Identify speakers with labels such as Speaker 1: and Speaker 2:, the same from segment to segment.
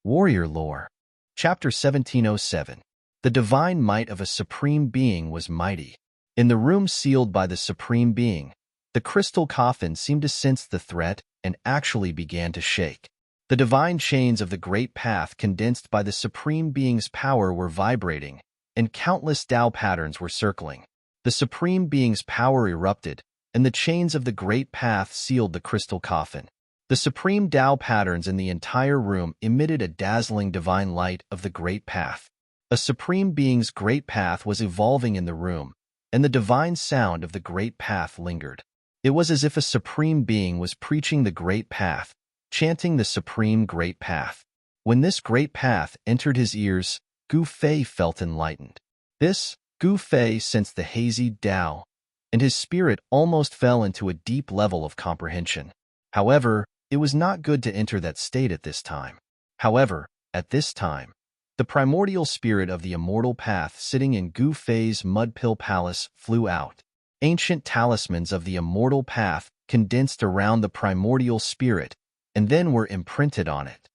Speaker 1: Warrior Lore. Chapter 1707. The divine might of a supreme being was mighty. In the room sealed by the supreme being, the crystal coffin seemed to sense the threat and actually began to shake. The divine chains of the great path condensed by the supreme being's power were vibrating, and countless Tao patterns were circling. The supreme being's power erupted, and the chains of the great path sealed the crystal coffin. The supreme Tao patterns in the entire room emitted a dazzling divine light of the great path. A supreme being's great path was evolving in the room, and the divine sound of the great path lingered. It was as if a supreme being was preaching the great path, chanting the supreme great path. When this great path entered his ears, Gu Fei felt enlightened. Gu Fei sensed the hazy Tao, and his spirit almost fell into a deep level of comprehension. However, it was not good to enter that state at this time. The primordial spirit of the immortal path sitting in Gu Fei's mud-pill palace flew out. Ancient talismans of the immortal path condensed around the primordial spirit and then were imprinted on it.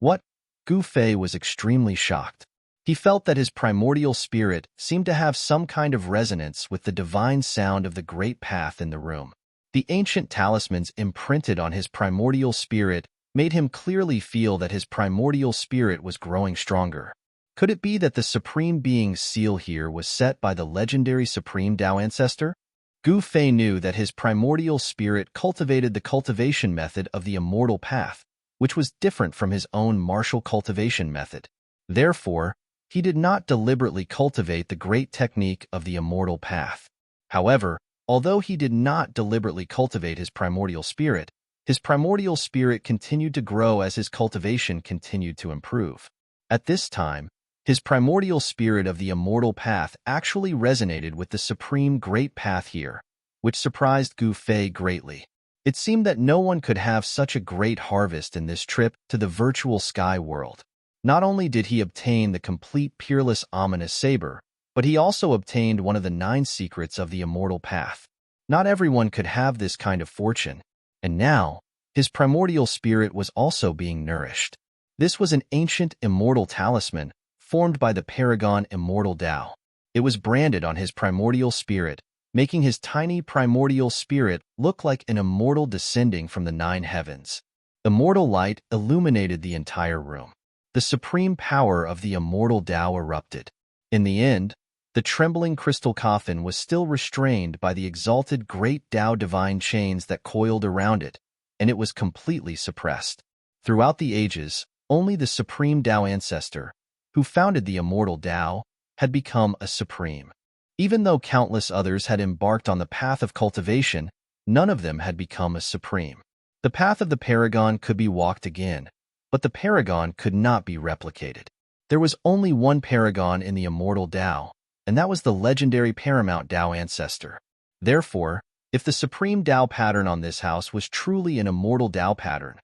Speaker 1: What? Gu Fei was extremely shocked. He felt that his primordial spirit seemed to have some kind of resonance with the divine sound of the great path in the room. The ancient talismans imprinted on his primordial spirit made him clearly feel that his primordial spirit was growing stronger. Could it be that the Supreme Being's seal here was set by the legendary Supreme Tao Ancestor? Gu Fei knew that his primordial spirit cultivated the cultivation method of the immortal path, which was different from his own martial cultivation method. Therefore, he did not deliberately cultivate the great technique of the immortal path. However, although he did not deliberately cultivate his primordial spirit continued to grow as his cultivation continued to improve. At this time, his primordial spirit of the immortal path actually resonated with the supreme great path here, which surprised Gu Fei greatly. It seemed that no one could have such a great harvest in this trip to the virtual sky world. Not only did he obtain the complete peerless ominous saber, but he also obtained one of the 9 secrets of the immortal path. Not everyone could have this kind of fortune, and now, his primordial spirit was also being nourished. This was an ancient immortal talisman formed by the Paragon Immortal Tao. It was branded on his primordial spirit, making his tiny primordial spirit look like an immortal descending from the 9 heavens. Immortal light illuminated the entire room. The supreme power of the immortal Tao erupted. In the end, the trembling crystal coffin was still restrained by the exalted great Tao divine chains that coiled around it, and it was completely suppressed. Throughout the ages, only the supreme Tao ancestor, who founded the immortal Tao, had become a supreme. Even though countless others had embarked on the path of cultivation, none of them had become a supreme. The path of the Paragon could be walked again, but the Paragon could not be replicated. There was only one Paragon in the immortal Tao, and that was the legendary paramount Tao ancestor. Therefore, if the supreme Tao pattern on this house was truly an immortal Tao pattern,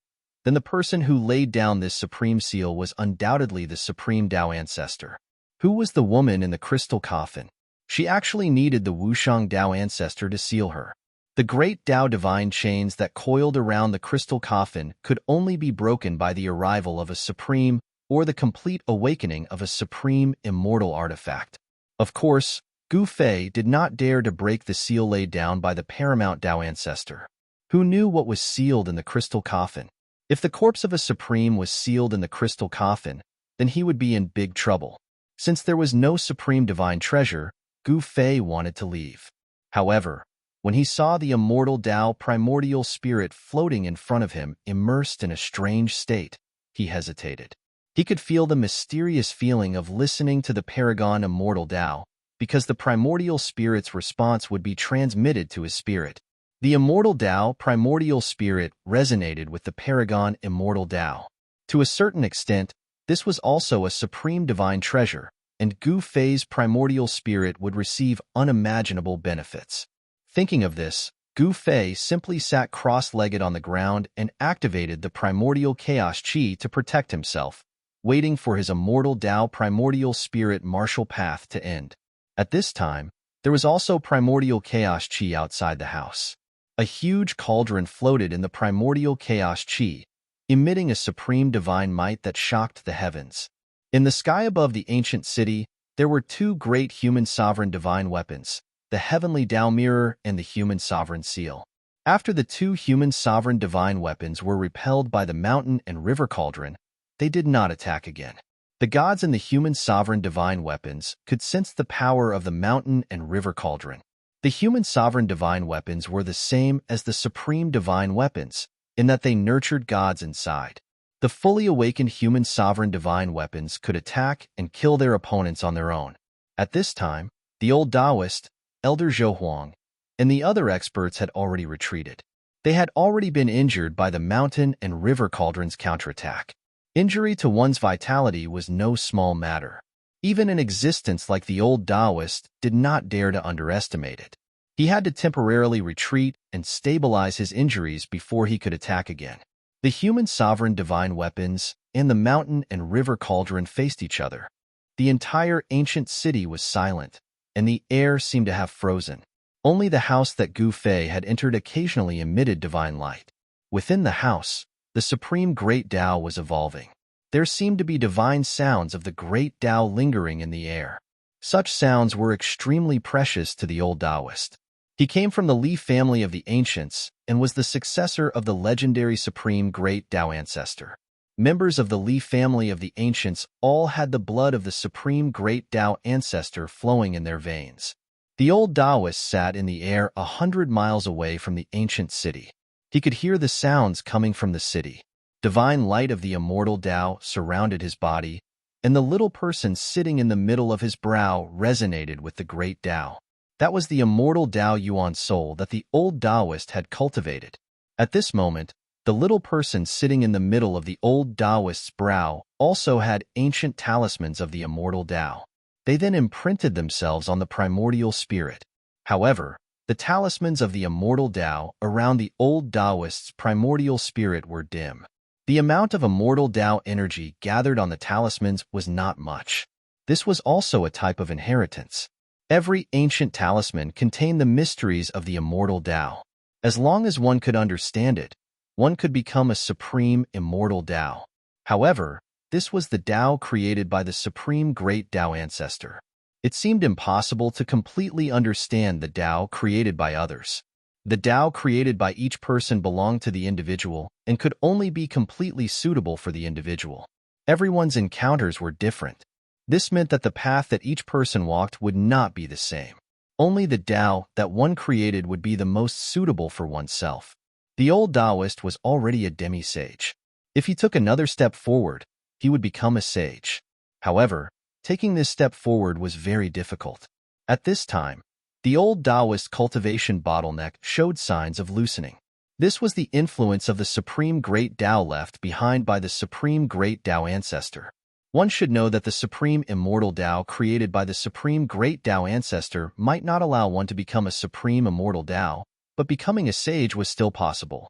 Speaker 1: then the person who laid down this supreme seal was undoubtedly the supreme Tao ancestor. Who was the woman in the crystal coffin? She actually needed the Wushang Tao ancestor to seal her. The great Tao divine chains that coiled around the crystal coffin could only be broken by the arrival of a supreme or the complete awakening of a supreme immortal artifact. Of course, Gu Fei did not dare to break the seal laid down by the paramount Tao ancestor. Who knew what was sealed in the crystal coffin? If the corpse of a supreme was sealed in the crystal coffin, then he would be in big trouble. Since there was no supreme divine treasure, Gu Fei wanted to leave. However, when he saw the immortal Tao primordial spirit floating in front of him, immersed in a strange state, he hesitated. He could feel the mysterious feeling of listening to the Paragon Immortal Tao, because the primordial spirit's response would be transmitted to his spirit. The immortal Tao primordial spirit resonated with the Paragon Immortal Tao. To a certain extent, this was also a supreme divine treasure, and Gu Fei's primordial spirit would receive unimaginable benefits. Thinking of this, Gu Fei simply sat cross-legged on the ground and activated the primordial chaos chi to protect himself, waiting for his immortal Tao primordial spirit martial path to end. At this time, there was also primordial chaos chi outside the house. A huge cauldron floated in the primordial chaos chi, emitting a supreme divine might that shocked the heavens. In the sky above the ancient city, there were two great human sovereign divine weapons, the heavenly Tao mirror and the human sovereign seal. After the two human sovereign divine weapons were repelled by the mountain and river cauldron, they did not attack again. The gods and the human sovereign divine weapons could sense the power of the mountain and river cauldron. The human sovereign divine weapons were the same as the supreme divine weapons, in that they nurtured gods inside. The fully awakened human sovereign divine weapons could attack and kill their opponents on their own. At this time, the old Taoist, Elder Zhou Huang, and the other experts had already retreated. They had already been injured by the mountain and river cauldron's counterattack. Injury to one's vitality was no small matter. Even an existence like the old Taoist did not dare to underestimate it. He had to temporarily retreat and stabilize his injuries before he could attack again. The human sovereign divine weapons and the mountain and river cauldron faced each other. The entire ancient city was silent, and the air seemed to have frozen. Only the house that Gu Fei had entered occasionally emitted divine light. Within the house, the supreme great Tao was evolving. There seemed to be divine sounds of the great Tao lingering in the air. Such sounds were extremely precious to the old Taoist. He came from the Li family of the ancients and was the successor of the legendary supreme great Tao ancestor. Members of the Li family of the ancients all had the blood of the supreme great Tao ancestor flowing in their veins. The old Taoist sat in the air 100 miles away from the ancient city. He could hear the sounds coming from the city. Divine light of the immortal Tao surrounded his body, and the little person sitting in the middle of his brow resonated with the great Tao. That was the immortal Tao Yuan soul that the old Taoist had cultivated. At this moment, the little person sitting in the middle of the old Taoist's brow also had ancient talismans of the immortal Tao. They then imprinted themselves on the primordial spirit. However, the talismans of the immortal Tao around the old Taoist's primordial spirit were dim. The amount of immortal Tao energy gathered on the talismans was not much. This was also a type of inheritance. Every ancient talisman contained the mysteries of the immortal Tao. As long as one could understand it, one could become a supreme immortal Tao. However, this was the Tao created by the supreme great Tao ancestor. It seemed impossible to completely understand the Tao created by others. The Tao created by each person belonged to the individual and could only be completely suitable for the individual. Everyone's encounters were different. This meant that the path that each person walked would not be the same. Only the Tao that one created would be the most suitable for oneself. The old Taoist was already a demi-sage. If he took another step forward, he would become a sage. However, taking this step forward was very difficult. At this time, the old Taoist cultivation bottleneck showed signs of loosening. This was the influence of the supreme great Tao left behind by the supreme great Tao ancestor. One should know that the supreme immortal Tao created by the supreme great Tao ancestor might not allow one to become a supreme immortal Tao, but becoming a sage was still possible.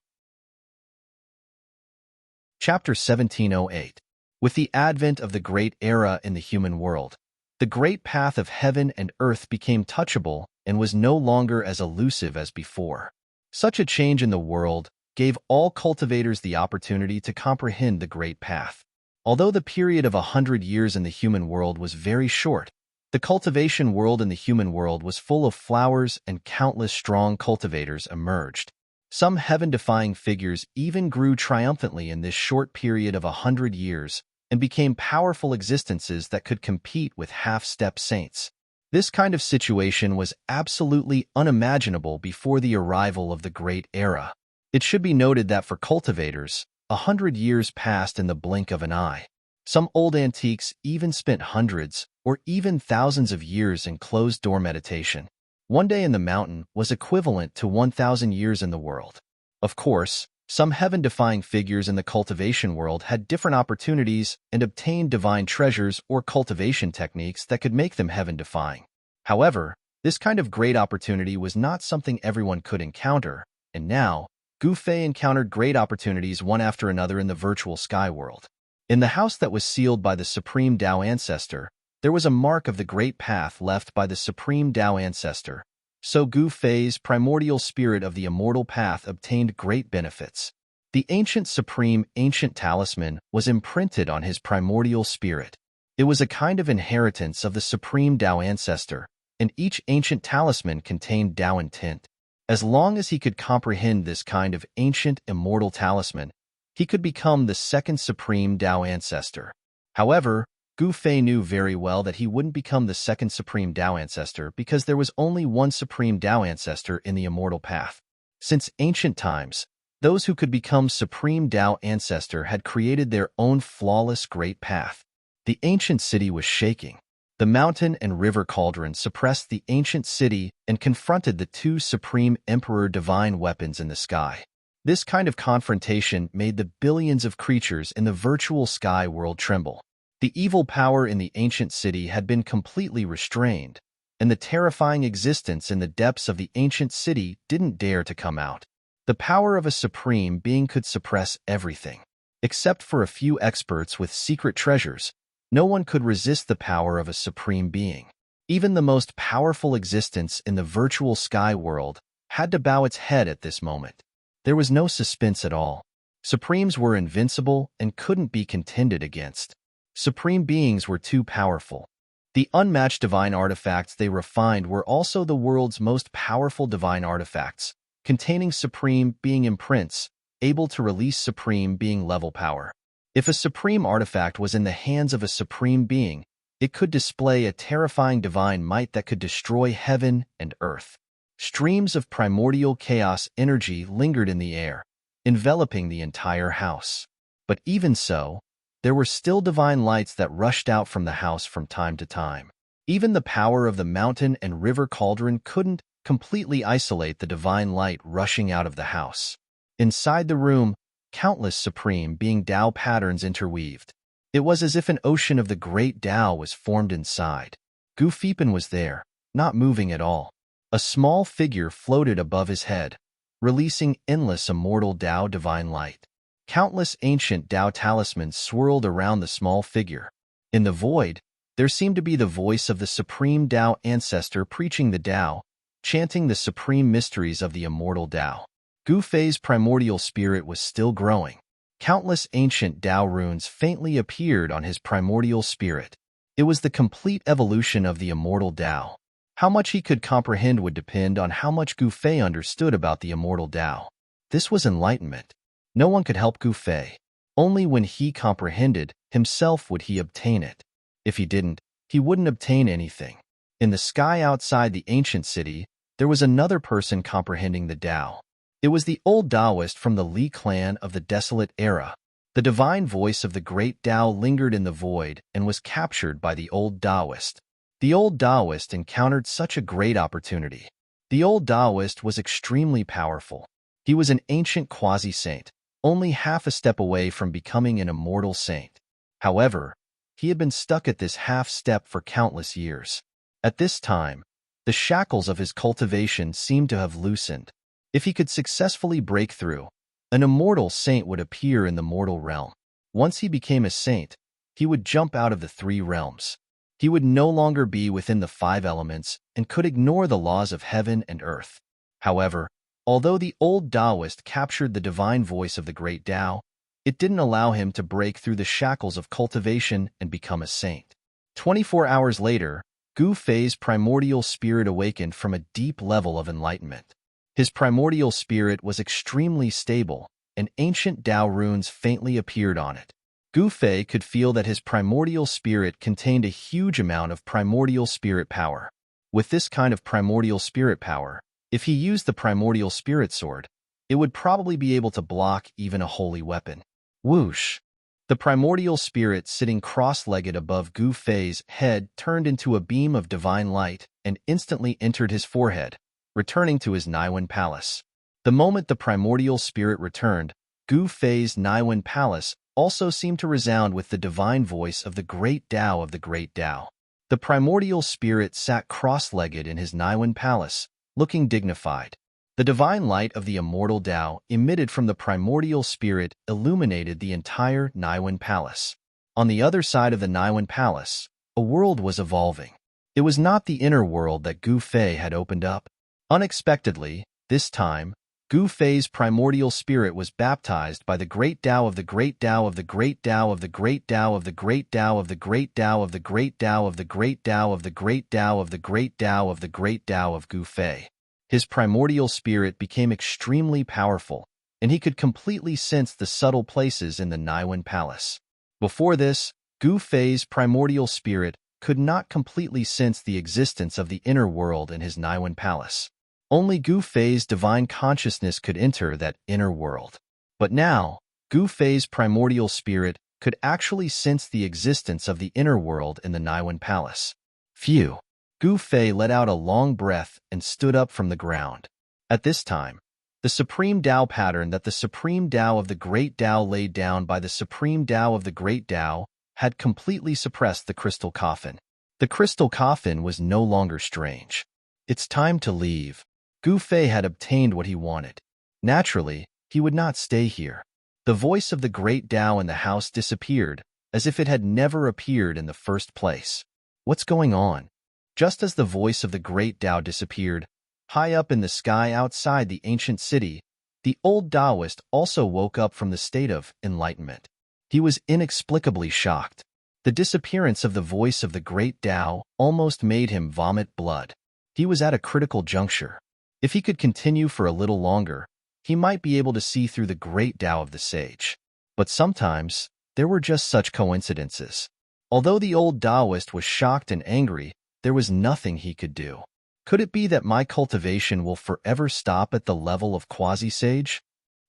Speaker 1: Chapter 1708. With the advent of the great era in the human world, the great path of heaven and earth became touchable and was no longer as elusive as before. Such a change in the world gave all cultivators the opportunity to comprehend the great path. Although the period of 100 years in the human world was very short, the cultivation world in the human world was full of flowers and countless strong cultivators emerged. Some heaven-defying figures even grew triumphantly in this short period of 100 years and became powerful existences that could compete with half-step saints. This kind of situation was absolutely unimaginable before the arrival of the Great Era. It should be noted that for cultivators, 100 years passed in the blink of an eye. Some old antiques even spent hundreds or even thousands of years in closed-door meditation. One day in the mountain was equivalent to 1,000 years in the world. Of course, some heaven-defying figures in the cultivation world had different opportunities and obtained divine treasures or cultivation techniques that could make them heaven-defying. However, this kind of great opportunity was not something everyone could encounter, and now, Gu Fei encountered great opportunities one after another in the virtual sky world. In the house that was sealed by the Supreme Tao Ancestor, there was a mark of the great path left by the Supreme Tao Ancestor. So Gu Fei's primordial spirit of the immortal path obtained great benefits. The ancient supreme ancient talisman was imprinted on his primordial spirit. It was a kind of inheritance of the supreme Tao ancestor, and each ancient talisman contained Tao intent. As long as he could comprehend this kind of ancient immortal talisman, he could become the second supreme Tao ancestor. However, Gu Fei knew very well that he wouldn't become the second supreme Tao ancestor because there was only one supreme Tao ancestor in the immortal path. Since ancient times, those who could become supreme Tao ancestor had created their own flawless great path. The ancient city was shaking. The mountain and river cauldron suppressed the ancient city and confronted the two supreme emperor divine weapons in the sky. This kind of confrontation made the billions of creatures in the virtual sky world tremble. The evil power in the ancient city had been completely restrained, and the terrifying existence in the depths of the ancient city didn't dare to come out. The power of a supreme being could suppress everything. Except for a few experts with secret treasures, no one could resist the power of a supreme being. Even the most powerful existence in the virtual sky world had to bow its head at this moment. There was no suspense at all. Supremes were invincible and couldn't be contended against. Supreme beings were too powerful. The unmatched divine artifacts they refined were also the world's most powerful divine artifacts, containing supreme being imprints, able to release supreme being level power. If a supreme artifact was in the hands of a supreme being, it could display a terrifying divine might that could destroy heaven and earth. Streams of primordial chaos energy lingered in the air, enveloping the entire house. But even so, there were still divine lights that rushed out from the house from time to time. Even the power of the mountain and river cauldron couldn't completely isolate the divine light rushing out of the house. Inside the room, countless supreme being Tao patterns interweaved. It was as if an ocean of the great Tao was formed inside. Gu Feipan was there, not moving at all. A small figure floated above his head, releasing endless immortal Tao divine light. Countless ancient Tao talismans swirled around the small figure. In the void, there seemed to be the voice of the supreme Tao ancestor preaching the Tao, chanting the supreme mysteries of the immortal Tao. Gu Fei's primordial spirit was still growing. Countless ancient Tao runes faintly appeared on his primordial spirit. It was the complete evolution of the immortal Tao. How much he could comprehend would depend on how much Gu Fei understood about the immortal Tao. This was enlightenment. No one could help Gu Fei. Only when he comprehended himself would he obtain it. If he didn't, he wouldn't obtain anything. In the sky outside the ancient city, there was another person comprehending the Tao. It was the old Taoist from the Li clan of the desolate era. The divine voice of the great Tao lingered in the void and was captured by the old Taoist. The old Taoist encountered such a great opportunity. The old Taoist was extremely powerful. He was an ancient quasi-saint, only half a step away from becoming an immortal saint. However, he had been stuck at this half step for countless years. At this time, the shackles of his cultivation seemed to have loosened. If he could successfully break through, an immortal saint would appear in the mortal realm. Once he became a saint, he would jump out of the three realms. He would no longer be within the five elements and could ignore the laws of heaven and earth. However, although the old Taoist captured the divine voice of the great Tao, it didn't allow him to break through the shackles of cultivation and become a saint. 24 hours later, Gu Fei's primordial spirit awakened from a deep level of enlightenment. His primordial spirit was extremely stable, and ancient Tao runes faintly appeared on it. Gu Fei could feel that his primordial spirit contained a huge amount of primordial spirit power. With this kind of primordial spirit power, if he used the primordial spirit sword, it would probably be able to block even a holy weapon. Whoosh! The primordial spirit sitting cross-legged above Gu Fei's head turned into a beam of divine light and instantly entered his forehead, returning to his Naiwen palace. The moment the primordial spirit returned, Gu Fei's Naiwen palace also seemed to resound with the divine voice of the great Tao of the great Tao. The primordial spirit sat cross-legged in his Naiwen palace, looking dignified. The divine light of the immortal Tao emitted from the primordial spirit illuminated the entire Naiwen palace. On the other side of the Naiwen palace, a world was evolving. It was not the inner world that Gu Fei had opened up. Unexpectedly, this time, Gu Fei's primordial spirit was baptized by the great Tao of the great Tao of the great Tao of the great Tao of the great Tao of the great Tao of the great Tao of the great Tao of the great Tao of the great Tao of the great Tao of Gu Fei. His primordial spirit became extremely powerful, and he could completely sense the subtle places in the Naiwen Palace. Before this, Gu Fei's primordial spirit could not completely sense the existence of the inner world in his Naiwen Palace. Only Gu Fei's divine consciousness could enter that inner world. But now, Gu Fei's primordial spirit could actually sense the existence of the inner world in the Naiwen Palace. Phew! Gu Fei let out a long breath and stood up from the ground. At this time, the Supreme Tao pattern that the Supreme Tao of the Great Tao laid down by the Supreme Tao of the Great Tao had completely suppressed the crystal coffin. The crystal coffin was no longer strange. It's time to leave. Gu Fei had obtained what he wanted. Naturally, he would not stay here. The voice of the great Tao in the house disappeared, as if it had never appeared in the first place. What's going on? Just as the voice of the great Tao disappeared, high up in the sky outside the ancient city, the old Taoist also woke up from the state of enlightenment. He was inexplicably shocked. The disappearance of the voice of the great Tao almost made him vomit blood. He was at a critical juncture. If he could continue for a little longer, he might be able to see through the great Tao of the sage. But sometimes, there were just such coincidences. Although the old Taoist was shocked and angry, there was nothing he could do. Could it be that my cultivation will forever stop at the level of quasi-sage?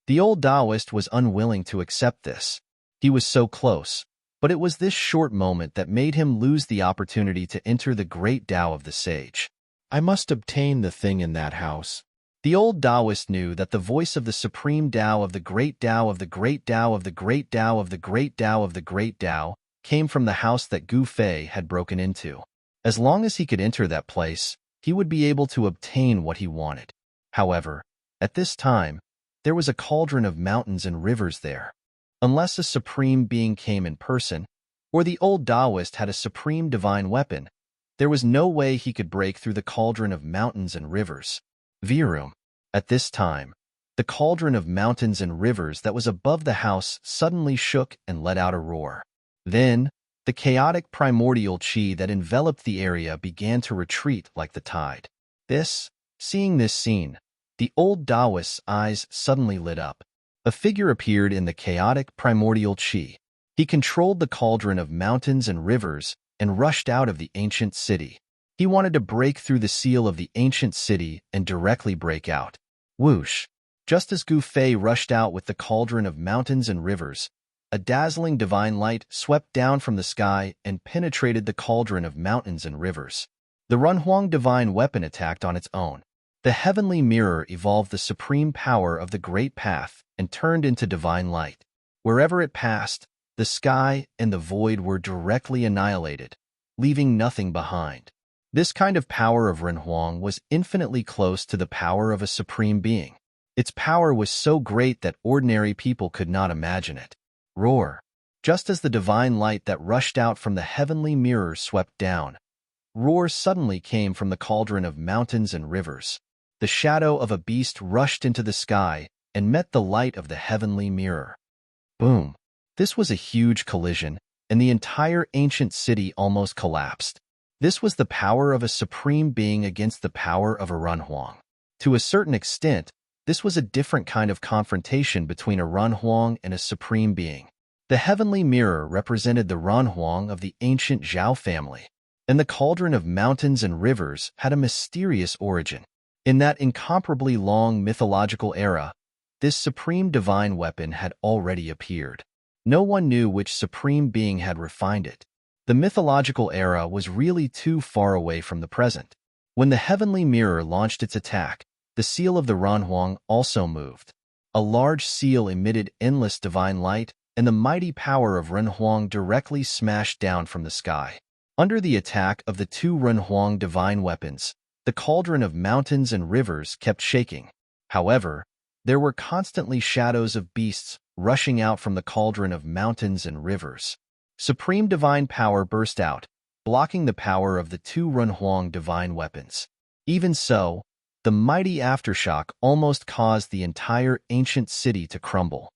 Speaker 1: The old Taoist was unwilling to accept this. He was so close, but it was this short moment that made him lose the opportunity to enter the great Tao of the sage. I must obtain the thing in that house. The old Taoist knew that the voice of the Supreme Tao of the great Tao of the great Tao of the great Tao of the great Tao of the great Tao came from the house that Gu Fei had broken into. As long as he could enter that place, he would be able to obtain what he wanted. However, at this time, there was a cauldron of mountains and rivers there. Unless a supreme being came in person, or the old Taoist had a supreme divine weapon, there was no way he could break through the cauldron of mountains and rivers. Virum. At this time, the cauldron of mountains and rivers that was above the house suddenly shook and let out a roar. Then, the chaotic primordial chi that enveloped the area began to retreat like the tide. Seeing this scene, the old Taoist's eyes suddenly lit up. A figure appeared in the chaotic primordial chi. He controlled the cauldron of mountains and rivers and rushed out of the ancient city. He wanted to break through the seal of the ancient city and directly break out. Whoosh! Just as Gu Fei rushed out with the cauldron of mountains and rivers, a dazzling divine light swept down from the sky and penetrated the cauldron of mountains and rivers. The Runhuang divine weapon attacked on its own. The heavenly mirror evolved the supreme power of the great path and turned into divine light. Wherever it passed, the sky and the void were directly annihilated, leaving nothing behind. This kind of power of Runhuang was infinitely close to the power of a supreme being. Its power was so great that ordinary people could not imagine it. Roar! Just as the divine light that rushed out from the heavenly mirror swept down, roar suddenly came from the cauldron of mountains and rivers. The shadow of a beast rushed into the sky and met the light of the heavenly mirror. Boom! This was a huge collision, and the entire ancient city almost collapsed. This was the power of a supreme being against the power of a Runhuang. To a certain extent, this was a different kind of confrontation between a Runhuang and a supreme being. The heavenly mirror represented the Runhuang of the ancient Zhao family, and the cauldron of mountains and rivers had a mysterious origin. In that incomparably long mythological era, this supreme divine weapon had already appeared. No one knew which supreme being had refined it. The mythological era was really too far away from the present. When the heavenly mirror launched its attack, the seal of the Runhuang also moved. A large seal emitted endless divine light, and the mighty power of Runhuang directly smashed down from the sky. Under the attack of the two Runhuang divine weapons, the cauldron of mountains and rivers kept shaking. However, there were constantly shadows of beasts rushing out from the cauldron of mountains and rivers. Supreme divine power burst out, blocking the power of the two Runhuang divine weapons. Even so, The mighty aftershock almost caused the entire ancient city to crumble.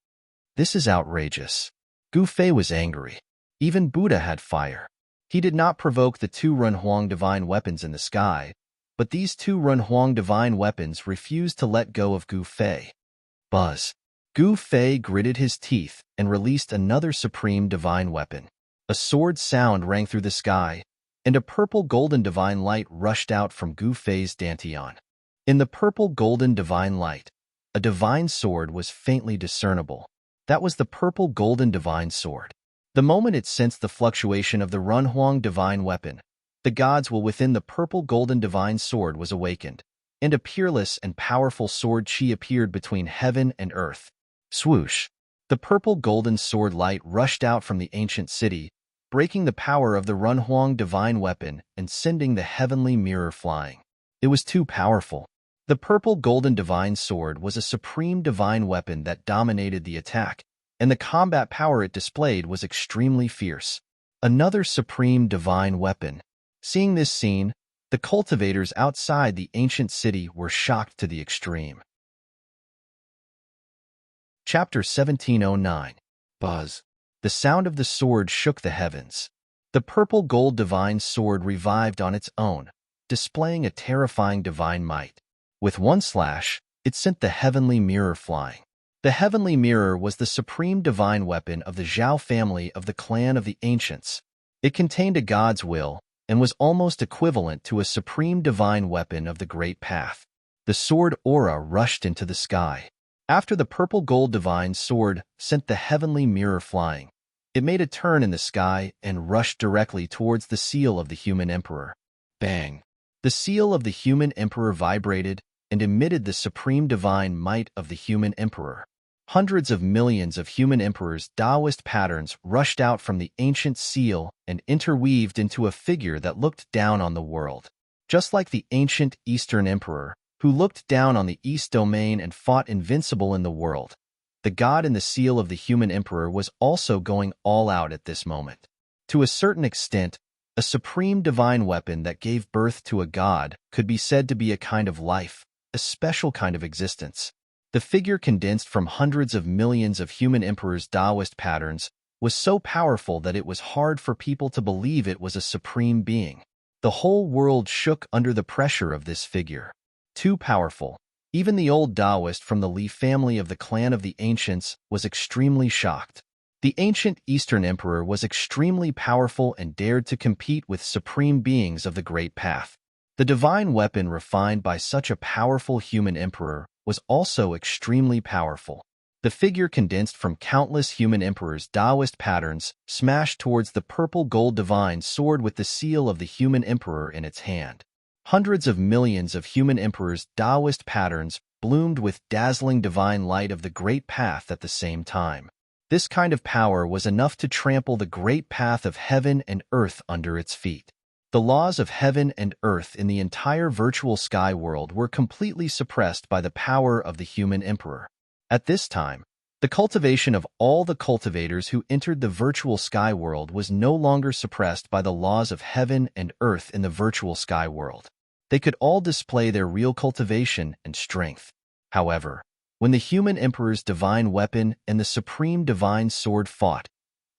Speaker 1: This is outrageous. Gu Fei was angry. Even Buddha had fire. He did not provoke the two Runhuang divine weapons in the sky, but these two Runhuang divine weapons refused to let go of Gu Fei. Buzz. Gu Fei gritted his teeth and released another supreme divine weapon. A sword sound rang through the sky, and a purple-golden divine light rushed out from Gu Fei's dantian. In the purple-golden divine light, a divine sword was faintly discernible. That was the purple-golden divine sword. The moment it sensed the fluctuation of the Runhuang divine weapon, the gods will within the purple-golden divine sword was awakened, and a peerless and powerful sword chi appeared between heaven and earth. Swoosh! The purple-golden sword light rushed out from the ancient city, breaking the power of the Runhuang divine weapon and sending the heavenly mirror flying. It was too powerful. The purple-golden divine sword was a supreme divine weapon that dominated the attack, and the combat power it displayed was extremely fierce. Another supreme divine weapon. Seeing this scene, the cultivators outside the ancient city were shocked to the extreme. Chapter 1709. Buzz. The sound of the sword shook the heavens. The purple-gold divine sword revived on its own, displaying a terrifying divine might. With one slash, it sent the heavenly mirror flying. The heavenly mirror was the supreme divine weapon of the Zhao family of the clan of the ancients. It contained a god's will and was almost equivalent to a supreme divine weapon of the Great Path. The sword aura rushed into the sky. After the purple-gold divine sword sent the heavenly mirror flying, it made a turn in the sky and rushed directly towards the seal of the human emperor. Bang! The seal of the human emperor vibrated and emitted the supreme divine might of the human emperor. Hundreds of millions of human emperors' Taoist patterns rushed out from the ancient seal and interweaved into a figure that looked down on the world. Just like the ancient Eastern emperor, who looked down on the East domain and fought invincible in the world, the god in the seal of the human emperor was also going all out at this moment. To a certain extent, a supreme divine weapon that gave birth to a god could be said to be a kind of life, a special kind of existence. The figure condensed from hundreds of millions of human emperors' Taoist patterns was so powerful that it was hard for people to believe it was a supreme being. The whole world shook under the pressure of this figure. Too powerful. Even the old Taoist from the Li family of the clan of the ancients was extremely shocked. The ancient Eastern emperor was extremely powerful and dared to compete with supreme beings of the Great Path. The divine weapon refined by such a powerful human emperor was also extremely powerful. The figure condensed from countless human emperors' Taoist patterns smashed towards the purple-gold divine sword with the seal of the human emperor in its hand. Hundreds of millions of human emperors' Taoist patterns bloomed with dazzling divine light of the Great Path at the same time. This kind of power was enough to trample the Great Path of heaven and earth under its feet. The laws of heaven and earth in the entire virtual sky world were completely suppressed by the power of the human emperor. At this time, the cultivation of all the cultivators who entered the virtual sky world was no longer suppressed by the laws of heaven and earth in the virtual sky world. They could all display their real cultivation and strength. However, when the human emperor's divine weapon and the supreme divine sword fought,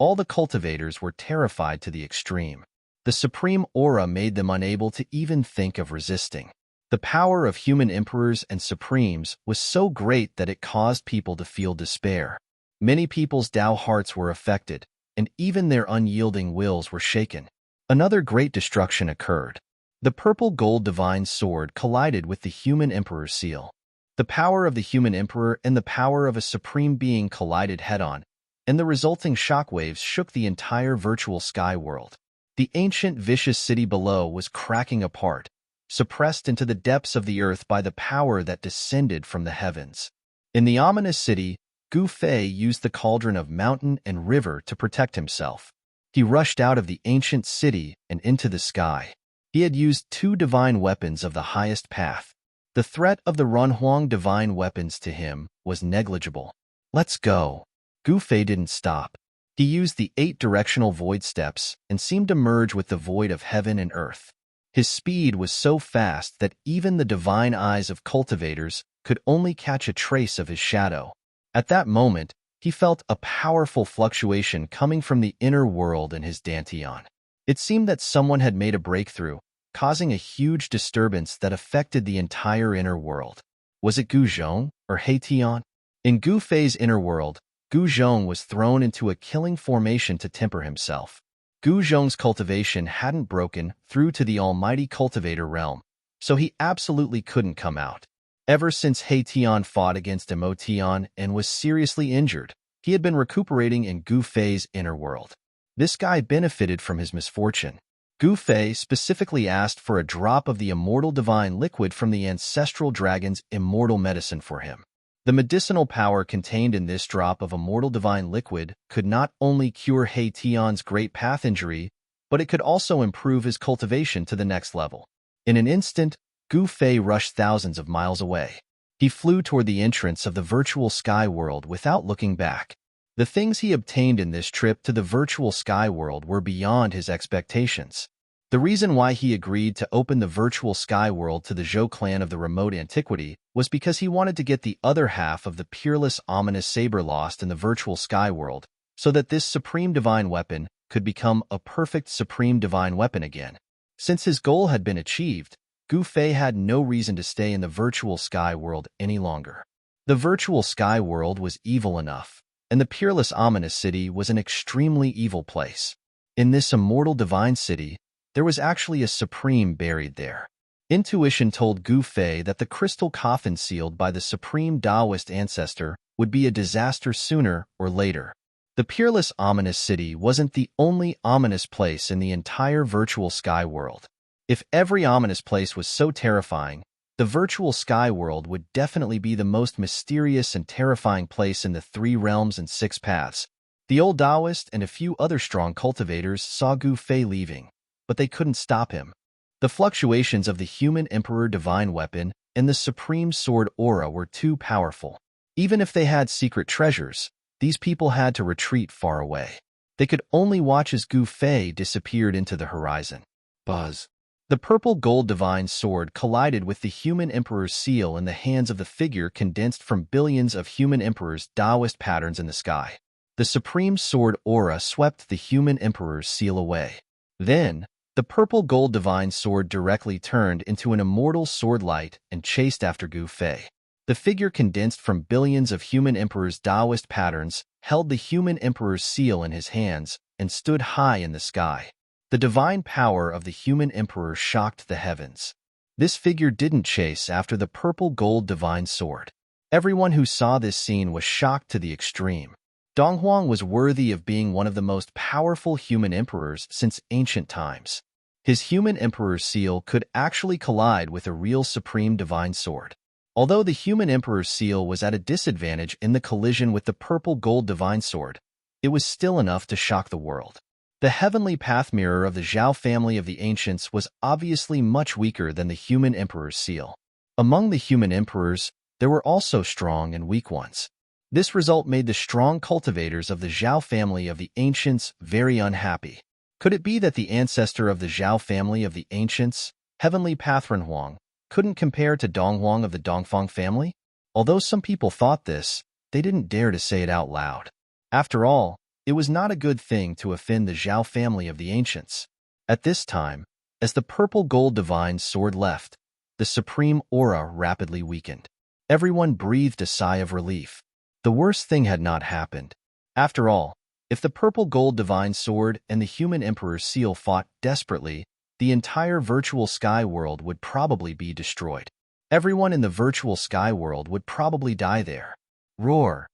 Speaker 1: all the cultivators were terrified to the extreme. The supreme aura made them unable to even think of resisting. The power of human emperors and supremes was so great that it caused people to feel despair. Many people's Tao hearts were affected, and even their unyielding wills were shaken. Another great destruction occurred. The purple-gold divine sword collided with the human emperor's seal. The power of the human emperor and the power of a supreme being collided head-on, and the resulting shockwaves shook the entire virtual sky world. The ancient vicious city below was cracking apart, suppressed into the depths of the earth by the power that descended from the heavens. In the ominous city, Gu Fei used the cauldron of mountain and river to protect himself. He rushed out of the ancient city and into the sky. He had used two divine weapons of the highest path. The threat of the Runhuang divine weapons to him was negligible. Let's go. Gu Fei didn't stop. He used the 8 directional void steps and seemed to merge with the void of heaven and earth. His speed was so fast that even the divine eyes of cultivators could only catch a trace of his shadow. At that moment, he felt a powerful fluctuation coming from the inner world in his dantian. It seemed that someone had made a breakthrough, causing a huge disturbance that affected the entire inner world. Was it Gu Zhong or He Tian? In Gu Fei's inner world, Gu Zhong was thrown into a killing formation to temper himself. Gu Zhong's cultivation hadn't broken through to the almighty cultivator realm, so he absolutely couldn't come out. Ever since He Tian fought against Mo Tian and was seriously injured, he had been recuperating in Gu Fei's inner world. This guy benefited from his misfortune. Gu Fei specifically asked for a drop of the immortal divine liquid from the ancestral dragon's immortal medicine for him. The medicinal power contained in this drop of immortal divine liquid could not only cure He Tian's great path injury, but it could also improve his cultivation to the next level. In an instant, Gu Fei rushed thousands of miles away. He flew toward the entrance of the virtual sky world without looking back. The things he obtained in this trip to the virtual sky world were beyond his expectations. The reason why he agreed to open the virtual sky world to the Zhou clan of the remote antiquity was because he wanted to get the other half of the peerless ominous saber lost in the virtual sky world, so that this supreme divine weapon could become a perfect supreme divine weapon again. Since his goal had been achieved, Gu Fei had no reason to stay in the virtual sky world any longer. The virtual sky world was evil enough, and the peerless ominous city was an extremely evil place. In this immortal divine city, there was actually a supreme buried there. Intuition told Gu Fei that the crystal coffin sealed by the supreme Taoist ancestor would be a disaster sooner or later. The peerless ominous city wasn't the only ominous place in the entire virtual sky world. If every ominous place was so terrifying, the virtual sky world would definitely be the most mysterious and terrifying place in the 3 realms and 6 paths. The old Taoist and a few other strong cultivators saw Gu Fei leaving, but they couldn't stop him. The fluctuations of the human emperor divine weapon and the supreme sword aura were too powerful. Even if they had secret treasures, these people had to retreat far away. They could only watch as Gu Fei disappeared into the horizon. Buzz. The purple gold divine sword collided with the human emperor's seal in the hands of the figure condensed from billions of human emperors' Taoist patterns in the sky. The supreme sword aura swept the human emperor's seal away. Then, the purple gold divine sword directly turned into an immortal sword light and chased after Gu Fei. The figure condensed from billions of human emperors' Taoist patterns held the human emperor's seal in his hands and stood high in the sky. The divine power of the human emperor shocked the heavens. This figure didn't chase after the purple gold divine sword. Everyone who saw this scene was shocked to the extreme. Donghuang was worthy of being one of the most powerful human emperors since ancient times. His human emperor's seal could actually collide with a real supreme divine sword. Although the human emperor's seal was at a disadvantage in the collision with the purple gold divine sword, it was still enough to shock the world. The heavenly path mirror of the Zhao family of the ancients was obviously much weaker than the human emperor's seal. Among the human emperors, there were also strong and weak ones. This result made the strong cultivators of the Zhao family of the ancients very unhappy. Could it be that the ancestor of the Zhao family of the ancients, heavenly path Renhuang, couldn't compare to Donghuang of the Dongfang family? Although some people thought this, they didn't dare to say it out loud. After all, it was not a good thing to offend the Zhao family of the ancients. At this time, as the purple gold divine sword left, the supreme aura rapidly weakened. Everyone breathed a sigh of relief. The worst thing had not happened. After all, if the purple gold divine sword and the human emperor's seal fought desperately, the entire virtual sky world would probably be destroyed. Everyone in the virtual sky world would probably die there. Roar!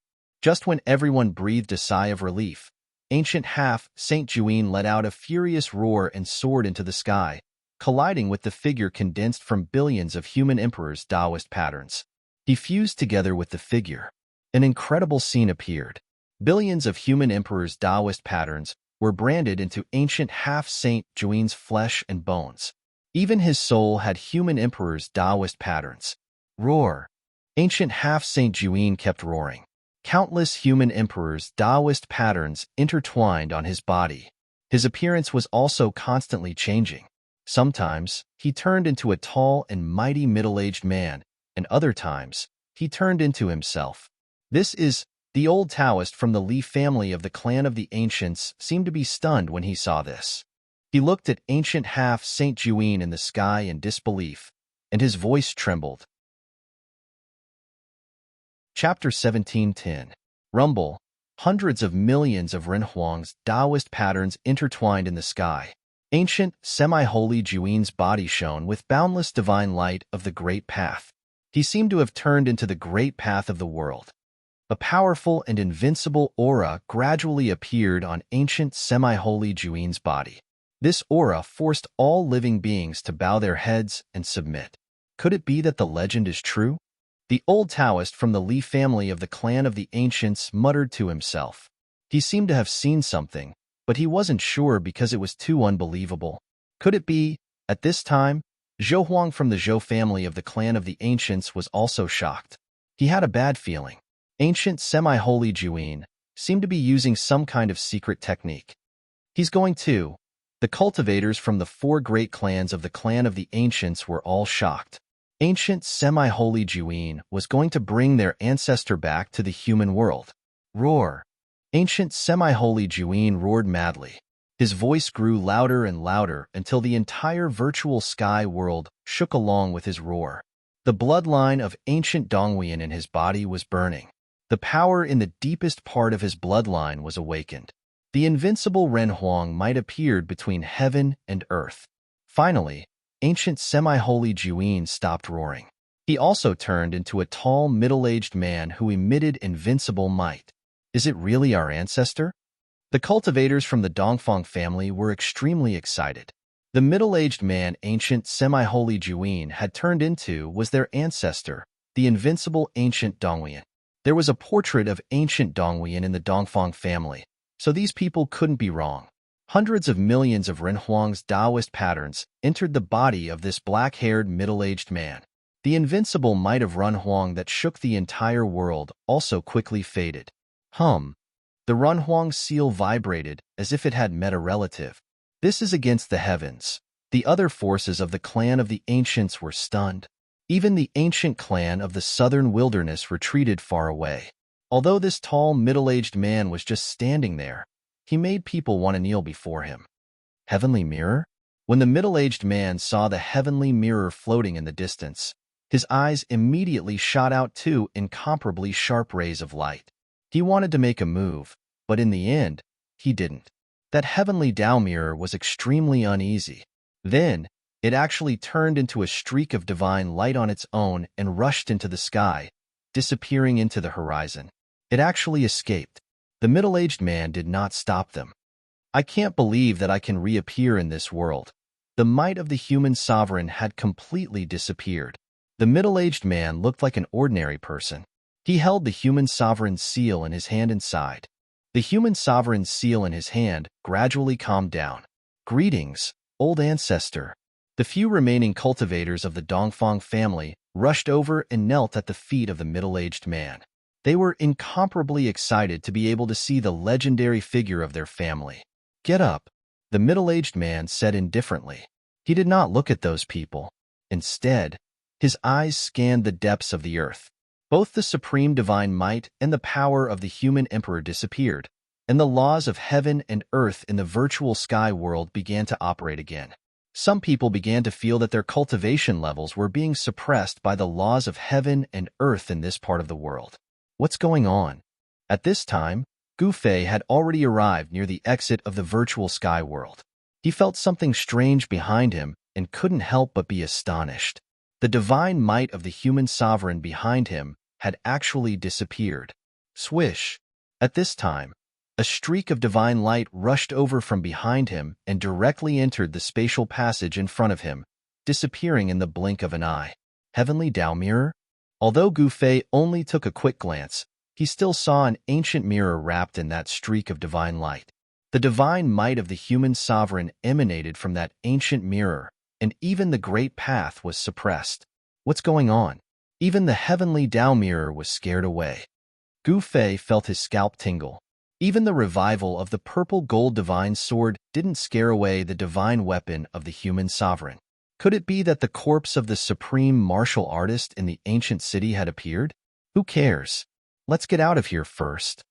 Speaker 1: Just when everyone breathed a sigh of relief, ancient Saint Juin let out a furious roar and soared into the sky, colliding with the figure condensed from billions of human emperors' Taoist patterns. He fused together with the figure. An incredible scene appeared. Billions of human emperors' Taoist patterns were branded into ancient Saint Juin's flesh and bones. Even his soul had human emperors' Taoist patterns. Roar! Ancient Saint Juin kept roaring. Countless human emperors' Taoist patterns intertwined on his body. His appearance was also constantly changing. Sometimes, he turned into a tall and mighty middle-aged man, and other times, he turned into himself. This is the old Taoist from the Li family of the clan of the Ancients seemed to be stunned when he saw this. He looked at ancient half-Saint Juin in the sky in disbelief, and his voice trembled. Chapter 17:10. Rumble. Hundreds of millions of Renhuang's Taoist patterns intertwined in the sky. Ancient, semi-holy Juin's body shone with boundless divine light of the Great Path. He seemed to have turned into the Great Path of the world. A powerful and invincible aura gradually appeared on ancient, semi-holy Juin's body. This aura forced all living beings to bow their heads and submit. Could it be that the legend is true? The old Taoist from the Li family of the clan of the Ancients muttered to himself. He seemed to have seen something, but he wasn't sure because it was too unbelievable. Could it be? At this time, Zhou Huang from the Zhou family of the clan of the Ancients was also shocked. He had a bad feeling. Ancient semi-holy Juin seemed to be using some kind of secret technique. He's going to. The cultivators from the 4 great clans of the clan of the Ancients were all shocked. Ancient semi-holy Juin was going to bring their ancestor back to the human world. Roar! Ancient semi-holy Juin roared madly. His voice grew louder and louder until the entire virtual sky world shook along with his roar. The bloodline of ancient Donghuan in his body was burning. The power in the deepest part of his bloodline was awakened. The invincible Renhuang might appeared between heaven and earth. Finally, ancient semi-holy Juin stopped roaring. He also turned into a tall, middle-aged man who emitted invincible might. Is it really our ancestor? The cultivators from the Dongfang family were extremely excited. The middle-aged man ancient semi-holy Juin had turned into was their ancestor, the invincible ancient Donghuan. There was a portrait of ancient Donghuan in the Dongfang family, so these people couldn't be wrong. Hundreds of millions of Renhuang's Taoist patterns entered the body of this black-haired middle-aged man. The invincible might of Renhuang that shook the entire world also quickly faded. The Renhuang seal vibrated as if it had met a relative. This is against the heavens. The other forces of the clan of the Ancients were stunned. Even the ancient clan of the southern wilderness retreated far away. Although this tall, middle-aged man was just standing there, he made people want to kneel before him. Heavenly mirror? When the middle-aged man saw the heavenly mirror floating in the distance, his eyes immediately shot out 2 incomparably sharp rays of light. He wanted to make a move, but in the end, he didn't. That heavenly Tao mirror was extremely uneasy. Then, it actually turned into a streak of divine light on its own and rushed into the sky, disappearing into the horizon. It actually escaped. The middle-aged man did not stop them. I can't believe that I can reappear in this world. The might of the human sovereign had completely disappeared. The middle-aged man looked like an ordinary person. He held the human sovereign's seal in his hand inside. The human sovereign's seal in his hand gradually calmed down. Greetings, old ancestor. The few remaining cultivators of the Dongfang family rushed over and knelt at the feet of the middle-aged man. They were incomparably excited to be able to see the legendary figure of their family. Get up, the middle-aged man said indifferently. He did not look at those people. Instead, his eyes scanned the depths of the earth. Both the supreme divine might and the power of the human emperor disappeared, and the laws of heaven and earth in the virtual sky world began to operate again. Some people began to feel that their cultivation levels were being suppressed by the laws of heaven and earth in this part of the world. What's going on? At this time, Gu Fei had already arrived near the exit of the virtual sky world. He felt something strange behind him and couldn't help but be astonished. The divine might of the human sovereign behind him had actually disappeared. Swish! At this time, a streak of divine light rushed over from behind him and directly entered the spatial passage in front of him, disappearing in the blink of an eye. Heavenly Tao mirror? Although Gu Fei only took a quick glance, he still saw an ancient mirror wrapped in that streak of divine light. The divine might of the human sovereign emanated from that ancient mirror, and even the great path was suppressed. What's going on? Even the heavenly Tao mirror was scared away. Gu Fei felt his scalp tingle. Even the revival of the purple gold divine sword didn't scare away the divine weapon of the human sovereign. Could it be that the corpse of the supreme martial artist in the ancient city had appeared? Who cares? Let's get out of here first.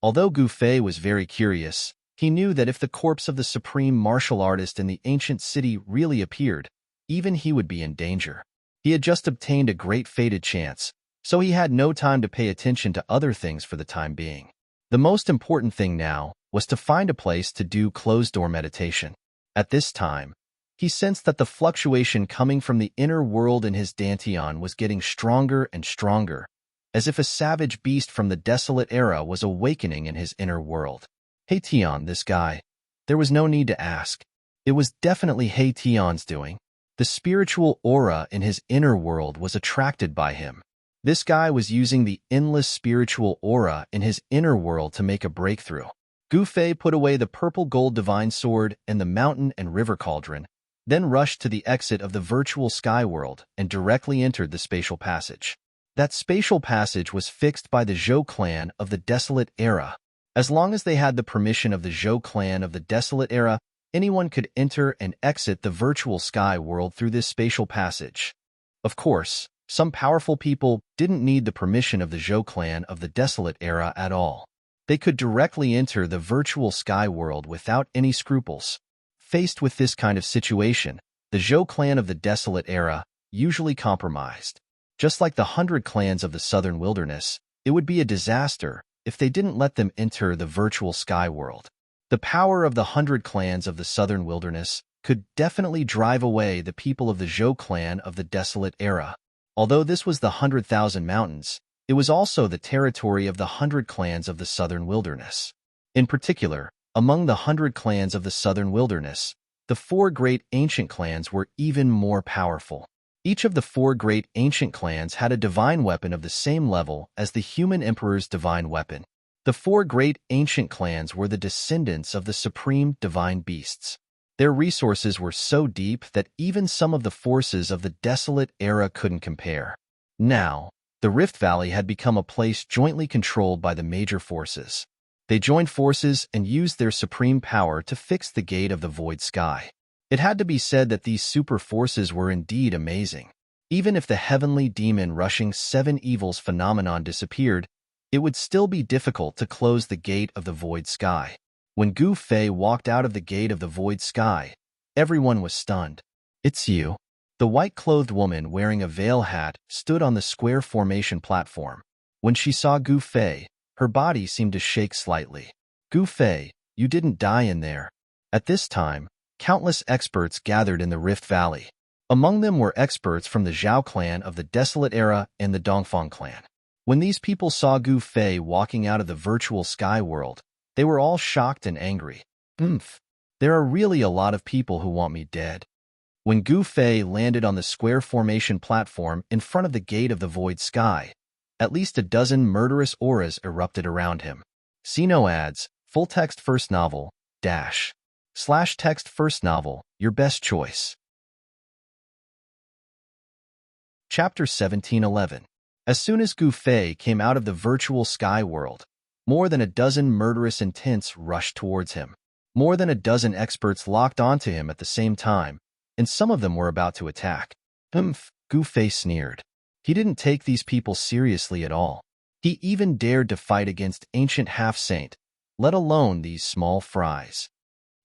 Speaker 1: Although Gu Fei was very curious, he knew that if the corpse of the supreme martial artist in the ancient city really appeared, even he would be in danger. He had just obtained a great fated chance, so he had no time to pay attention to other things for the time being. The most important thing now was to find a place to do closed-door meditation. At this time, he sensed that the fluctuation coming from the inner world in his dantian was getting stronger and stronger, as if a savage beast from the desolate era was awakening in his inner world. Hey Tian, this guy. There was no need to ask. It was definitely Hey Tian's doing. The spiritual aura in his inner world was attracted by him. This guy was using the endless spiritual aura in his inner world to make a breakthrough. Gu Fei put away the purple gold divine sword and the mountain and river cauldron, then rushed to the exit of the virtual sky world and directly entered the spatial passage. That spatial passage was fixed by the Zhou clan of the desolate era. As long as they had the permission of the Zhou clan of the desolate era, anyone could enter and exit the virtual sky world through this spatial passage. Of course, some powerful people didn't need the permission of the Zhou clan of the desolate era at all. They could directly enter the virtual sky world without any scruples. Faced with this kind of situation, the Zhou clan of the desolate era usually compromised. Just like the 100 clans of the southern wilderness, it would be a disaster if they didn't let them enter the virtual sky world. The power of the 100 clans of the southern wilderness could definitely drive away the people of the Zhou clan of the desolate era. Although this was the 100,000 mountains, it was also the territory of the 100 clans of the southern wilderness. In particular, among the 100 clans of the southern wilderness, the 4 great ancient clans were even more powerful. Each of the 4 great ancient clans had a divine weapon of the same level as the human emperor's divine weapon. The 4 great ancient clans were the descendants of the supreme divine beasts. Their resources were so deep that even some of the forces of the desolate era couldn't compare. Now, the Rift Valley had become a place jointly controlled by the major forces. They joined forces and used their supreme power to fix the gate of the void sky. It had to be said that these super forces were indeed amazing. Even if the heavenly demon rushing 7 evils phenomenon disappeared, it would still be difficult to close the gate of the void sky. When Gu Fei walked out of the gate of the void sky, everyone was stunned. It's you. The white-clothed woman wearing a veil hat stood on the square formation platform. When she saw Gu Fei, her body seemed to shake slightly. Gu Fei, you didn't die in there. At this time, countless experts gathered in the Rift Valley. Among them were experts from the Zhao clan of the Desolate Era and the Dongfang clan. When these people saw Gu Fei walking out of the virtual sky world, they were all shocked and angry. There are really a lot of people who want me dead. When Gu Fei landed on the square formation platform in front of the gate of the void sky, at least a dozen murderous auras erupted around him. See no ads, full text first novel, /text first novel, your best choice. Chapter 1711. As soon as Gu Fei came out of the virtual sky world, more than a dozen murderous intents rushed towards him. More than a dozen experts locked onto him at the same time, and some of them were about to attack. Gu Fei sneered. He didn't take these people seriously at all. He even dared to fight against ancient half-saint, let alone these small fries.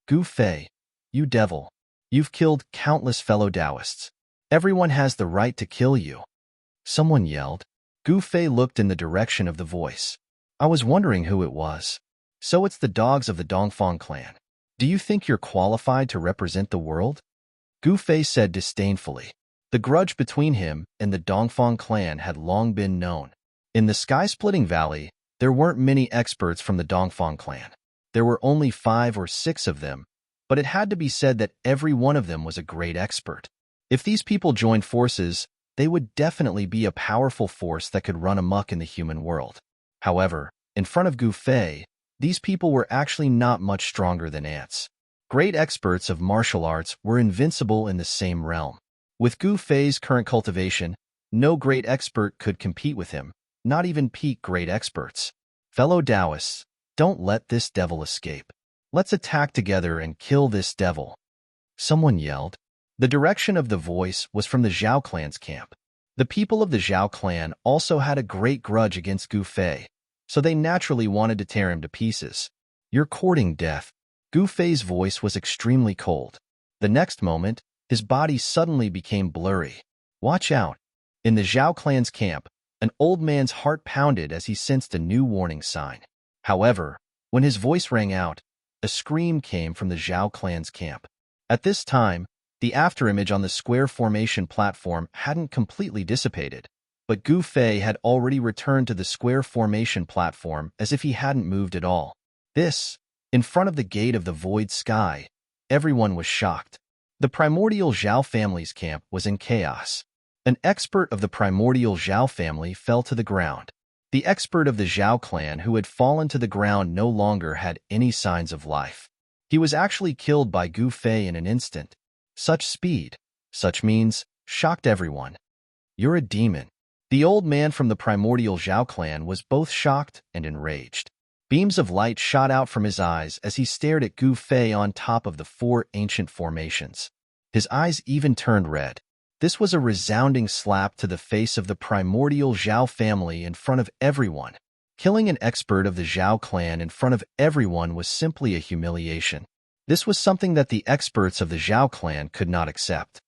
Speaker 1: Gu Fei, you devil. You've killed countless fellow Taoists. Everyone has the right to kill you. Someone yelled. Gu Fei looked in the direction of the voice. I was wondering who it was. So it's the dogs of the Dongfang clan. Do you think you're qualified to represent the world? Gu Fei said disdainfully. The grudge between him and the Dongfang clan had long been known. In the sky-splitting valley, there weren't many experts from the Dongfang clan. There were only 5 or 6 of them, but it had to be said that every one of them was a great expert. If these people joined forces, they would definitely be a powerful force that could run amok in the human world. However, in front of Gu Fei, these people were actually not much stronger than ants. Great experts of martial arts were invincible in the same realm. With Gu Fei's current cultivation, no great expert could compete with him, not even peak great experts. Fellow Taoists, Don't let this devil escape. Let's attack together and kill this devil. Someone yelled. The direction of the voice was from the Zhao clan's camp. The people of the Zhao clan also had a great grudge against Gu Fei, so they naturally wanted to tear him to pieces. You're courting death. Gu Fei's voice was extremely cold. The next moment, his body suddenly became blurry. Watch out. In the Zhao clan's camp, an old man's heart pounded as he sensed a new warning sign. However, when his voice rang out, a scream came from the Zhao clan's camp. At this time, the afterimage on the square formation platform hadn't completely dissipated, but Gu Fei had already returned to the square formation platform as if he hadn't moved at all. In front of the gate of the void sky, everyone was shocked. The primordial Zhao family's camp was in chaos. An expert of the primordial Zhao family fell to the ground. The expert of the Zhao clan who had fallen to the ground no longer had any signs of life. He was actually killed by Gu Fei in an instant. Such speed, such means, shocked everyone. You're a demon. The old man from the primordial Zhao clan was both shocked and enraged. Beams of light shot out from his eyes as he stared at Gu Fei on top of the 4 ancient formations. His eyes even turned red. This was a resounding slap to the face of the primordial Zhao family in front of everyone. Killing an expert of the Zhao clan in front of everyone was simply a humiliation. This was something that the experts of the Zhao clan could not accept.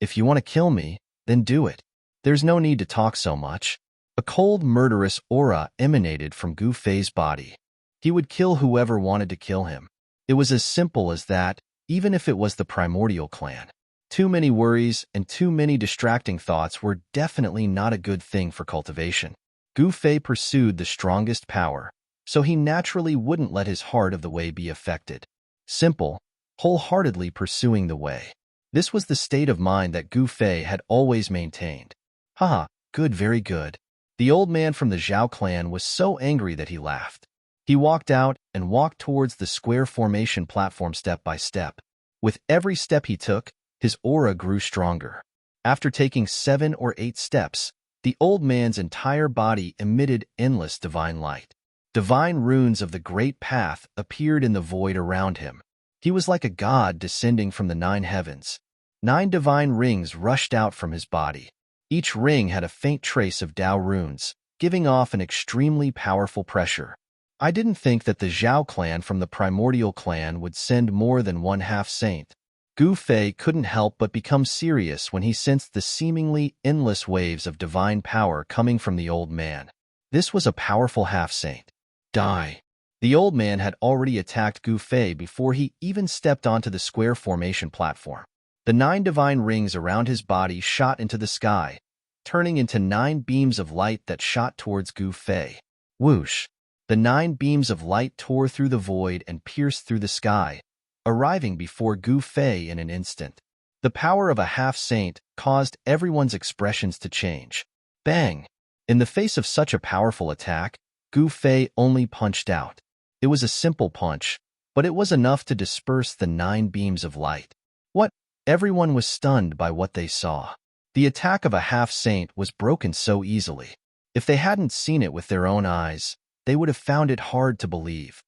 Speaker 1: If you want to kill me, then do it. There's no need to talk so much. A cold, murderous aura emanated from Gu Fei's body. He would kill whoever wanted to kill him. It was as simple as that, even if it was the primordial clan. Too many worries and too many distracting thoughts were definitely not a good thing for cultivation. Gu Fei pursued the strongest power, so he naturally wouldn't let his heart of the way be affected. Simple, wholeheartedly pursuing the way. This was the state of mind that Gu Fei had always maintained. Haha, good, very good. The old man from the Zhao clan was so angry that he laughed. He walked out and walked towards the square formation platform step by step. With every step he took, his aura grew stronger. After taking 7 or 8 steps, the old man's entire body emitted endless divine light. Divine runes of the great path appeared in the void around him. He was like a god descending from the 9 heavens. 9 divine rings rushed out from his body. Each ring had a faint trace of Dao runes, giving off an extremely powerful pressure. I didn't think that the Zhao clan from the primordial clan would send more than one half-saint. Gu Fei couldn't help but become serious when he sensed the seemingly endless waves of divine power coming from the old man. This was a powerful half-saint. Die. The old man had already attacked Gu Fei before he even stepped onto the square formation platform. The 9 divine rings around his body shot into the sky, turning into 9 beams of light that shot towards Gu Fei. Whoosh! The 9 beams of light tore through the void and pierced through the sky, arriving before Gu Fei in an instant. The power of a half-saint caused everyone's expressions to change. Bang! In the face of such a powerful attack, Gu Fei only punched out. It was a simple punch, but it was enough to disperse the 9 beams of light. What? Everyone was stunned by what they saw. The attack of a half-saint was broken so easily. If they hadn't seen it with their own eyes, they would have found it hard to believe.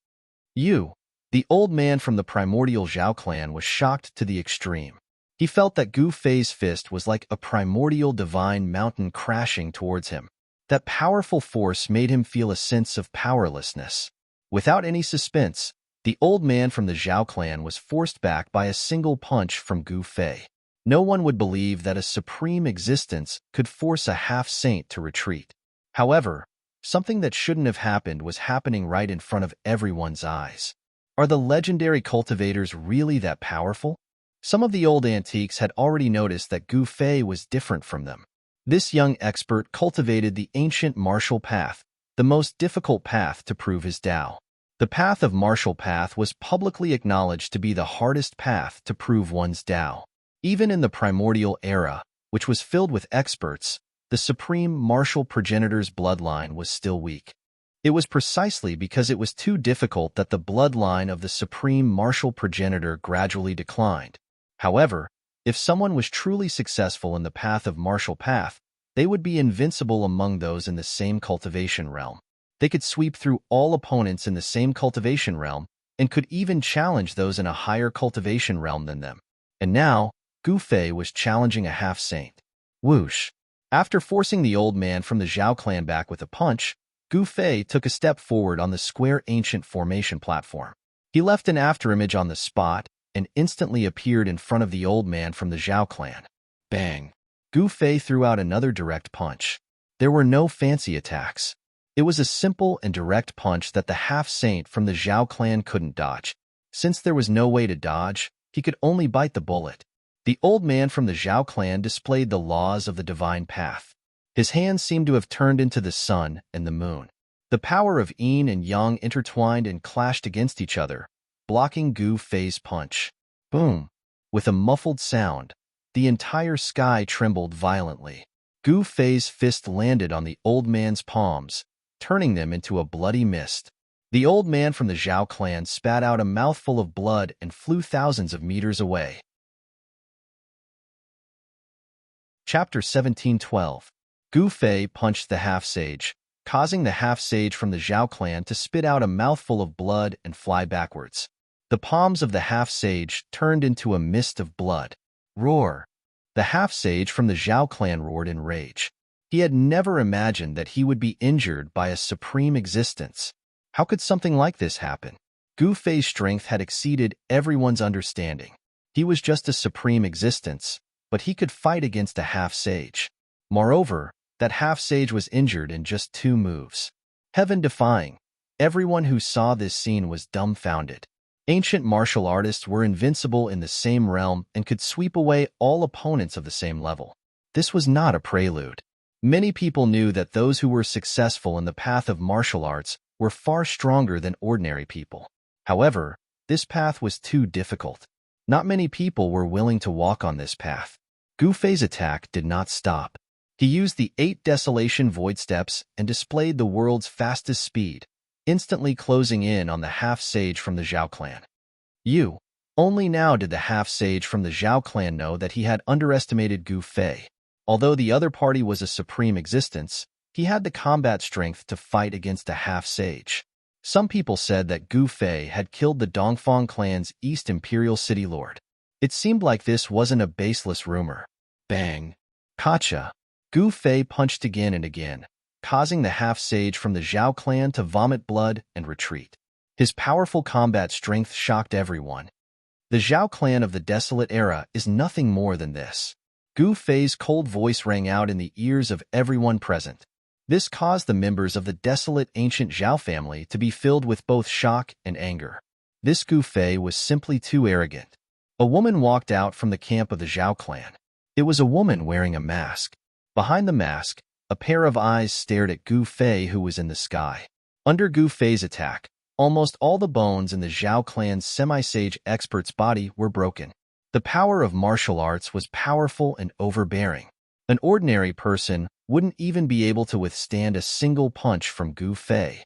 Speaker 1: The old man from the primordial Zhao clan was shocked to the extreme. He felt that Gu Fei's fist was like a primordial divine mountain crashing towards him. That powerful force made him feel a sense of powerlessness. Without any suspense, the old man from the Zhao clan was forced back by a single punch from Gu Fei. No one would believe that a supreme existence could force a half-saint to retreat. However, something that shouldn't have happened was happening right in front of everyone's eyes. Are the legendary cultivators really that powerful? Some of the old antiques had already noticed that Gu Fei was different from them. This young expert cultivated the ancient martial path, the most difficult path to prove his Tao. The path of martial path was publicly acknowledged to be the hardest path to prove one's Tao. Even in the primordial era, which was filled with experts, the supreme martial progenitor's bloodline was still weak. It was precisely because it was too difficult that the bloodline of the supreme martial progenitor gradually declined. However, if someone was truly successful in the path of martial path, they would be invincible among those in the same cultivation realm. They could sweep through all opponents in the same cultivation realm and could even challenge those in a higher cultivation realm than them. And now, Gu Fei was challenging a half-saint. Whoosh! After forcing the old man from the Zhao clan back with a punch, Gu Fei took a step forward on the square ancient formation platform. He left an afterimage on the spot and instantly appeared in front of the old man from the Zhao clan. Bang! Gu Fei threw out another direct punch. There were no fancy attacks. It was a simple and direct punch that the half-saint from the Zhao clan couldn't dodge. Since there was no way to dodge, he could only bite the bullet. The old man from the Zhao clan displayed the laws of the divine path. His hands seemed to have turned into the sun and the moon. The power of yin and yang intertwined and clashed against each other, blocking Gu Fei's punch. Boom! With a muffled sound, the entire sky trembled violently. Gu Fei's fist landed on the old man's palms, turning them into a bloody mist. The old man from the Zhao clan spat out a mouthful of blood and flew thousands of meters away. Chapter 17:12. Gu Fei punched the half-sage, causing the half-sage from the Zhao clan to spit out a mouthful of blood and fly backwards. The palms of the half-sage turned into a mist of blood. Roar! The half-sage from the Zhao clan roared in rage. He had never imagined that he would be injured by a supreme existence. How could something like this happen? Gu Fei's strength had exceeded everyone's understanding. He was just a supreme existence, but he could fight against a half-sage. Moreover, that half-sage was injured in just 2 moves. Heaven-defying. Everyone who saw this scene was dumbfounded. Ancient martial artists were invincible in the same realm and could sweep away all opponents of the same level. This was not a prelude. Many people knew that those who were successful in the path of martial arts were far stronger than ordinary people. However, this path was too difficult. Not many people were willing to walk on this path. Gu Fei's attack did not stop. He used the 8 Desolation Void Steps and displayed the world's fastest speed, instantly closing in on the half-sage from the Zhao clan. Only now did the half-sage from the Zhao clan know that he had underestimated Gu Fei. Although the other party was a supreme existence, he had the combat strength to fight against a half-sage. Some people said that Gu Fei had killed the Dongfang clan's East Imperial City Lord. It seemed like this wasn't a baseless rumor. Bang! Gotcha! Gu Fei punched again and again, causing the half-sage from the Zhao clan to vomit blood and retreat. His powerful combat strength shocked everyone. The Zhao clan of the Desolate Era is nothing more than this. Gu Fei's cold voice rang out in the ears of everyone present. This caused the members of the desolate ancient Zhao family to be filled with both shock and anger. This Gu Fei was simply too arrogant. A woman walked out from the camp of the Zhao clan. It was a woman wearing a mask. Behind the mask, a pair of eyes stared at Gu Fei, who was in the sky. Under Gu Fei's attack, almost all the bones in the Zhao clan's semi-sage expert's body were broken. The power of martial arts was powerful and overbearing. An ordinary person wouldn't even be able to withstand a single punch from Gu Fei.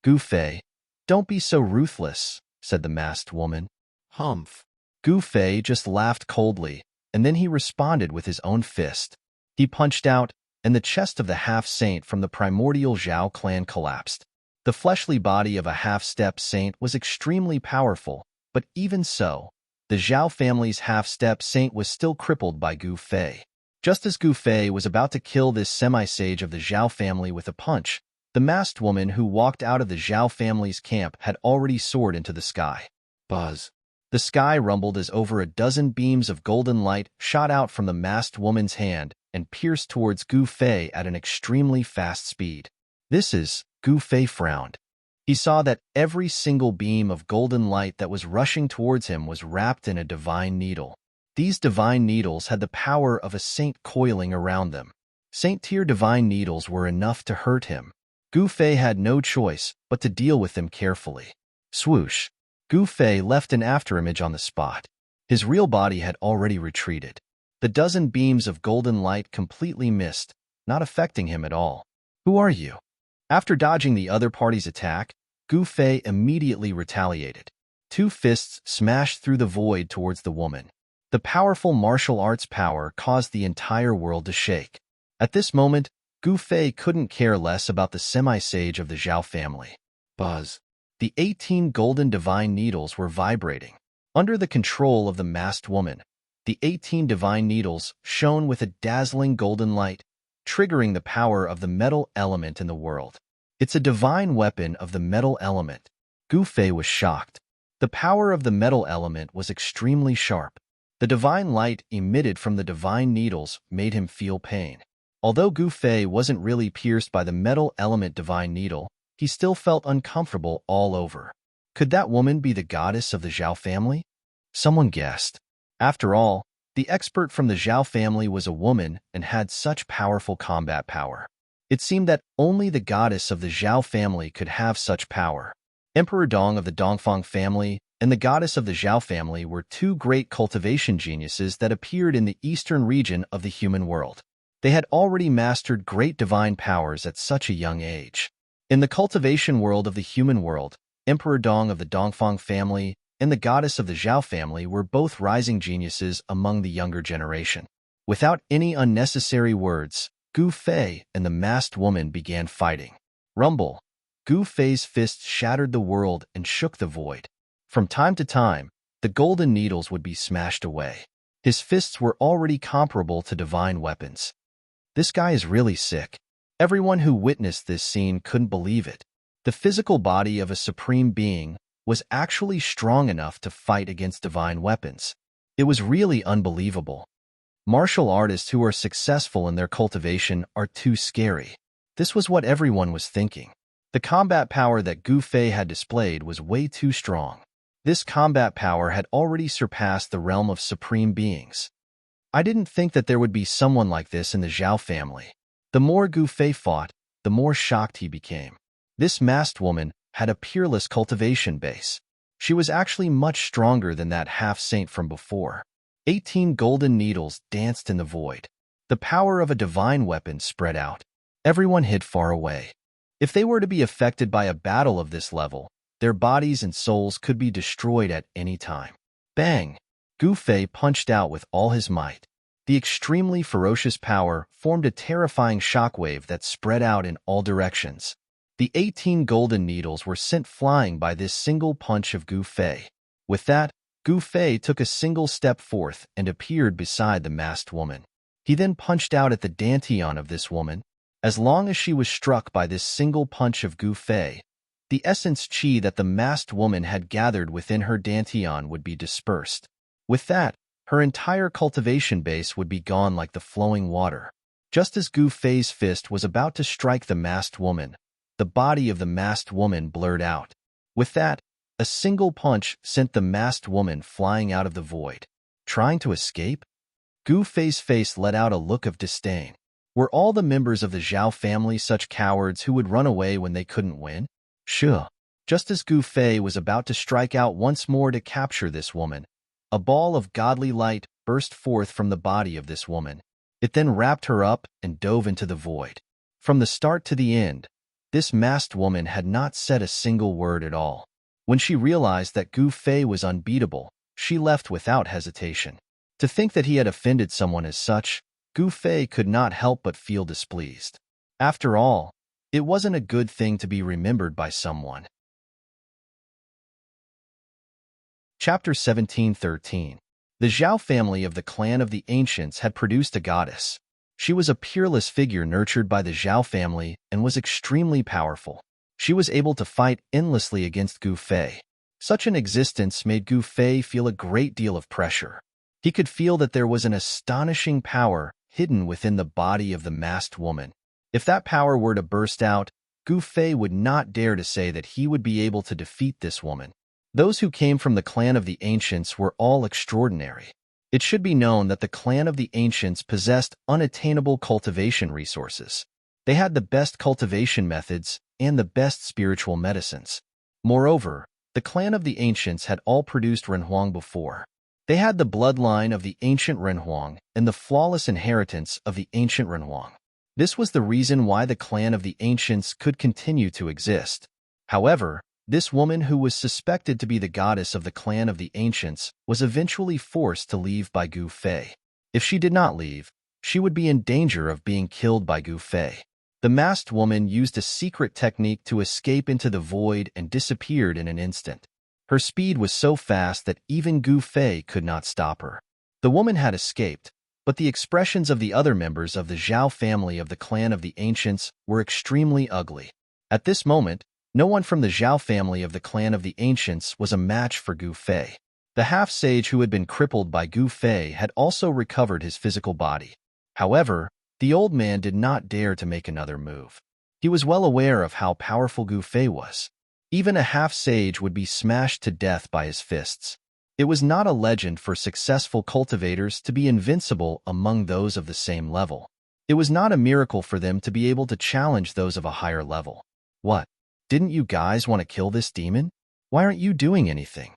Speaker 1: Gu Fei, don't be so ruthless, said the masked woman. Humph. Gu Fei just laughed coldly, and then he responded with his own fist. He punched out, and the chest of the half-saint from the primordial Zhao clan collapsed. The fleshly body of a half-step saint was extremely powerful, but even so, the Zhao family's half-step saint was still crippled by Gu Fei. Just as Gu Fei was about to kill this semi-sage of the Zhao family with a punch, the masked woman who walked out of the Zhao family's camp had already soared into the sky. Buzz. The sky rumbled as over a dozen beams of golden light shot out from the masked woman's hand and pierced towards Gu Fei at an extremely fast speed. Gu Fei frowned. He saw that every single beam of golden light that was rushing towards him was wrapped in a divine needle. These divine needles had the power of a saint coiling around them. Saint-tier divine needles were enough to hurt him. Gu Fei had no choice but to deal with them carefully. Swoosh! Gu Fei left an afterimage on the spot. His real body had already retreated. The dozen beams of golden light completely missed, not affecting him at all. Who are you? After dodging the other party's attack, Gu Fei immediately retaliated. 2 fists smashed through the void towards the woman. The powerful martial arts power caused the entire world to shake. At this moment, Gu Fei couldn't care less about the semi-sage of the Zhao family. Buzz. The 18 golden divine needles were vibrating. Under the control of the masked woman, the 18 divine needles shone with a dazzling golden light, triggering the power of the metal element in the world. It's a divine weapon of the metal element. Gu Fei was shocked. The power of the metal element was extremely sharp. The divine light emitted from the divine needles made him feel pain. Although Gu Fei wasn't really pierced by the metal element divine needle, he still felt uncomfortable all over. Could that woman be the goddess of the Zhao family? Someone guessed. After all, the expert from the Zhao family was a woman and had such powerful combat power. It seemed that only the goddess of the Zhao family could have such power. Emperor Dong of the Dongfang family and the goddess of the Zhao family were two great cultivation geniuses that appeared in the eastern region of the human world. They had already mastered great divine powers at such a young age. In the cultivation world of the human world, Emperor Dong of the Dongfang family and the goddess of the Zhao family were both rising geniuses among the younger generation. Without any unnecessary words, Gu Fei and the masked woman began fighting. Rumble. Gu Fei's fists shattered the world and shook the void. From time to time, the golden needles would be smashed away. His fists were already comparable to divine weapons. This guy is really sick. Everyone who witnessed this scene couldn't believe it. The physical body of a supreme being was actually strong enough to fight against divine weapons. It was really unbelievable. Martial artists who are successful in their cultivation are too scary. This was what everyone was thinking. The combat power that Gu Fei had displayed was way too strong. This combat power had already surpassed the realm of supreme beings. I didn't think that there would be someone like this in the Zhao family. The more Gu Fei fought, the more shocked he became. This masked woman had a peerless cultivation base. She was actually much stronger than that half-saint from before. 18 golden needles danced in the void. The power of a divine weapon spread out. Everyone hid far away. If they were to be affected by a battle of this level, their bodies and souls could be destroyed at any time. Bang! Gu Fei punched out with all his might. The extremely ferocious power formed a terrifying shockwave that spread out in all directions. The 18 golden needles were sent flying by this single punch of Gu Fei. With that, Gu Fei took a single step forth and appeared beside the masked woman. He then punched out at the dantian of this woman. As long as she was struck by this single punch of Gu Fei, the essence chi that the masked woman had gathered within her dantian would be dispersed. With that, her entire cultivation base would be gone like the flowing water. Just as Gu Fei's fist was about to strike the masked woman, the body of the masked woman blurred out. With that, a single punch sent the masked woman flying out of the void. Trying to escape? Gu Fei's face let out a look of disdain. Were all the members of the Zhao family such cowards who would run away when they couldn't win? Sure. Just as Gu Fei was about to strike out once more to capture this woman, a ball of godly light burst forth from the body of this woman. It then wrapped her up and dove into the void. From the start to the end, this masked woman had not said a single word at all. When she realized that Gu Fei was unbeatable, she left without hesitation. To think that he had offended someone as such, Gu Fei could not help but feel displeased. After all, it wasn't a good thing to be remembered by someone. Chapter 17:13. The Zhao family of the clan of the ancients had produced a goddess. She was a peerless figure nurtured by the Zhao family and was extremely powerful. She was able to fight endlessly against Gu Fei. Such an existence made Gu Fei feel a great deal of pressure. He could feel that there was an astonishing power hidden within the body of the masked woman. If that power were to burst out, Gu Fei would not dare to say that he would be able to defeat this woman. Those who came from the clan of the ancients were all extraordinary. It should be known that the clan of the ancients possessed unattainable cultivation resources. They had the best cultivation methods and the best spiritual medicines. Moreover, the clan of the ancients had all produced Renhuang before. They had the bloodline of the ancient Renhuang and the flawless inheritance of the ancient Renhuang. This was the reason why the clan of the ancients could continue to exist. However, this woman who was suspected to be the goddess of the clan of the ancients was eventually forced to leave by Gu Fei. If she did not leave, she would be in danger of being killed by Gu Fei. The masked woman used a secret technique to escape into the void and disappeared in an instant. Her speed was so fast that even Gu Fei could not stop her. The woman had escaped, but the expressions of the other members of the Zhao family of the clan of the Ancients were extremely ugly. At this moment, no one from the Zhao family of the clan of the Ancients was a match for Gu Fei. The half-sage who had been crippled by Gu Fei had also recovered his physical body. However, the old man did not dare to make another move. He was well aware of how powerful Gu Fei was. Even a half-sage would be smashed to death by his fists. It was not a legend for successful cultivators to be invincible among those of the same level. It was not a miracle for them to be able to challenge those of a higher level. What? Didn't you guys want to kill this demon? Why aren't you doing anything?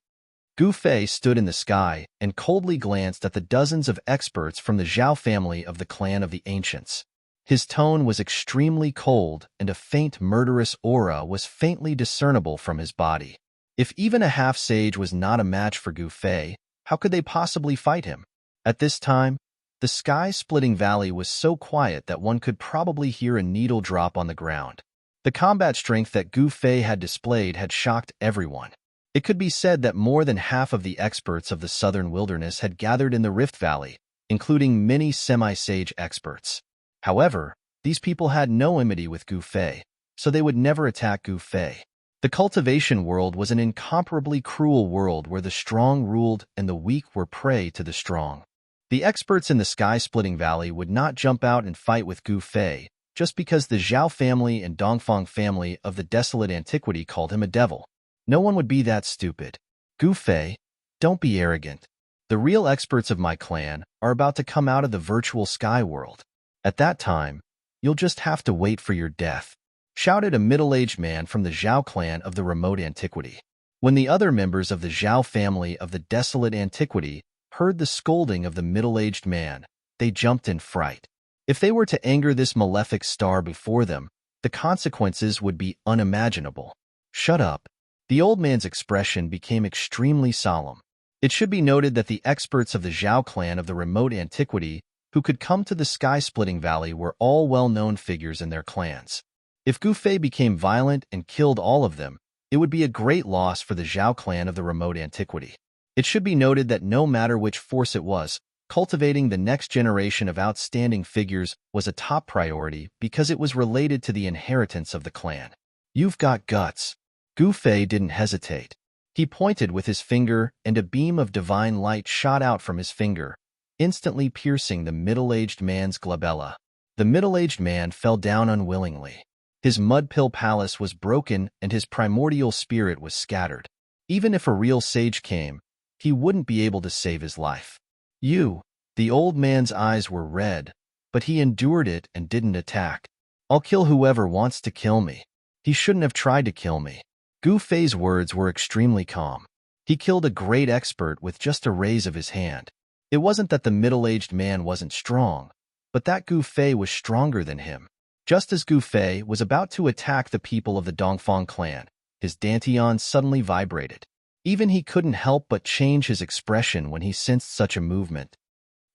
Speaker 1: Gu Fei stood in the sky and coldly glanced at the dozens of experts from the Zhao family of the clan of the Ancients. His tone was extremely cold, and a faint murderous aura was faintly discernible from his body. If even a half-sage was not a match for Gu Fei, how could they possibly fight him? At this time, the sky-splitting valley was so quiet that one could probably hear a needle drop on the ground. The combat strength that Gu Fei had displayed had shocked everyone. It could be said that more than half of the experts of the southern wilderness had gathered in the Rift Valley, including many semi-sage experts. However, these people had no enmity with Gu Fei, so they would never attack Gu Fei. The cultivation world was an incomparably cruel world where the strong ruled and the weak were prey to the strong. The experts in the sky-splitting valley would not jump out and fight with Gu Fei just because the Zhao family and Dongfang family of the desolate antiquity called him a devil. No one would be that stupid. Gu Fei, don't be arrogant. The real experts of my clan are about to come out of the virtual sky world. At that time, you'll just have to wait for your death, shouted a middle-aged man from the Zhao clan of the remote antiquity. When the other members of the Zhao family of the desolate antiquity heard the scolding of the middle-aged man, they jumped in fright. If they were to anger this malefic star before them, the consequences would be unimaginable. Shut up. The old man's expression became extremely solemn. It should be noted that the experts of the Zhao clan of the remote antiquity who could come to the sky-splitting valley were all well-known figures in their clans. If Gu Fei became violent and killed all of them, it would be a great loss for the Zhao clan of the remote antiquity. It should be noted that no matter which force it was, cultivating the next generation of outstanding figures was a top priority because it was related to the inheritance of the clan. You've got guts. Gu Fei didn't hesitate. He pointed with his finger, and a beam of divine light shot out from his finger, instantly piercing the middle-aged man's glabella. The middle-aged man fell down unwillingly. His mud-pill palace was broken and his primordial spirit was scattered. Even if a real sage came, he wouldn't be able to save his life. The old man's eyes were red, but he endured it and didn't attack. I'll kill whoever wants to kill me. He shouldn't have tried to kill me. Gu Fei's words were extremely calm. He killed a great expert with just a raise of his hand. It wasn't that the middle-aged man wasn't strong, but that Gu Fei was stronger than him. Just as Gu Fei was about to attack the people of the Dongfang clan, his dantian suddenly vibrated. Even he couldn't help but change his expression when he sensed such a movement.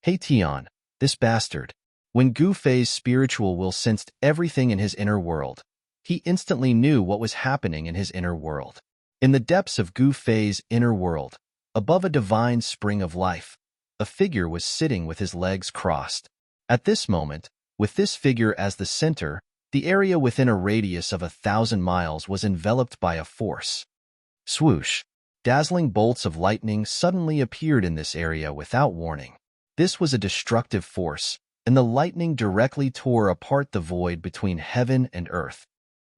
Speaker 1: Hey Tian, this bastard. When Gu Fei's spiritual will sensed everything in his inner world, he instantly knew what was happening in his inner world. In the depths of Gu Fei's inner world, above a divine spring of life, a figure was sitting with his legs crossed. At this moment, with this figure as the center, the area within a radius of 1,000 miles was enveloped by a force. Swoosh! Dazzling bolts of lightning suddenly appeared in this area without warning. This was a destructive force, and the lightning directly tore apart the void between heaven and earth.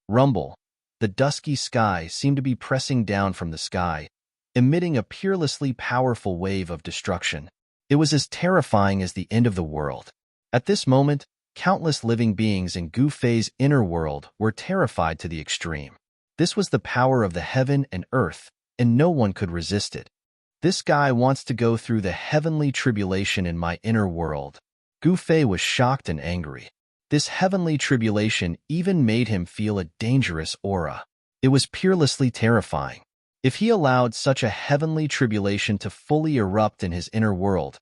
Speaker 1: Rumble! The dusky sky seemed to be pressing down from the sky, emitting a peerlessly powerful wave of destruction. It was as terrifying as the end of the world. At this moment, countless living beings in Gu Fei's inner world were terrified to the extreme. This was the power of the heaven and earth, and no one could resist it. This guy wants to go through the heavenly tribulation in my inner world. Gu Fei was shocked and angry. This heavenly tribulation even made him feel a dangerous aura. It was peerlessly terrifying. If he allowed such a heavenly tribulation to fully erupt in his inner world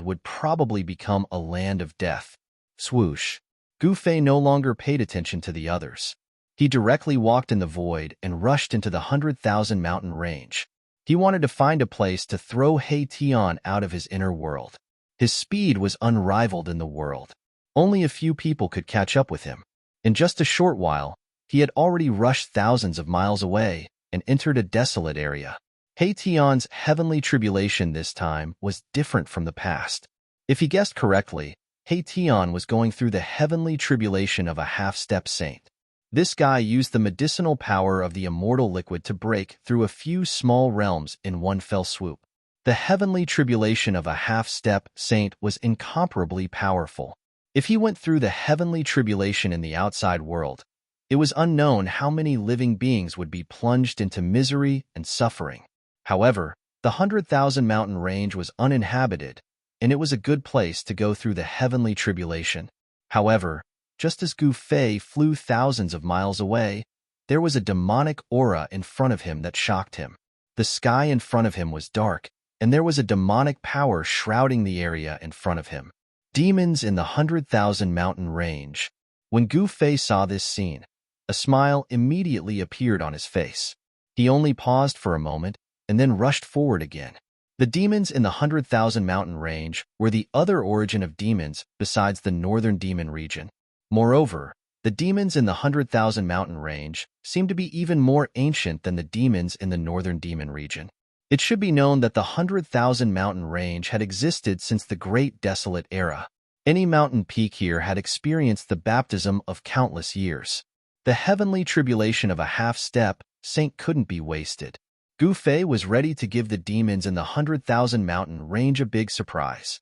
Speaker 1: would probably become a land of death. Swoosh! Gu Fei no longer paid attention to the others. He directly walked in the void and rushed into the 100,000 mountain range. He wanted to find a place to throw He Tian out of his inner world. His speed was unrivaled in the world. Only a few people could catch up with him. In just a short while, he had already rushed thousands of miles away and entered a desolate area. He Tian's heavenly tribulation this time was different from the past. If he guessed correctly, He Tian was going through the heavenly tribulation of a half-step saint. This guy used the medicinal power of the immortal liquid to break through a few small realms in one fell swoop. The heavenly tribulation of a half-step saint was incomparably powerful. If he went through the heavenly tribulation in the outside world, it was unknown how many living beings would be plunged into misery and suffering. However, the 100,000 mountain range was uninhabited, and it was a good place to go through the heavenly tribulation. However, just as Gu Fei flew thousands of miles away, there was a demonic aura in front of him that shocked him. The sky in front of him was dark, and there was a demonic power shrouding the area in front of him. Demons in the 100,000 mountain range. When Gu Fei saw this scene, a smile immediately appeared on his face. He only paused for a moment and then rushed forward again. The demons in the 100,000 mountain range were the other origin of demons besides the northern demon region. Moreover, the demons in the 100,000 mountain range seemed to be even more ancient than the demons in the northern demon region. It should be known that the 100,000 mountain range had existed since the Great Desolate Era. Any mountain peak here had experienced the baptism of countless years. The heavenly tribulation of a half-step saint couldn't be wasted. Gu Fei was ready to give the demons in the 100,000 mountain range a big surprise.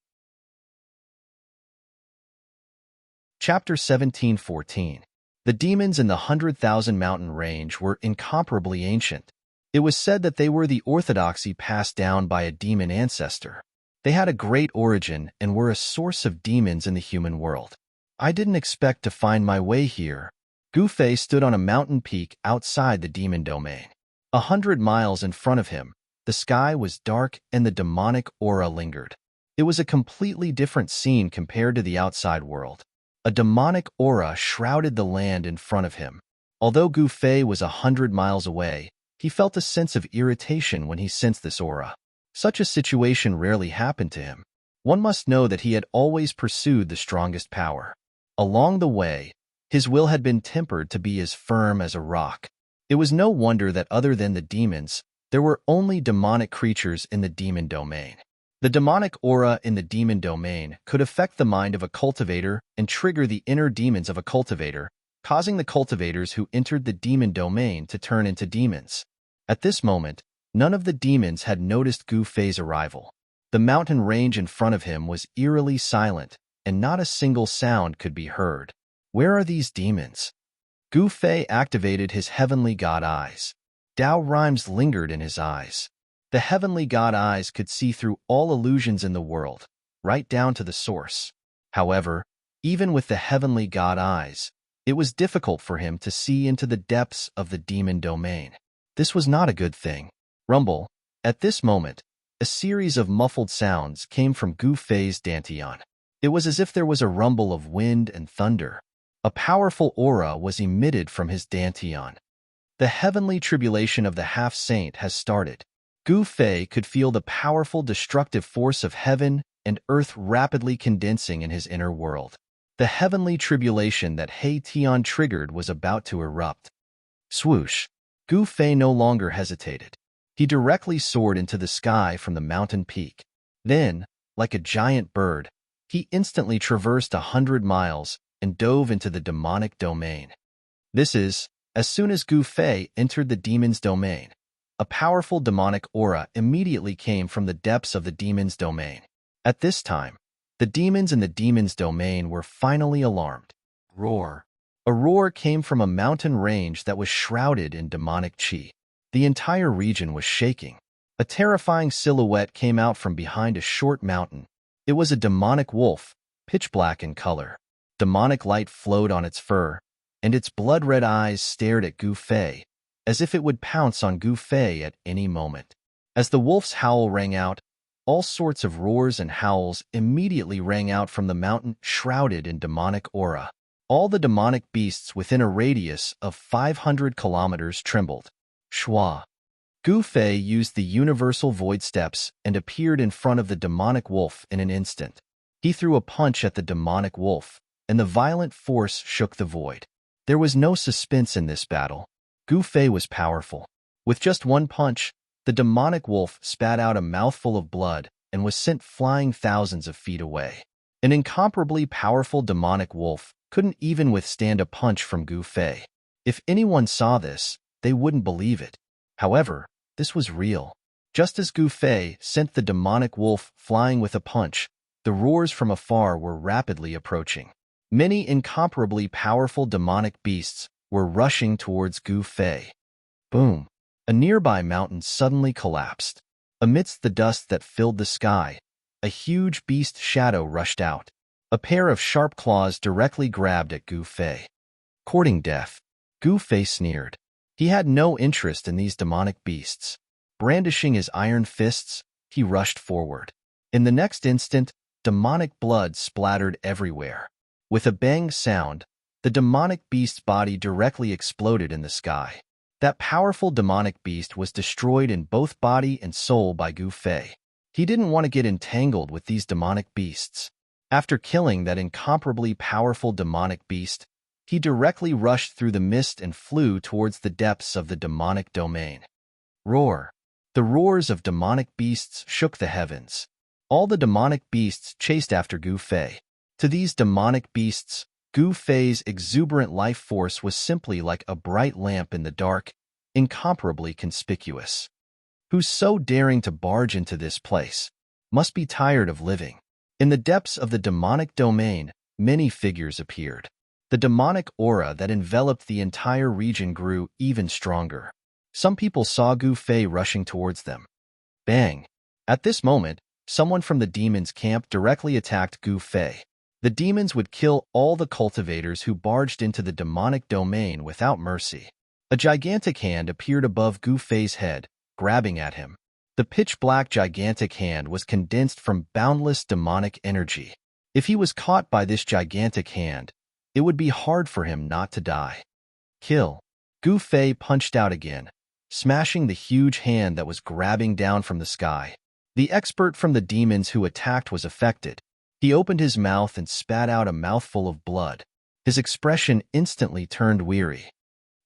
Speaker 1: Chapter 17:14. The demons in the 100,000 mountain range were incomparably ancient. It was said that they were the orthodoxy passed down by a demon ancestor. They had a great origin and were a source of demons in the human world. I didn't expect to find my way here. Gu Fei stood on a mountain peak outside the demon domain. 100 miles in front of him, the sky was dark and the demonic aura lingered. It was a completely different scene compared to the outside world. A demonic aura shrouded the land in front of him. Although Gu Fei was 100 miles away, he felt a sense of irritation when he sensed this aura. Such a situation rarely happened to him. One must know that he had always pursued the strongest power. Along the way, his will had been tempered to be as firm as a rock. It was no wonder that other than the demons, there were only demonic creatures in the demon domain. The demonic aura in the demon domain could affect the mind of a cultivator and trigger the inner demons of a cultivator, causing the cultivators who entered the demon domain to turn into demons. At this moment, none of the demons had noticed Gu Fei's arrival. The mountain range in front of him was eerily silent, and not a single sound could be heard. Where are these demons? Gu Fei activated his heavenly god eyes. Dao rhymes lingered in his eyes. The heavenly god eyes could see through all illusions in the world, right down to the source. However, even with the heavenly god eyes, it was difficult for him to see into the depths of the demon domain. This was not a good thing. Rumble. At this moment, a series of muffled sounds came from Gu Fei's dantian. It was as if there was a rumble of wind and thunder. A powerful aura was emitted from his dantian. The heavenly tribulation of the half-saint has started. Gu Fei could feel the powerful destructive force of heaven and earth rapidly condensing in his inner world. The heavenly tribulation that He Tian triggered was about to erupt. Swoosh! Gu Fei no longer hesitated. He directly soared into the sky from the mountain peak. Then, like a giant bird, he instantly traversed 100 miles and dove into the demonic domain. As soon as Gu Fei entered the demon's domain, a powerful demonic aura immediately came from the depths of the demon's domain. At this time, the demons in the demon's domain were finally alarmed. Roar! A roar came from a mountain range that was shrouded in demonic chi. The entire region was shaking. A terrifying silhouette came out from behind a short mountain. It was a demonic wolf, pitch black in color. Demonic light flowed on its fur, and its blood-red eyes stared at Gu Fei, as if it would pounce on Gu Fei at any moment. As the wolf's howl rang out, all sorts of roars and howls immediately rang out from the mountain shrouded in demonic aura. All the demonic beasts within a radius of 500 kilometers trembled. Shua. Gu Fei used the universal void steps and appeared in front of the demonic wolf in an instant. He threw a punch at the demonic wolf, and the violent force shook the void. There was no suspense in this battle. Gu Fei was powerful. With just one punch, the demonic wolf spat out a mouthful of blood and was sent flying thousands of feet away. An incomparably powerful demonic wolf couldn't even withstand a punch from Gu Fei. If anyone saw this, they wouldn't believe it. However, this was real. Just as Gu Fei sent the demonic wolf flying with a punch, the roars from afar were rapidly approaching. Many incomparably powerful demonic beasts were rushing towards Gu Fei. Boom! A nearby mountain suddenly collapsed. Amidst the dust that filled the sky, a huge beast shadow rushed out. A pair of sharp claws directly grabbed at Gu Fei. Courting death, Gu Fei sneered. He had no interest in these demonic beasts. Brandishing his iron fists, he rushed forward. In the next instant, demonic blood splattered everywhere. With a bang sound, the demonic beast's body directly exploded in the sky. That powerful demonic beast was destroyed in both body and soul by Gu Fei. He didn't want to get entangled with these demonic beasts. After killing that incomparably powerful demonic beast, he directly rushed through the mist and flew towards the depths of the demonic domain. Roar! The roars of demonic beasts shook the heavens. All the demonic beasts chased after Gu Fei. To these demonic beasts, Gu Fei's exuberant life force was simply like a bright lamp in the dark, incomparably conspicuous. Who's so daring to barge into this place? Must be tired of living. In the depths of the demonic domain, many figures appeared. The demonic aura that enveloped the entire region grew even stronger. Some people saw Gu Fei rushing towards them. Bang! At this moment, someone from the demons' camp directly attacked Gu Fei. The demons would kill all the cultivators who barged into the demonic domain without mercy. A gigantic hand appeared above Gu Fei's head, grabbing at him. The pitch-black gigantic hand was condensed from boundless demonic energy. If he was caught by this gigantic hand, it would be hard for him not to die. Kill. Gu Fei punched out again, smashing the huge hand that was grabbing down from the sky. The expert from the demons who attacked was affected. He opened his mouth and spat out a mouthful of blood. His expression instantly turned weary.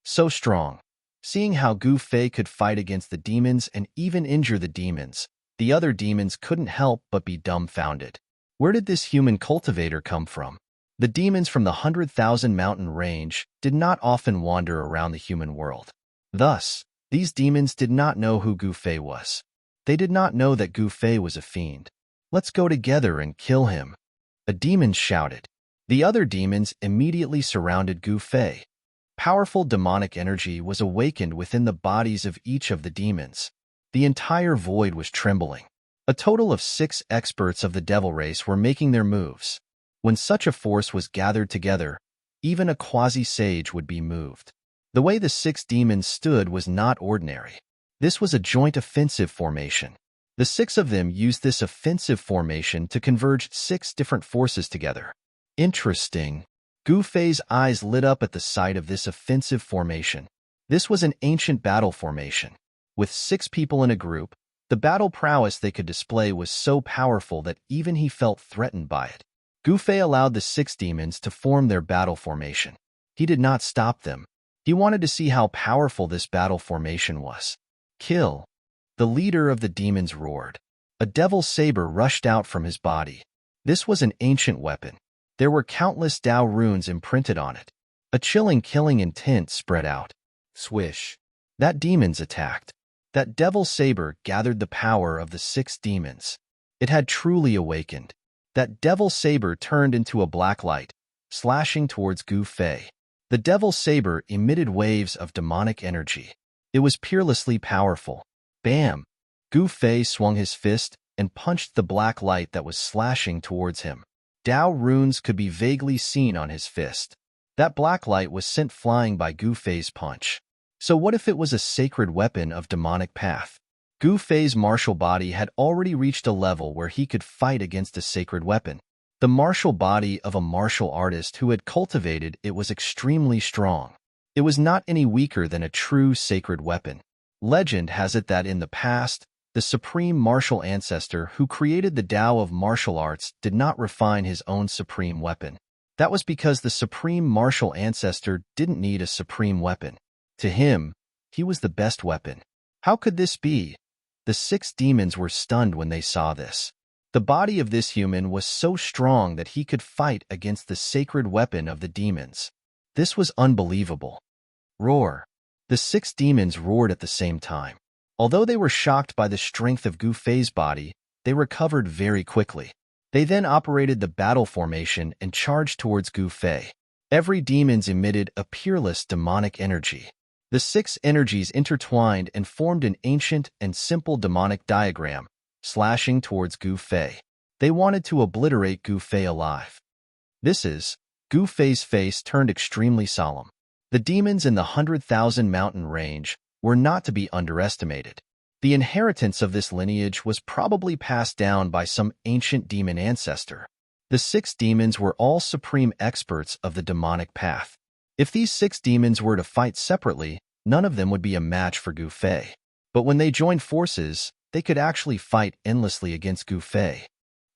Speaker 1: So strong. Seeing how Gu Fei could fight against the demons and even injure the demons, the other demons couldn't help but be dumbfounded. Where did this human cultivator come from? The demons from the 100,000 mountain range did not often wander around the human world. Thus, these demons did not know who Gu Fei was. They did not know that Gu Fei was a fiend. Let's go together and kill him. A demon shouted. The other demons immediately surrounded Gu Fei. Powerful demonic energy was awakened within the bodies of each of the demons. The entire void was trembling. A total of 6 experts of the devil race were making their moves. When such a force was gathered together, even a quasi-sage would be moved. The way the 6 demons stood was not ordinary. This was a joint offensive formation. The 6 of them used this offensive formation to converge 6 different forces together. Interesting. Gu Fei's eyes lit up at the sight of this offensive formation. This was an ancient battle formation. With 6 people in a group, the battle prowess they could display was so powerful that even he felt threatened by it. Gu Fei allowed the 6 demons to form their battle formation. He did not stop them. He wanted to see how powerful this battle formation was. Kill. The leader of the demons roared. A devil saber rushed out from his body. This was an ancient weapon. There were countless Tao runes imprinted on it. A chilling killing intent spread out. Swish. That demons attacked. That devil saber gathered the power of the 6 demons. It had truly awakened. That devil saber turned into a black light, slashing towards Gu Fei. The devil saber emitted waves of demonic energy. It was peerlessly powerful. Bam! Gu Fei swung his fist and punched the black light that was slashing towards him. Tao runes could be vaguely seen on his fist. That black light was sent flying by Gu Fei's punch. So what if it was a sacred weapon of demonic path? Gu Fei's martial body had already reached a level where he could fight against a sacred weapon. The martial body of a martial artist who had cultivated it was extremely strong. It was not any weaker than a true sacred weapon. Legend has it that in the past, the supreme martial ancestor who created the Tao of martial arts did not refine his own supreme weapon. That was because the supreme martial ancestor didn't need a supreme weapon. To him, he was the best weapon. How could this be? The 6 demons were stunned when they saw this. The body of this human was so strong that he could fight against the sacred weapon of the demons. This was unbelievable. Roar. The 6 demons roared at the same time. Although they were shocked by the strength of Gu Fei's body, they recovered very quickly. They then operated the battle formation and charged towards Gu Fei. Every demon emitted a peerless demonic energy. The 6 energies intertwined and formed an ancient and simple demonic diagram, slashing towards Gu Fei. They wanted to obliterate Gu Fei alive. Gu Fei's face turned extremely solemn. The demons in the 100,000 mountain range were not to be underestimated. The inheritance of this lineage was probably passed down by some ancient demon ancestor. The 6 demons were all supreme experts of the demonic path. If these 6 demons were to fight separately, none of them would be a match for Gu Fei. But when they joined forces, they could actually fight endlessly against Gu Fei.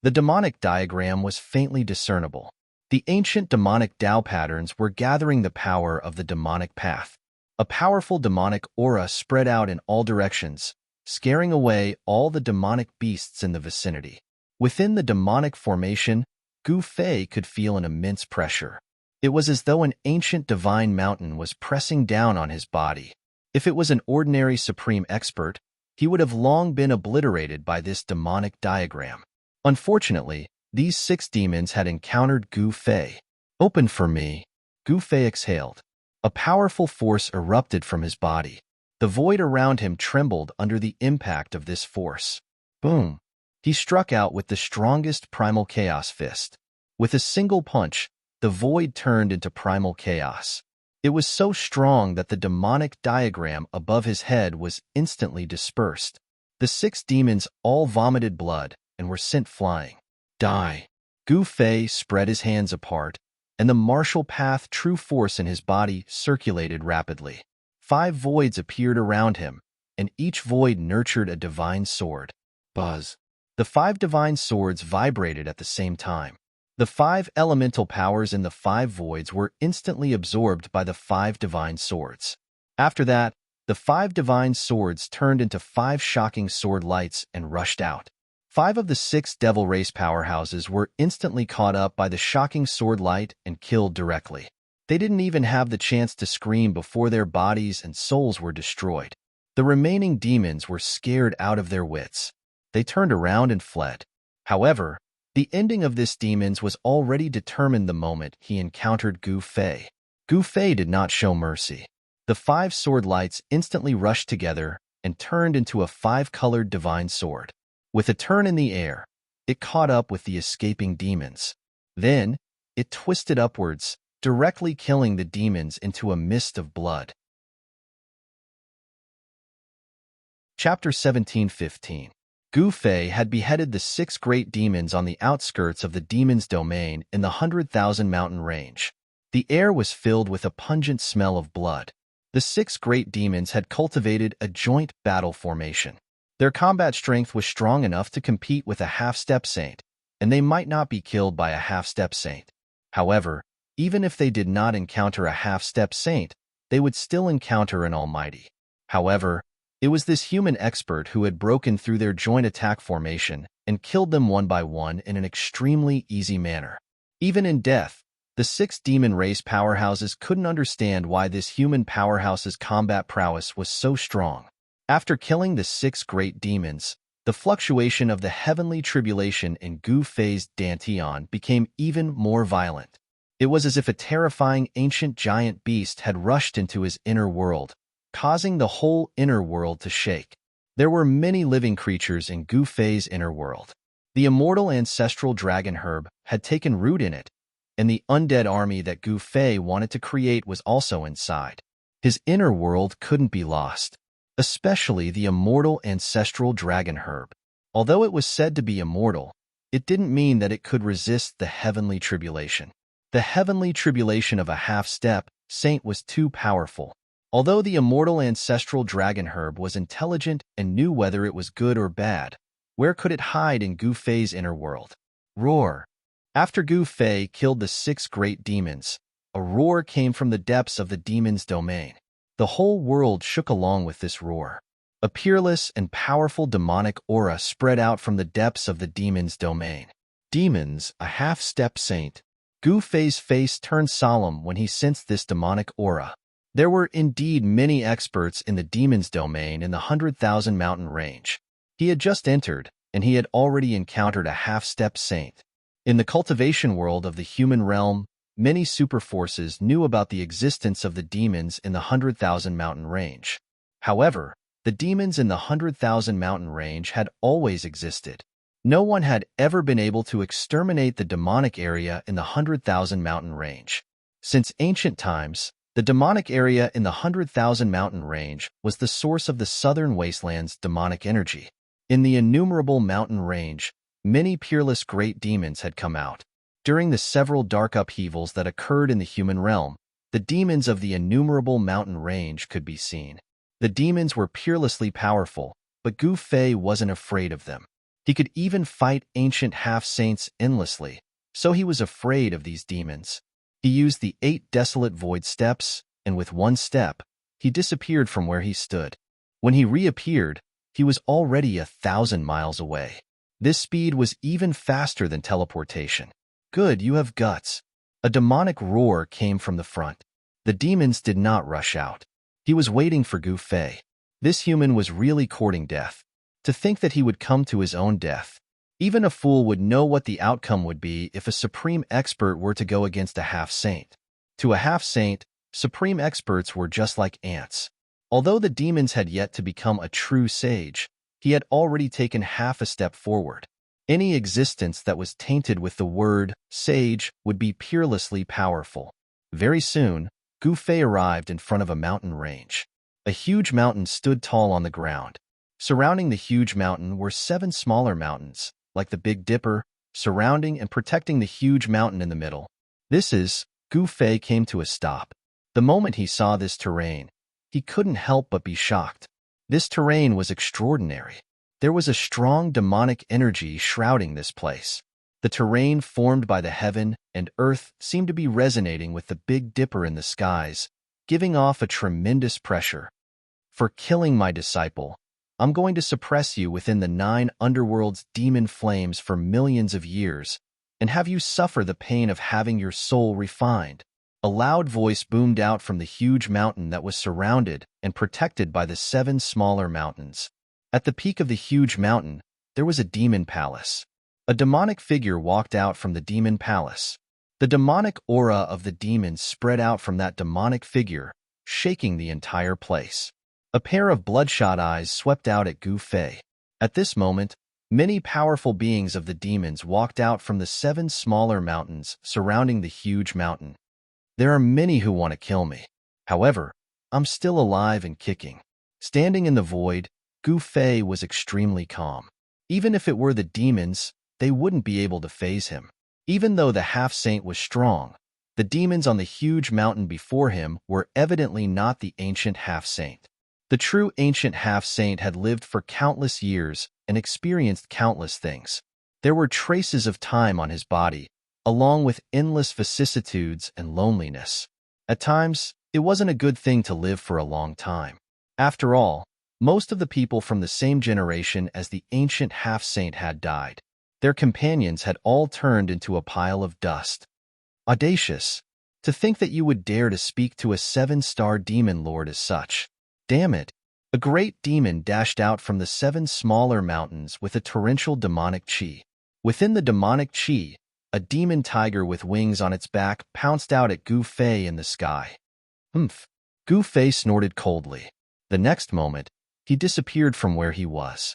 Speaker 1: The demonic diagram was faintly discernible. The ancient demonic Tao patterns were gathering the power of the demonic path. A powerful demonic aura spread out in all directions, scaring away all the demonic beasts in the vicinity. Within the demonic formation, Gu Fei could feel an immense pressure. It was as though an ancient divine mountain was pressing down on his body. If it was an ordinary supreme expert, he would have long been obliterated by this demonic diagram. Unfortunately, these 6 demons had encountered Gu Fei. Open for me. Gu Fei exhaled. A powerful force erupted from his body. The void around him trembled under the impact of this force. Boom! He struck out with the strongest primal chaos fist. With a single punch, the void turned into primal chaos. It was so strong that the demonic diagram above his head was instantly dispersed. The 6 demons all vomited blood and were sent flying. Die! Gu Fei spread his hands apart, and the martial path true force in his body circulated rapidly. 5 voids appeared around him, and each void nurtured a divine sword. Buzz! The 5 divine swords vibrated at the same time. The 5 elemental powers in the 5 voids were instantly absorbed by the 5 divine swords. After that, the 5 divine swords turned into 5 shocking sword lights and rushed out. 5 of the 6 devil race powerhouses were instantly caught up by the shocking sword light and killed directly. They didn't even have the chance to scream before their bodies and souls were destroyed. The remaining demons were scared out of their wits. They turned around and fled. However, the ending of this demons was already determined the moment he encountered Gu Fei. Gu Fei did not show mercy. The 5 sword lights instantly rushed together and turned into a 5-colored divine sword. With a turn in the air, it caught up with the escaping demons. Then, it twisted upwards, directly killing the demons into a mist of blood. Chapter 17:15. Gu Fei had beheaded the 6 great demons on the outskirts of the demon's domain in the 100,000 mountain range. The air was filled with a pungent smell of blood. The 6 great demons had cultivated a joint battle formation. Their combat strength was strong enough to compete with a half-step saint, and they might not be killed by a half-step saint. However, even if they did not encounter a half-step saint, they would still encounter an almighty. However, it was this human expert who had broken through their joint attack formation and killed them one by one in an extremely easy manner. Even in death, the 6 demon race powerhouses couldn't understand why this human powerhouse's combat prowess was so strong. After killing the 6 great demons, the fluctuation of the heavenly tribulation in Gu Fei's dantian became even more violent. It was as if a terrifying ancient giant beast had rushed into his inner world, causing the whole inner world to shake. There were many living creatures in Gu Fei's inner world. The immortal ancestral dragon herb had taken root in it, and the undead army that Gu Fei wanted to create was also inside. His inner world couldn't be lost, especially the immortal ancestral dragon herb. Although it was said to be immortal, it didn't mean that it could resist the heavenly tribulation. The heavenly tribulation of a half-step saint was too powerful. Although the immortal ancestral dragon herb was intelligent and knew whether it was good or bad, where could it hide in Gu Fei's inner world? Roar! After Gu Fei killed the 6 great demons, a roar came from the depths of the demon's domain. The whole world shook along with this roar. A peerless and powerful demonic aura spread out from the depths of the demon's domain. Demons, a half-step saint. Gu Fei's face turned solemn when he sensed this demonic aura. There were indeed many experts in the demon's domain in the 100,000 mountain range. He had just entered, and he had already encountered a half-step saint. In the cultivation world of the human realm, many superforces knew about the existence of the demons in the 100,000 mountain range. However, the demons in the 100,000 mountain range had always existed. No one had ever been able to exterminate the demonic area in the 100,000 mountain range. Since ancient times, the demonic area in the 100,000 mountain range was the source of the southern wasteland's demonic energy. In the innumerable mountain range, many peerless great demons had come out. During the several dark upheavals that occurred in the human realm, the demons of the innumerable mountain range could be seen. The demons were peerlessly powerful, but Gu Fei wasn't afraid of them. He could even fight ancient half-saints endlessly, so he was afraid of these demons. He used the 8 desolate void steps, and with one step, he disappeared from where he stood. When he reappeared, he was already 1,000 miles away. This speed was even faster than teleportation. Good, you have guts. A demonic roar came from the front. The demons did not rush out. He was waiting for Gu Fei. This human was really courting death. To think that he would come to his own death. Even a fool would know what the outcome would be if a supreme expert were to go against a half-saint. To a half-saint, supreme experts were just like ants. Although the demons had yet to become a true sage, he had already taken half a step forward. Any existence that was tainted with the word sage would be peerlessly powerful. Very soon, Gu Fei arrived in front of a mountain range. A huge mountain stood tall on the ground. Surrounding the huge mountain were 7 smaller mountains, like the Big Dipper, surrounding and protecting the huge mountain in the middle. Gu Fei came to a stop. The moment he saw this terrain, he couldn't help but be shocked. This terrain was extraordinary. There was a strong demonic energy shrouding this place. The terrain formed by the heaven and earth seemed to be resonating with the Big Dipper in the skies, giving off a tremendous pressure. For killing my disciple, I'm going to suppress you within the 9 underworld's demon flames for millions of years, and have you suffer the pain of having your soul refined. A loud voice boomed out from the huge mountain that was surrounded and protected by the 7 smaller mountains. At the peak of the huge mountain, there was a demon palace. A demonic figure walked out from the demon palace. The demonic aura of the demons spread out from that demonic figure, shaking the entire place. A pair of bloodshot eyes swept out at Gu Fei. At this moment, many powerful beings of the demons walked out from the 7 smaller mountains surrounding the huge mountain. There are many who want to kill me. However, I'm still alive and kicking. Standing in the void, Gu Fei was extremely calm. Even if it were the demons, they wouldn't be able to faze him. Even though the half-saint was strong, the demons on the huge mountain before him were evidently not the ancient half-saint. The true ancient half-saint had lived for countless years and experienced countless things. There were traces of time on his body, along with endless vicissitudes and loneliness. At times, it wasn't a good thing to live for a long time. After all, most of the people from the same generation as the ancient half-saint had died. Their companions had all turned into a pile of dust. Audacious! To think that you would dare to speak to a 7-star demon lord as such. Damn it! A great demon dashed out from the 7 smaller mountains with a torrential demonic chi. Within the demonic chi, a demon tiger with wings on its back pounced out at Gu Fei in the sky. Humph! Gu Fei snorted coldly. The next moment, he disappeared from where he was.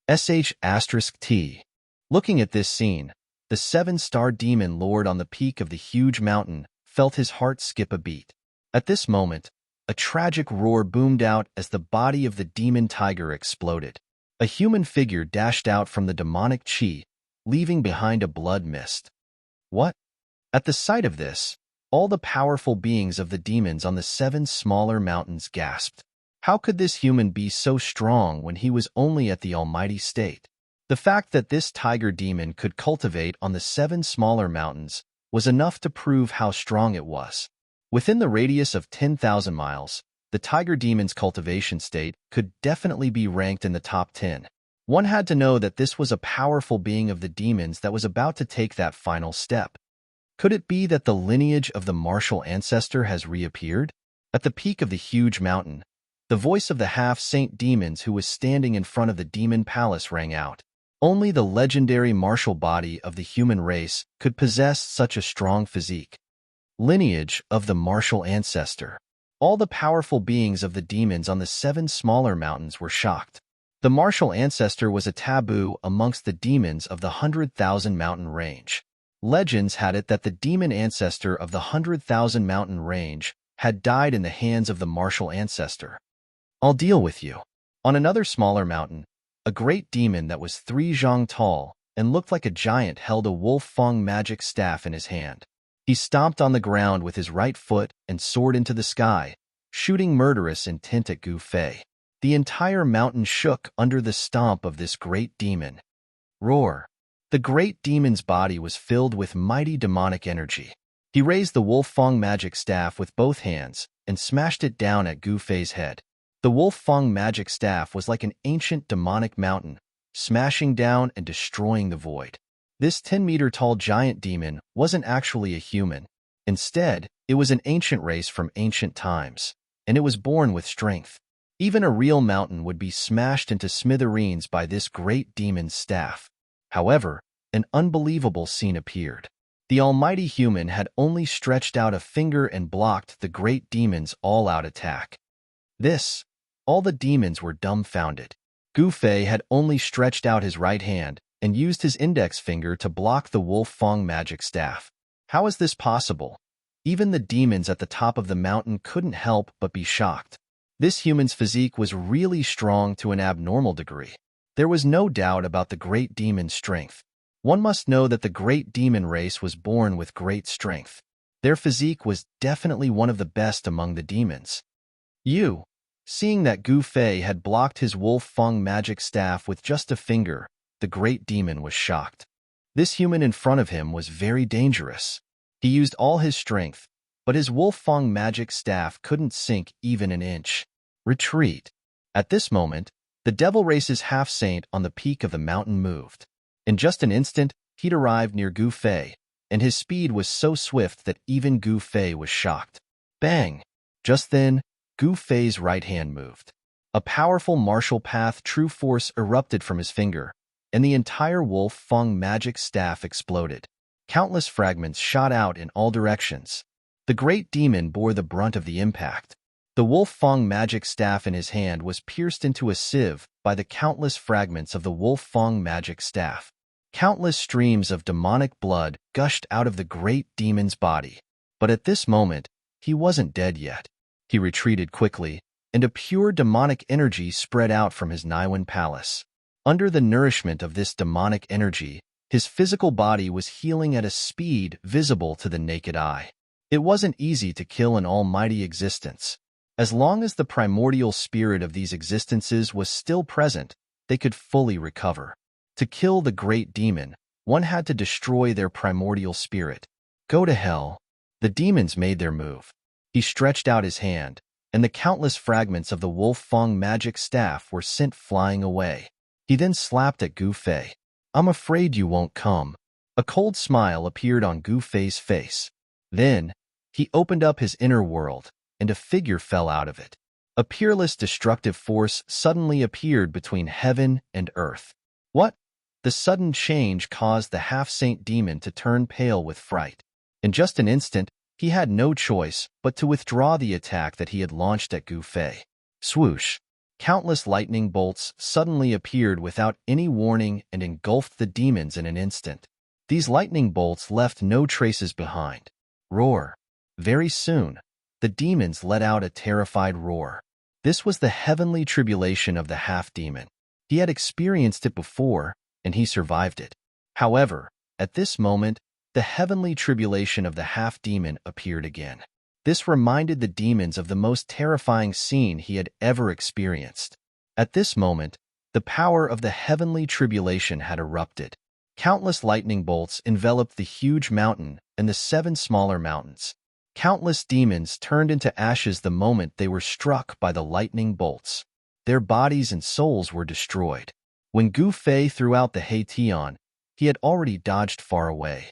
Speaker 1: *T. Looking at this scene, the 7-star demon lord on the peak of the huge mountain felt his heart skip a beat. At this moment, a tragic roar boomed out as the body of the demon tiger exploded. A human figure dashed out from the demonic chi, leaving behind a blood mist. What? At the sight of this, all the powerful beings of the demons on the 7 smaller mountains gasped. How could this human be so strong when he was only at the almighty state? The fact that this tiger demon could cultivate on the 7 smaller mountains was enough to prove how strong it was. Within the radius of 10,000 miles, the tiger demon's cultivation state could definitely be ranked in the top 10. One had to know that this was a powerful being of the demons that was about to take that final step. Could it be that the lineage of the martial ancestor has reappeared? At the peak of the huge mountain, the voice of the half-saint demons who was standing in front of the demon palace rang out. Only the legendary martial body of the human race could possess such a strong physique. Lineage of the martial ancestor. All the powerful beings of the demons on the 7 smaller mountains were shocked. The martial ancestor was a taboo amongst the demons of the 100,000 mountain range. Legends had it that the demon ancestor of the 100,000 mountain range had died in the hands of the martial ancestor. I'll deal with you. On another smaller mountain, a great demon that was 3 zhang tall and looked like a giant held a wolf fang magic staff in his hand. He stomped on the ground with his right foot and soared into the sky, shooting murderous intent at Gu Fei. The entire mountain shook under the stomp of this great demon. Roar! The great demon's body was filled with mighty demonic energy. He raised the wolf fang magic staff with both hands and smashed it down at Gu Fei's head. The wolf fang magic staff was like an ancient demonic mountain, smashing down and destroying the void. This 10-meter-tall giant demon wasn't actually a human. Instead, it was an ancient race from ancient times, and it was born with strength. Even a real mountain would be smashed into smithereens by this great demon's staff. However, an unbelievable scene appeared. The almighty human had only stretched out a finger and blocked the great demon's all-out attack. All the demons were dumbfounded. Gu Fei had only stretched out his right hand and used his index finger to block the wolf fang magic staff. How is this possible? Even the demons at the top of the mountain couldn't help but be shocked. This human's physique was really strong to an abnormal degree. There was no doubt about the great demon's strength. One must know that the great demon race was born with great strength. Their physique was definitely one of the best among the demons. Seeing that Gu Fei had blocked his wolf fang magic staff with just a finger, the great demon was shocked. This human in front of him was very dangerous. He used all his strength, but his wolf fang magic staff couldn't sink even an inch. Retreat. At this moment, the devil race's half-saint on the peak of the mountain moved. In just an instant, he'd arrived near Gu Fei, and his speed was so swift that even Gu Fei was shocked. Bang! Just then, Gu Fei's right hand moved. A powerful martial path true force erupted from his finger, and the entire wolf fang magic staff exploded. Countless fragments shot out in all directions. The great demon bore the brunt of the impact. The wolf fang magic staff in his hand was pierced into a sieve by the countless fragments of the wolf fang magic staff. Countless streams of demonic blood gushed out of the great demon's body. But at this moment, he wasn't dead yet. He retreated quickly, and a pure demonic energy spread out from his Niwen palace. Under the nourishment of this demonic energy, his physical body was healing at a speed visible to the naked eye. It wasn't easy to kill an almighty existence. As long as the primordial spirit of these existences was still present, they could fully recover. To kill the great demon, one had to destroy their primordial spirit. Go to hell. The demons made their move. He stretched out his hand, and the countless fragments of the wolf fang magic staff were sent flying away. He then slapped at Gu Fei. I'm afraid you won't come. A cold smile appeared on Gu Fei's face. Then, he opened up his inner world, and a figure fell out of it. A peerless destructive force suddenly appeared between heaven and earth. What? The sudden change caused the half-saint demon to turn pale with fright. In just an instant, he had no choice but to withdraw the attack that he had launched at Gu Fei. Swoosh! Countless lightning bolts suddenly appeared without any warning and engulfed the demons in an instant. These lightning bolts left no traces behind. Roar! Very soon, the demons let out a terrified roar. This was the heavenly tribulation of the half-demon. He had experienced it before, and he survived it. However, at this moment, the heavenly tribulation of the half-demon appeared again. This reminded the demons of the most terrifying scene he had ever experienced. At this moment, the power of the heavenly tribulation had erupted. Countless lightning bolts enveloped the huge mountain and the 7 smaller mountains. Countless demons turned into ashes the moment they were struck by the lightning bolts. Their bodies and souls were destroyed. When Gu Fei threw out the Hei-Tian, he had already dodged far away.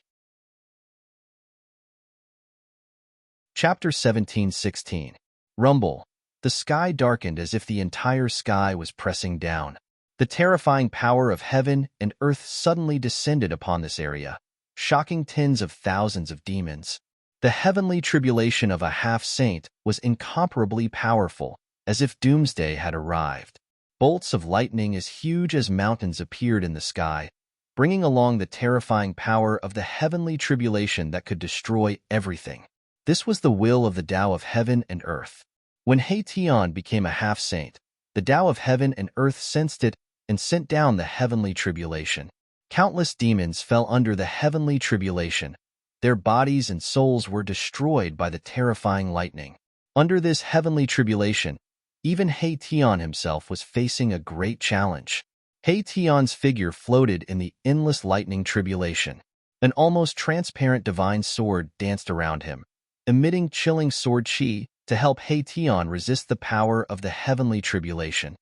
Speaker 1: Chapter 17:16. Rumble. The sky darkened as if the entire sky was pressing down. The terrifying power of heaven and earth suddenly descended upon this area, shocking tens of thousands of demons. The heavenly tribulation of a half-saint was incomparably powerful, as if doomsday had arrived. Bolts of lightning as huge as mountains appeared in the sky, bringing along the terrifying power of the heavenly tribulation that could destroy everything. This was the will of the Tao of heaven and earth. When Hei-Tian became a half-saint, the Tao of heaven and earth sensed it and sent down the heavenly tribulation. Countless demons fell under the heavenly tribulation. Their bodies and souls were destroyed by the terrifying lightning. Under this heavenly tribulation, even Hei-Tian himself was facing a great challenge. Hei-Tian's figure floated in the endless lightning tribulation. An almost transparent divine sword danced around him, emitting chilling sword chi to help Hei-Tian resist the power of the heavenly tribulation.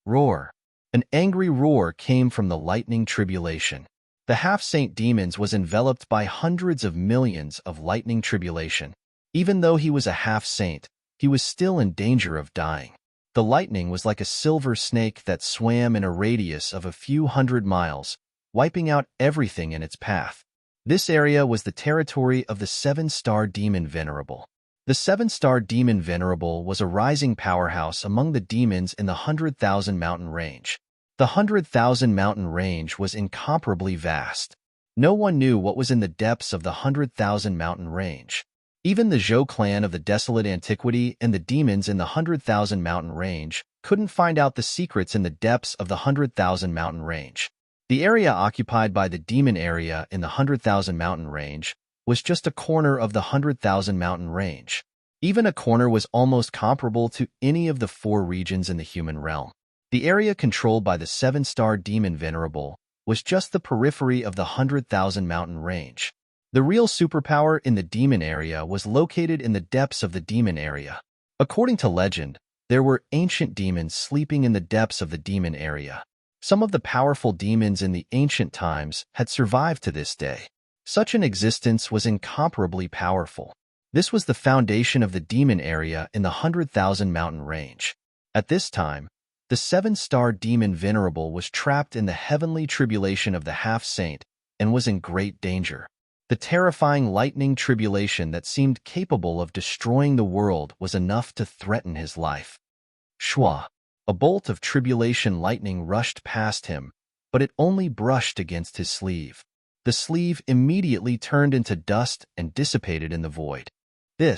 Speaker 1: Roar. An angry roar came from the lightning tribulation. The half-saint demons was enveloped by hundreds of millions of lightning tribulation. Even though he was a half-saint, he was still in danger of dying. The lightning was like a silver snake that swam in a radius of a few hundred miles, wiping out everything in its path. This area was the territory of the 7-star demon Venerable. The 7-star demon Venerable was a rising powerhouse among the demons in the 100,000 mountain range. The 100,000 mountain range was incomparably vast. No one knew what was in the depths of the 100,000 mountain range. Even the Zhou clan of the desolate antiquity and the demons in the 100,000 mountain range couldn't find out the secrets in the depths of the 100,000 mountain range. The area occupied by the demon area in the 100,000 mountain range was just a corner of the 100,000 mountain range. Even a corner was almost comparable to any of the 4 regions in the human realm. The area controlled by the 7-star demon Venerable was just the periphery of the 100,000 mountain range. The real superpower in the demon area was located in the depths of the demon area. According to legend, there were ancient demons sleeping in the depths of the demon area. Some of the powerful demons in the ancient times had survived to this day. Such an existence was incomparably powerful. This was the foundation of the demon area in the 100,000 mountain range. At this time, the 7-star demon Venerable was trapped in the heavenly tribulation of the half-saint and was in great danger. The terrifying lightning tribulation that seemed capable of destroying the world was enough to threaten his life. Shwa! A bolt of tribulation lightning rushed past him, but it only brushed against his sleeve. The sleeve immediately turned into dust and dissipated in the void. The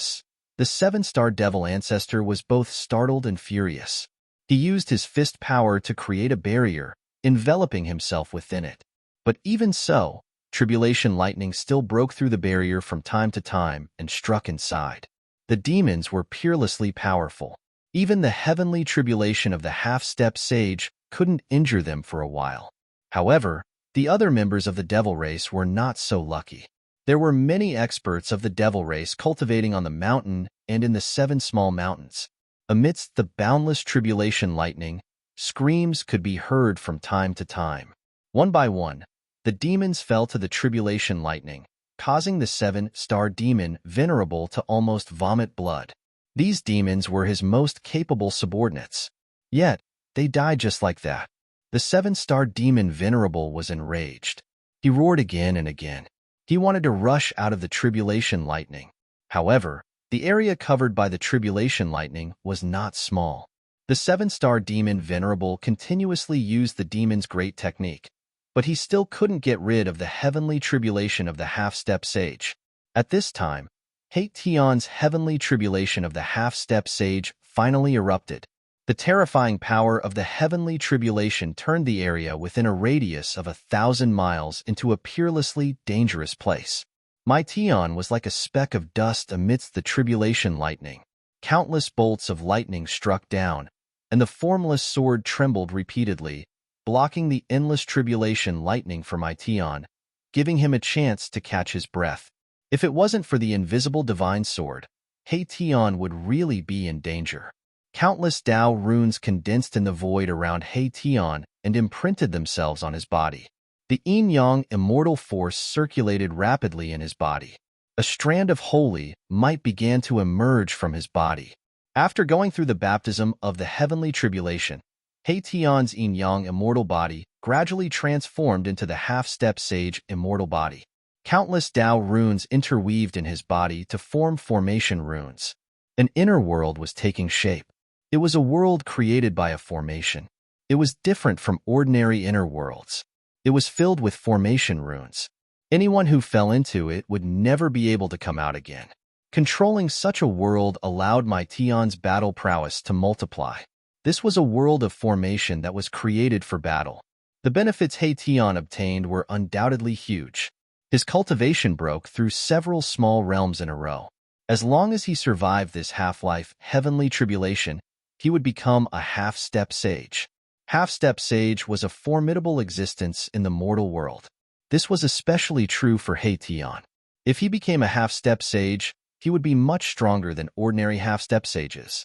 Speaker 1: 7-star devil ancestor was both startled and furious. He used his fist power to create a barrier, enveloping himself within it. But even so, tribulation lightning still broke through the barrier from time to time and struck inside. The demons were peerlessly powerful. Even the heavenly tribulation of the half-step sage couldn't injure them for a while. However, the other members of the devil race were not so lucky. There were many experts of the devil race cultivating on the mountain and in the 7 small mountains. Amidst the boundless tribulation lightning, screams could be heard from time to time. One by one, the demons fell to the tribulation lightning, causing the 7-star demon Venerable to almost vomit blood. These demons were his most capable subordinates. Yet, they died just like that. The 7-star demon Venerable was enraged. He roared again and again. He wanted to rush out of the tribulation lightning. However, the area covered by the tribulation lightning was not small. The 7-star demon Venerable continuously used the demon's great technique, but he still couldn't get rid of the heavenly tribulation of the half-step sage. At this time, Hei-Tian's heavenly tribulation of the half-step sage finally erupted. The terrifying power of the heavenly tribulation turned the area within a radius of 1,000 miles into a peerlessly dangerous place. My Tion was like a speck of dust amidst the tribulation lightning. Countless bolts of lightning struck down, and the formless sword trembled repeatedly, blocking the endless tribulation lightning for my Tion, giving him a chance to catch his breath. If it wasn't for the invisible divine sword, Tion would really be in danger. Countless Tao runes condensed in the void around Tion and imprinted themselves on his body. The yin-yang immortal force circulated rapidly in his body. A strand of holy might began to emerge from his body. After going through the baptism of the heavenly tribulation, Tion's yin-yang immortal body gradually transformed into the half-step sage immortal body. Countless Tao runes interweaved in his body to form formation runes. An inner world was taking shape. It was a world created by a formation. It was different from ordinary inner worlds. It was filled with formation runes. Anyone who fell into it would never be able to come out again. Controlling such a world allowed my Tion's battle prowess to multiply. This was a world of formation that was created for battle. The benefits Tion obtained were undoubtedly huge. His cultivation broke through several small realms in a row. As long as he survived this half-life heavenly tribulation, he would become a half-step sage. Half-step sage was a formidable existence in the mortal world. This was especially true for Tion. If he became a half-step sage, he would be much stronger than ordinary half-step sages.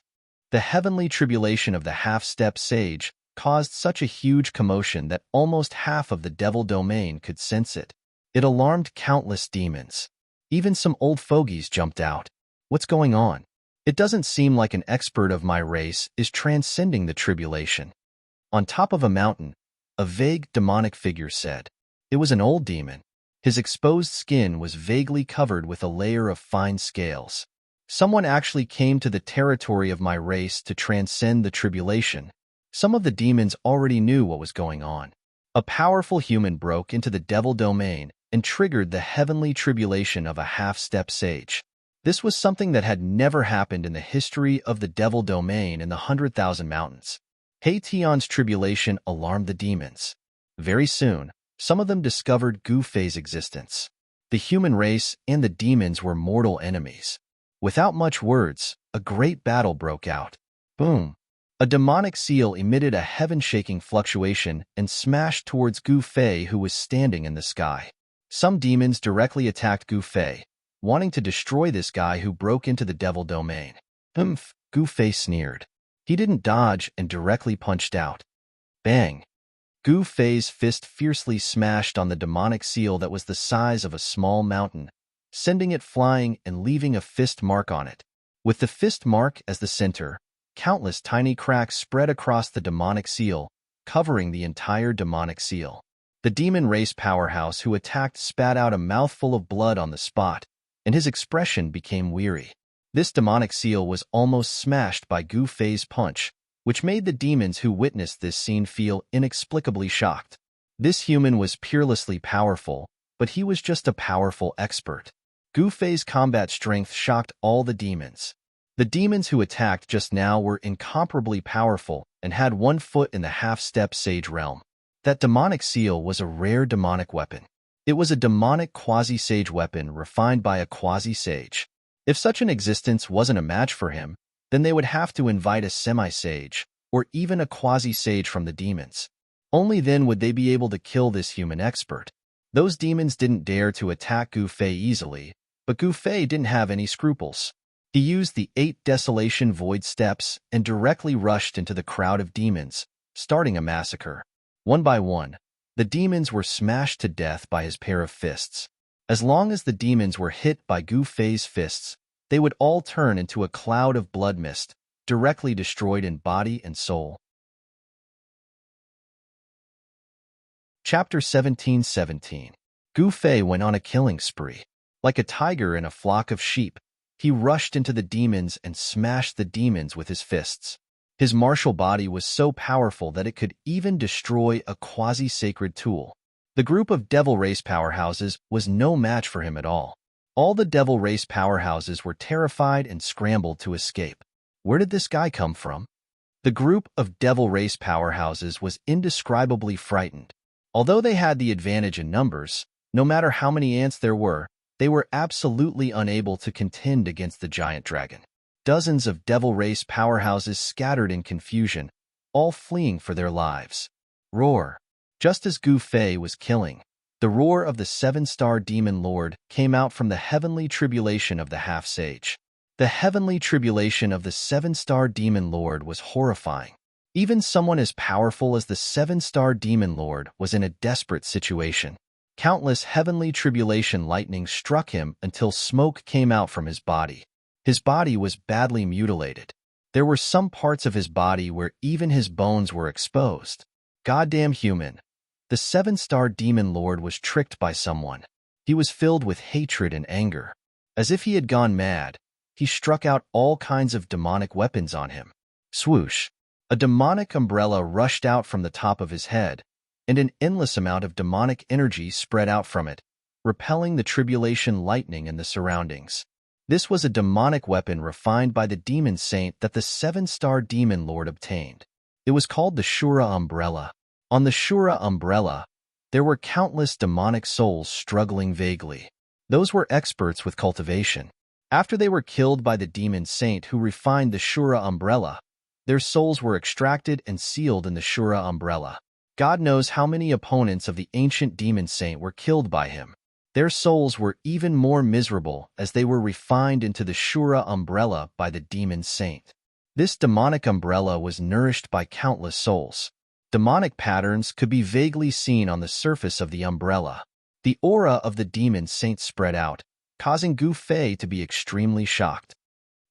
Speaker 1: The heavenly tribulation of the half-step sage caused such a huge commotion that almost half of the devil domain could sense it. It alarmed countless demons. Even some old fogies jumped out. What's going on? It doesn't seem like an expert of my race is transcending the tribulation. On top of a mountain, a vague demonic figure said. It was an old demon. His exposed skin was vaguely covered with a layer of fine scales. Someone actually came to the territory of my race to transcend the tribulation. Some of the demons already knew what was going on. A powerful human broke into the devil domain and triggered the heavenly tribulation of a half-step sage. This was something that had never happened in the history of the devil domain in the 100,000 mountains. Tion's tribulation alarmed the demons. Very soon, some of them discovered Gu Fei's existence. The human race and the demons were mortal enemies. Without much words, a great battle broke out. Boom! A demonic seal emitted a heaven-shaking fluctuation and smashed towards Gu Fei, who was standing in the sky. Some demons directly attacked Gu Fei, wanting to destroy this guy who broke into the devil domain. Gu Fei sneered. He didn't dodge and directly punched out. Bang! Gu Fei's fist fiercely smashed on the demonic seal that was the size of a small mountain, sending it flying and leaving a fist mark on it. With the fist mark as the center, countless tiny cracks spread across the demonic seal, covering the entire demonic seal. The demon race powerhouse who attacked spat out a mouthful of blood on the spot, and his expression became weary. This demonic seal was almost smashed by Gu Fei's punch, which made the demons who witnessed this scene feel inexplicably shocked. This human was peerlessly powerful, but he was just a powerful expert. Gu Fei's combat strength shocked all the demons. The demons who attacked just now were incomparably powerful and had 1 foot in the half-step sage realm. That demonic seal was a rare demonic weapon. It was a demonic quasi-sage weapon refined by a quasi-sage. If such an existence wasn't a match for him, then they would have to invite a semi-sage, or even a quasi-sage from the demons. Only then would they be able to kill this human expert. Those demons didn't dare to attack Gu Fei easily, but Gu Fei didn't have any scruples. He used the 8 Desolation Void Steps and directly rushed into the crowd of demons, starting a massacre. One by one, the demons were smashed to death by his pair of fists. As long as the demons were hit by Gu Fei's fists, they would all turn into a cloud of blood mist, directly destroyed in body and soul. Chapter 17:17. Gu Fei went on a killing spree. Like a tiger in a flock of sheep, he rushed into the demons and smashed the demons with his fists. His martial body was so powerful that it could even destroy a quasi-sacred tool. The group of devil race powerhouses was no match for him at all. All the devil race powerhouses were terrified and scrambled to escape. Where did this guy come from? The group of devil race powerhouses was indescribably frightened. Although they had the advantage in numbers, no matter how many ants there were, they were absolutely unable to contend against the giant dragon. Dozens of devil race powerhouses scattered in confusion, all fleeing for their lives. Roar! Just as Gu Fei was killing, the roar of the seven-star demon lord came out from the heavenly tribulation of the half-sage. The heavenly tribulation of the seven-star demon lord was horrifying. Even someone as powerful as the seven-star demon lord was in a desperate situation. Countless heavenly tribulation lightning struck him until smoke came out from his body. His body was badly mutilated. There were some parts of his body where even his bones were exposed. Goddamn human. The seven-star demon lord was tricked by someone. He was filled with hatred and anger. As if he had gone mad, he struck out all kinds of demonic weapons on him. Swoosh! A demonic umbrella rushed out from the top of his head, and an endless amount of demonic energy spread out from it, repelling the tribulation lightning in the surroundings. This was a demonic weapon refined by the demon saint that the seven-star demon lord obtained. It was called the Shura umbrella. On the Shura umbrella, there were countless demonic souls struggling vaguely. Those were experts with cultivation. After they were killed by the demon saint who refined the Shura umbrella, their souls were extracted and sealed in the Shura umbrella. God knows how many opponents of the ancient demon saint were killed by him. Their souls were even more miserable as they were refined into the Shura umbrella by the demon saint. This demonic umbrella was nourished by countless souls. Demonic patterns could be vaguely seen on the surface of the umbrella. The aura of the demon saint spread out, causing Gu Fei to be extremely shocked.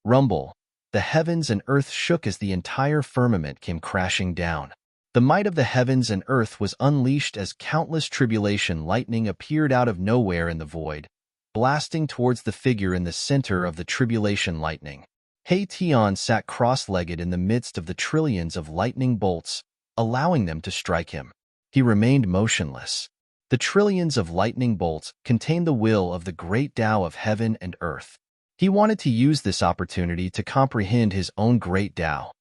Speaker 1: Rumble! The heavens and earth shook as the entire firmament came crashing down. The might of the heavens and earth was unleashed as countless tribulation lightning appeared out of nowhere in the void, blasting towards the figure in the center of the tribulation lightning. Hei Tian sat cross-legged in the midst of the trillions of lightning bolts, allowing them to strike him. He remained motionless. The trillions of lightning bolts contained the will of the great Tao of heaven and earth. He wanted to use this opportunity to comprehend his own great Tao.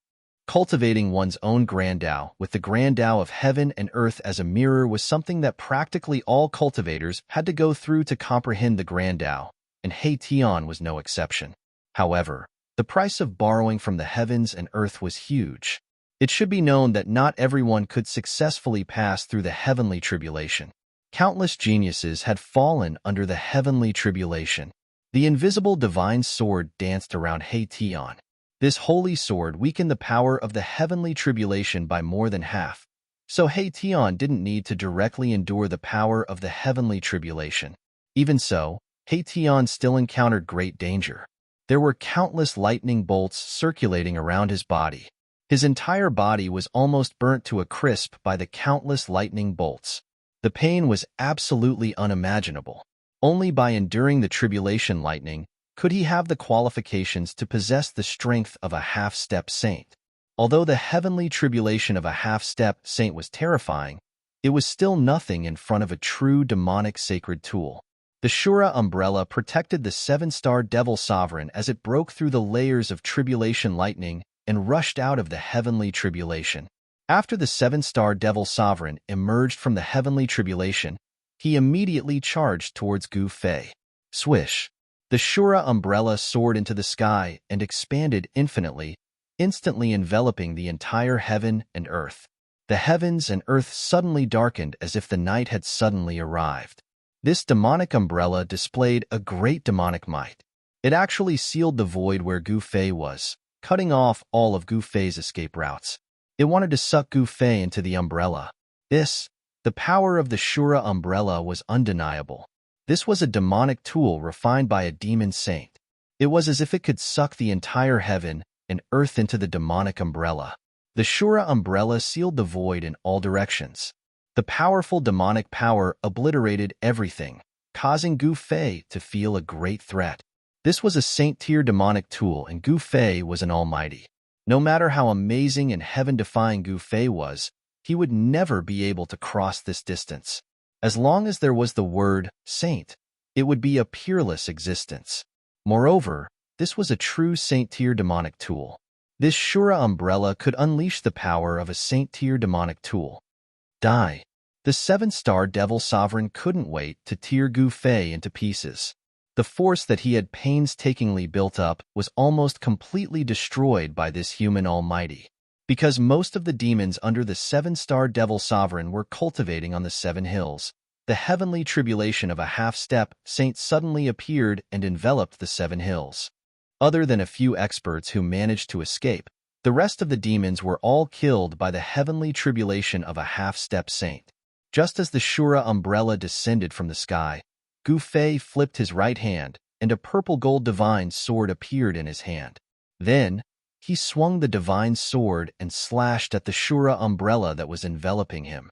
Speaker 1: Cultivating one's own grand Tao with the grand Tao of heaven and earth as a mirror was something that practically all cultivators had to go through to comprehend the grand Tao, and Hei Tian was no exception. However, the price of borrowing from the heavens and earth was huge. It should be known that not everyone could successfully pass through the heavenly tribulation. Countless geniuses had fallen under the heavenly tribulation. The invisible divine sword danced around Hei Tian. This holy sword weakened the power of the heavenly tribulation by more than half, so Hei Tian didn't need to directly endure the power of the heavenly tribulation. Even so, Hei Tian still encountered great danger. There were countless lightning bolts circulating around his body. His entire body was almost burnt to a crisp by the countless lightning bolts. The pain was absolutely unimaginable. Only by enduring the tribulation lightning could he have the qualifications to possess the strength of a half-step saint. Although the heavenly tribulation of a half-step saint was terrifying, it was still nothing in front of a true demonic sacred tool. The Shura umbrella protected the seven-star devil sovereign as it broke through the layers of tribulation lightning and rushed out of the heavenly tribulation. After the seven-star devil sovereign emerged from the heavenly tribulation, he immediately charged towards Gu Fei. Swish! The Shura umbrella soared into the sky and expanded infinitely, instantly enveloping the entire heaven and earth. The heavens and earth suddenly darkened as if the night had suddenly arrived. This demonic umbrella displayed a great demonic might. It actually sealed the void where Gu Fei was, cutting off all of Gu Fei's escape routes. It wanted to suck Gu Fei into the umbrella. The power of the Shura umbrella was undeniable. This was a demonic tool refined by a demon saint. It was as if it could suck the entire heaven and earth into the demonic umbrella. The Shura umbrella sealed the void in all directions. The powerful demonic power obliterated everything, causing Gu Fei to feel a great threat. This was a saint-tier demonic tool, and Gu Fei was an almighty. No matter how amazing and heaven-defying Gu Fei was, he would never be able to cross this distance. As long as there was the word saint, it would be a peerless existence. Moreover, this was a true saint-tier demonic tool. This Shura umbrella could unleash the power of a saint-tier demonic tool. Die. The seven-star devil sovereign couldn't wait to tear Gu Fei into pieces. The force that he had painstakingly built up was almost completely destroyed by this human almighty. Because most of the demons under the seven-star devil sovereign were cultivating on the seven hills, the heavenly tribulation of a half-step saint suddenly appeared and enveloped the seven hills. Other than a few experts who managed to escape, the rest of the demons were all killed by the heavenly tribulation of a half-step saint. Just as the Shura umbrella descended from the sky, Gu Fei flipped his right hand, and a purple gold divine sword appeared in his hand. Then, he swung the divine sword and slashed at the Shura umbrella that was enveloping him.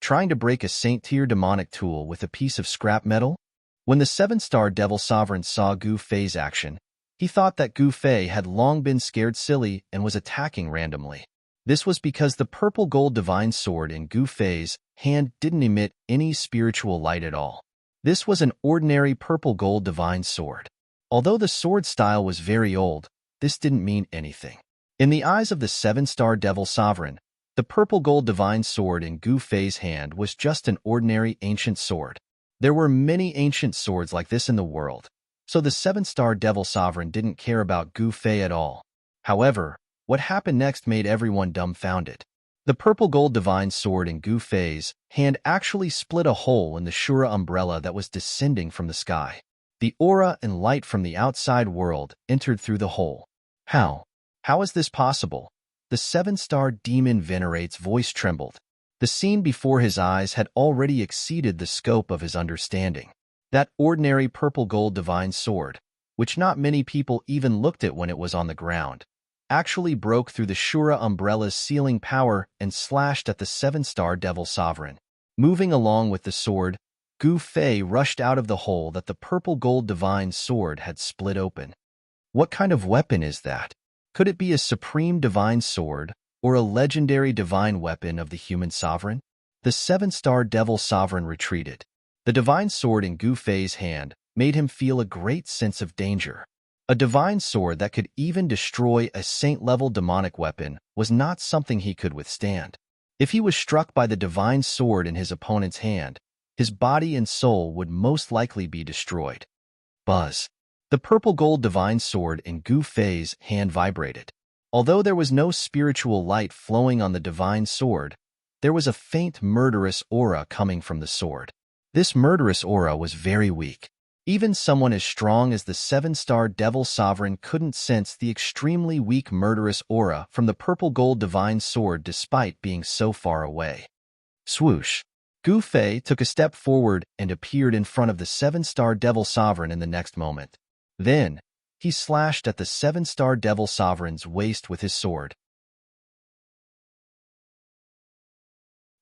Speaker 1: Trying to break a saint-tier demonic tool with a piece of scrap metal? When the seven-star devil sovereign saw Gu Fei's action, he thought that Gu Fei had long been scared silly and was attacking randomly. This was because the purple gold divine sword in Gu Fei's hand didn't emit any spiritual light at all. This was an ordinary purple gold divine sword. Although the sword style was very old, this didn't mean anything. In the eyes of the seven-star devil sovereign, the purple gold divine sword in Gu Fei's hand was just an ordinary ancient sword. There were many ancient swords like this in the world, so the seven-star devil sovereign didn't care about Gu Fei at all. However, what happened next made everyone dumbfounded. The purple gold divine sword in Gu Fei's hand actually split a hole in the Shura umbrella that was descending from the sky. The aura and light from the outside world entered through the hole. How? How is this possible? The seven-star demon Venerate's voice trembled. The scene before his eyes had already exceeded the scope of his understanding. That ordinary purple gold divine sword, which not many people even looked at when it was on the ground, actually broke through the Shura umbrella's sealing power and slashed at the seven-star devil sovereign. Moving along with the sword, Gu Fei rushed out of the hole that the purple gold divine sword had split open. What kind of weapon is that? Could it be a supreme divine sword or a legendary divine weapon of the human sovereign? The seven-star devil sovereign retreated. The divine sword in Gu Fei's hand made him feel a great sense of danger. A divine sword that could even destroy a saint-level demonic weapon was not something he could withstand. If he was struck by the divine sword in his opponent's hand, his body and soul would most likely be destroyed. Buzz. The purple gold divine sword in Gu Fei's hand vibrated. Although there was no spiritual light flowing on the divine sword, there was a faint murderous aura coming from the sword. This murderous aura was very weak. Even someone as strong as the seven-star devil sovereign couldn't sense the extremely weak murderous aura from the purple gold divine sword despite being so far away. Swoosh! Gu Fei took a step forward and appeared in front of the seven-star devil sovereign in the next moment. Then, he slashed at the seven-star devil sovereign's waist with his sword.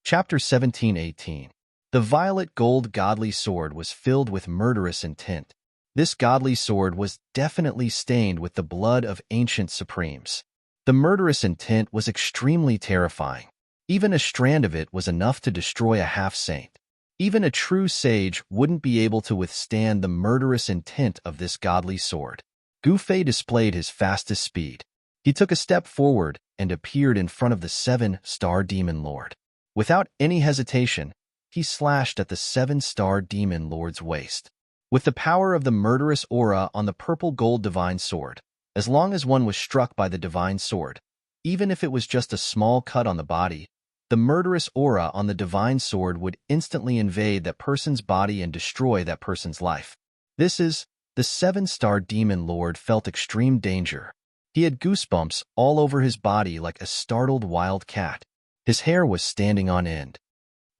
Speaker 1: Chapter 17:18. The violet gold godly sword was filled with murderous intent. This godly sword was definitely stained with the blood of ancient supremes. The murderous intent was extremely terrifying. Even a strand of it was enough to destroy a half-saint. Even a true sage wouldn't be able to withstand the murderous intent of this godly sword. Gu Fei displayed his fastest speed. He took a step forward and appeared in front of the seven-star demon lord. Without any hesitation, he slashed at the seven-star demon lord's waist. With the power of the murderous aura on the purple gold divine sword, as long as one was struck by the divine sword, even if it was just a small cut on the body, the murderous aura on the divine sword would instantly invade that person's body and destroy that person's life. The seven-star demon lord felt extreme danger. He had goosebumps all over his body like a startled wild cat. His hair was standing on end.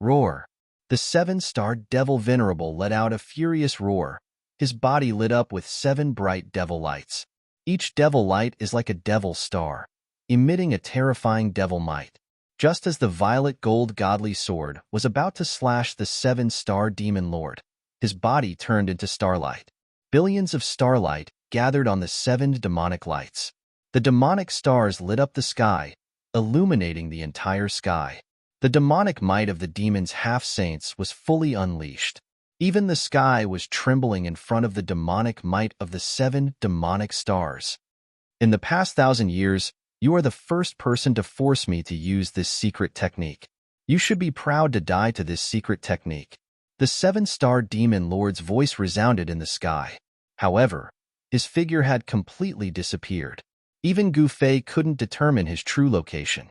Speaker 1: Roar! The seven-star devil Venerable let out a furious roar. His body lit up with seven bright devil lights. Each devil light is like a devil star, emitting a terrifying devil might. Just as the violet gold godly sword was about to slash the seven-star demon lord, his body turned into starlight. Billions of starlight gathered on the seven demonic lights. The demonic stars lit up the sky, illuminating the entire sky. The demonic might of the demon's half-saints was fully unleashed. Even the sky was trembling in front of the demonic might of the seven demonic stars. In the past 1,000 years, you are the first person to force me to use this secret technique. You should be proud to die to this secret technique. The seven-star demon lord's voice resounded in the sky. However, his figure had completely disappeared. Even Gu Fei couldn't determine his true location.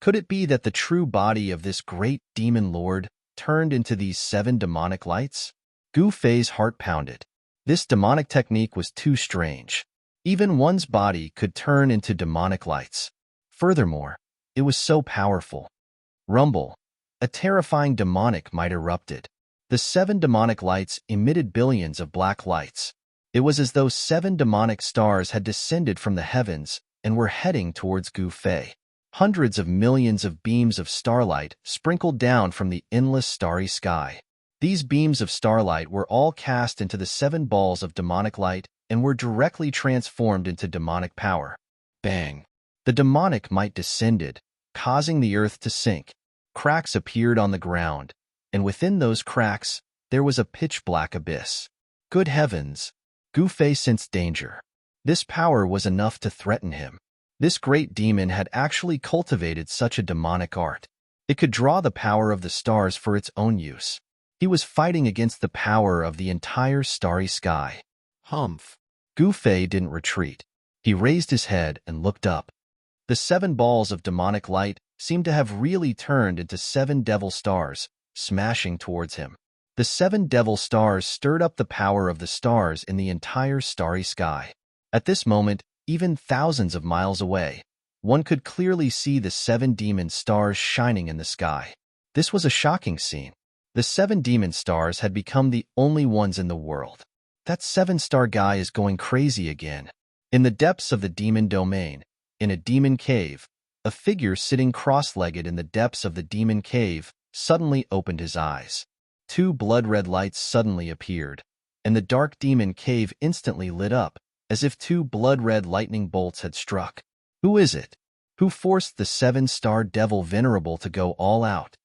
Speaker 1: Could it be that the true body of this great demon lord turned into these 7 demonic lights? Gu Fei's heart pounded. This demonic technique was too strange. Even one's body could turn into demonic lights. Furthermore, it was so powerful. Rumble. A terrifying demonic might erupted. The 7 demonic lights emitted billions of black lights. It was as though 7 demonic stars had descended from the heavens and were heading towards Gu Fei. Hundreds of millions of beams of starlight sprinkled down from the endless starry sky. These beams of starlight were all cast into the 7 balls of demonic light and were directly transformed into demonic power. Bang! The demonic might descended, causing the earth to sink. Cracks appeared on the ground, and within those cracks, there was a pitch-black abyss. Good heavens! Gu Fei sensed danger. This power was enough to threaten him. This great demon had actually cultivated such a demonic art. It could draw the power of the stars for its own use. He was fighting against the power of the entire starry sky. Humph! Gu Fei didn't retreat. He raised his head and looked up. The 7 balls of demonic light seemed to have really turned into 7 devil stars, smashing towards him. The 7 devil stars stirred up the power of the stars in the entire starry sky. At this moment, even thousands of miles away, one could clearly see the 7 demon stars shining in the sky. This was a shocking scene. The 7 demon stars had become the only ones in the world. That 7-star guy is going crazy again. In the depths of the demon domain, in a demon cave, a figure sitting cross-legged in the depths of the demon cave suddenly opened his eyes. 2 blood-red lights suddenly appeared, and the dark demon cave instantly lit up, as if 2 blood-red lightning bolts had struck. Who is it? Who forced the 7-star devil Venerable to go all out?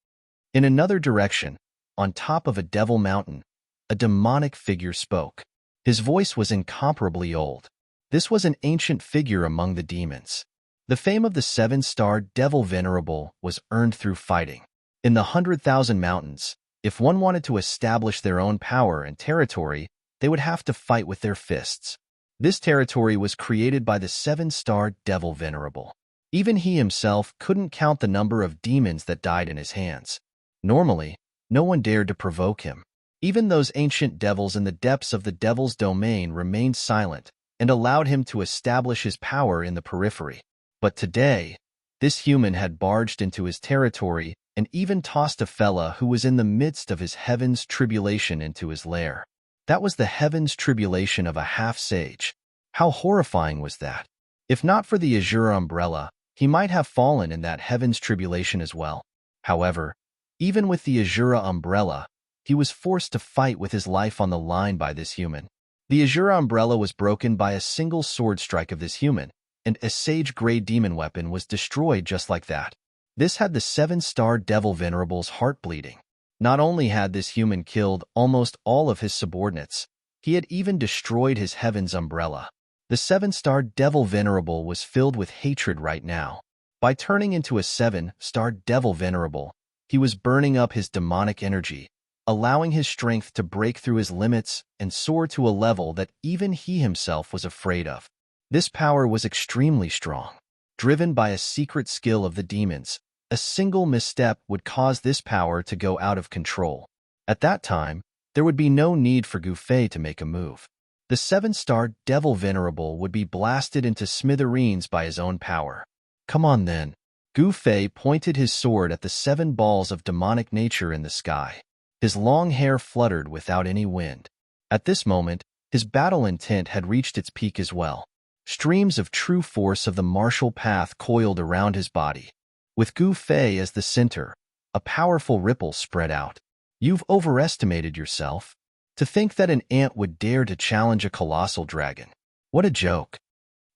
Speaker 1: In another direction, on top of a devil mountain, a demonic figure spoke. His voice was incomparably old. This was an ancient figure among the demons. The fame of the 7-star devil Venerable was earned through fighting. In the 100,000 mountains, if one wanted to establish their own power and territory, they would have to fight with their fists. This territory was created by the 7-star devil Venerable. Even he himself couldn't count the number of demons that died in his hands. Normally, no one dared to provoke him. Even those ancient devils in the depths of the devil's domain remained silent and allowed him to establish his power in the periphery. But today, this human had barged into his territory and even tossed a fella who was in the midst of his heaven's tribulation into his lair. That was the heaven's tribulation of a half-sage. How horrifying was that? If not for the azure umbrella, he might have fallen in that heaven's tribulation as well. However, even with the azure umbrella, he was forced to fight with his life on the line by this human. The azure umbrella was broken by a single sword strike of this human, and a sage-grade demon weapon was destroyed just like that. This had the 7-star devil Venerable's heart bleeding. Not only had this human killed almost all of his subordinates, he had even destroyed his heaven's umbrella. The 7-star devil Venerable was filled with hatred right now. By turning into a 7-star devil Venerable, he was burning up his demonic energy, allowing his strength to break through his limits and soar to a level that even he himself was afraid of. This power was extremely strong. Driven by a secret skill of the demons, a single misstep would cause this power to go out of control. At that time, there would be no need for Gu Fei to make a move. The 7-star devil Venerable would be blasted into smithereens by his own power. Come on then. Gu Fei pointed his sword at the 7 balls of demonic nature in the sky. His long hair fluttered without any wind. At this moment, his battle intent had reached its peak as well. Streams of true force of the martial path coiled around his body. With Gu Fei as the center, a powerful ripple spread out. You've overestimated yourself. To think that an ant would dare to challenge a colossal dragon. What a joke.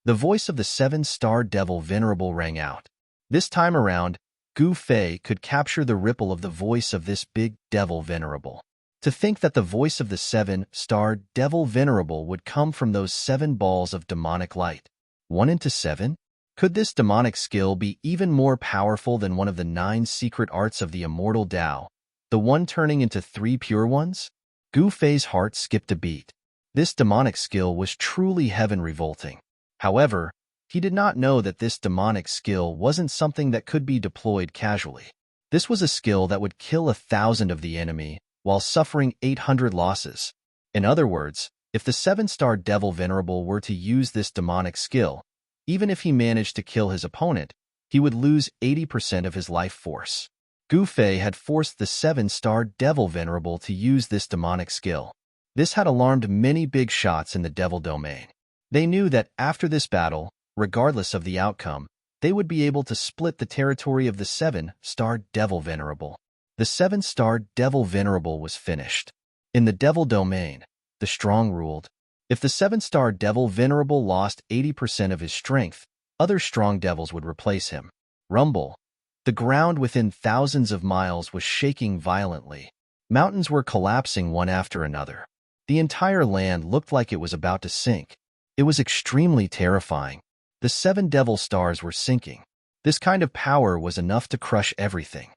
Speaker 1: The voice of the 7-star devil Venerable rang out. This time around, Gu Fei could capture the ripple of the voice of this big devil Venerable. To think that the voice of the 7-star devil Venerable would come from those 7 balls of demonic light. 1 into 7? Could this demonic skill be even more powerful than one of the 9 secret arts of the immortal Tao, the one turning into 3 pure ones? Gu Fei's heart skipped a beat. This demonic skill was truly heaven-revolting. However, he did not know that this demonic skill wasn't something that could be deployed casually. This was a skill that would kill 1,000 of the enemy while suffering 800 losses. In other words, if the 7-star devil Venerable were to use this demonic skill, even if he managed to kill his opponent, he would lose 80% of his life force. Gu Fei had forced the 7-star devil Venerable to use this demonic skill. This had alarmed many big shots in the devil domain. They knew that after this battle, regardless of the outcome, they would be able to split the territory of the 7-star devil Venerable. The 7-star devil Venerable was finished. In the devil domain, the strong ruled. If the 7-star devil Venerable lost 80% of his strength, other strong devils would replace him. Rumble. The ground within thousands of miles was shaking violently. Mountains were collapsing one after another. The entire land looked like it was about to sink. It was extremely terrifying. The 7 devil stars were sinking. This kind of power was enough to crush everything.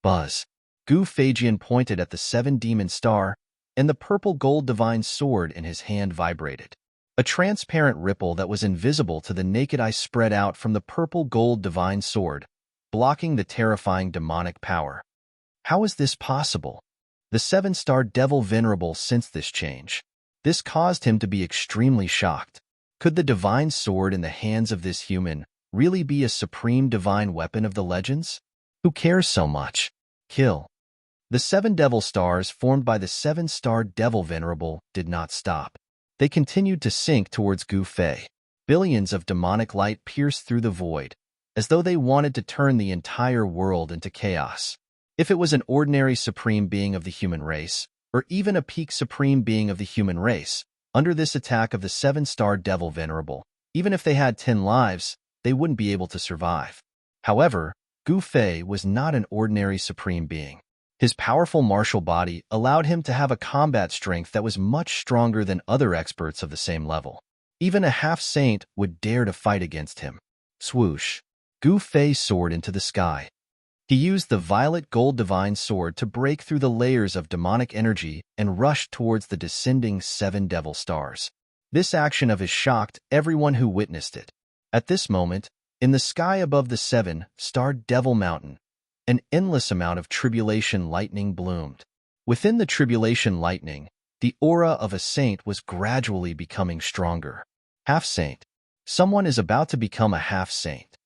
Speaker 1: Buzz. Gu Feijian pointed at the 7 demon star, and the purple gold divine sword in his hand vibrated. A transparent ripple that was invisible to the naked eye spread out from the purple gold divine sword, blocking the terrifying demonic power. How is this possible? The 7-star devil Venerable sensed this change. This caused him to be extremely shocked. Could the divine sword in the hands of this human really be a supreme divine weapon of the legends? Who cares so much? Kill. The 7 devil stars formed by the 7-star devil Venerable did not stop. They continued to sink towards Gu Fei. Billions of demonic light pierced through the void, as though they wanted to turn the entire world into chaos. If it was an ordinary supreme being of the human race, or even a peak supreme being of the human race, under this attack of the 7-star devil Venerable, even if they had 10 lives, they wouldn't be able to survive. However, Gu Fei was not an ordinary supreme being. His powerful martial body allowed him to have a combat strength that was much stronger than other experts of the same level. Even a half-saint would dare to fight against him. Swoosh. Gu Fei soared into the sky. He used the violet gold divine sword to break through the layers of demonic energy and rush towards the descending 7 devil stars. This action of his shocked everyone who witnessed it. At this moment, in the sky above the 7-star devil mountain, an endless amount of tribulation lightning bloomed. Within the tribulation lightning, the aura of a saint was gradually becoming stronger. Half-saint. Someone is about to become a half-saint.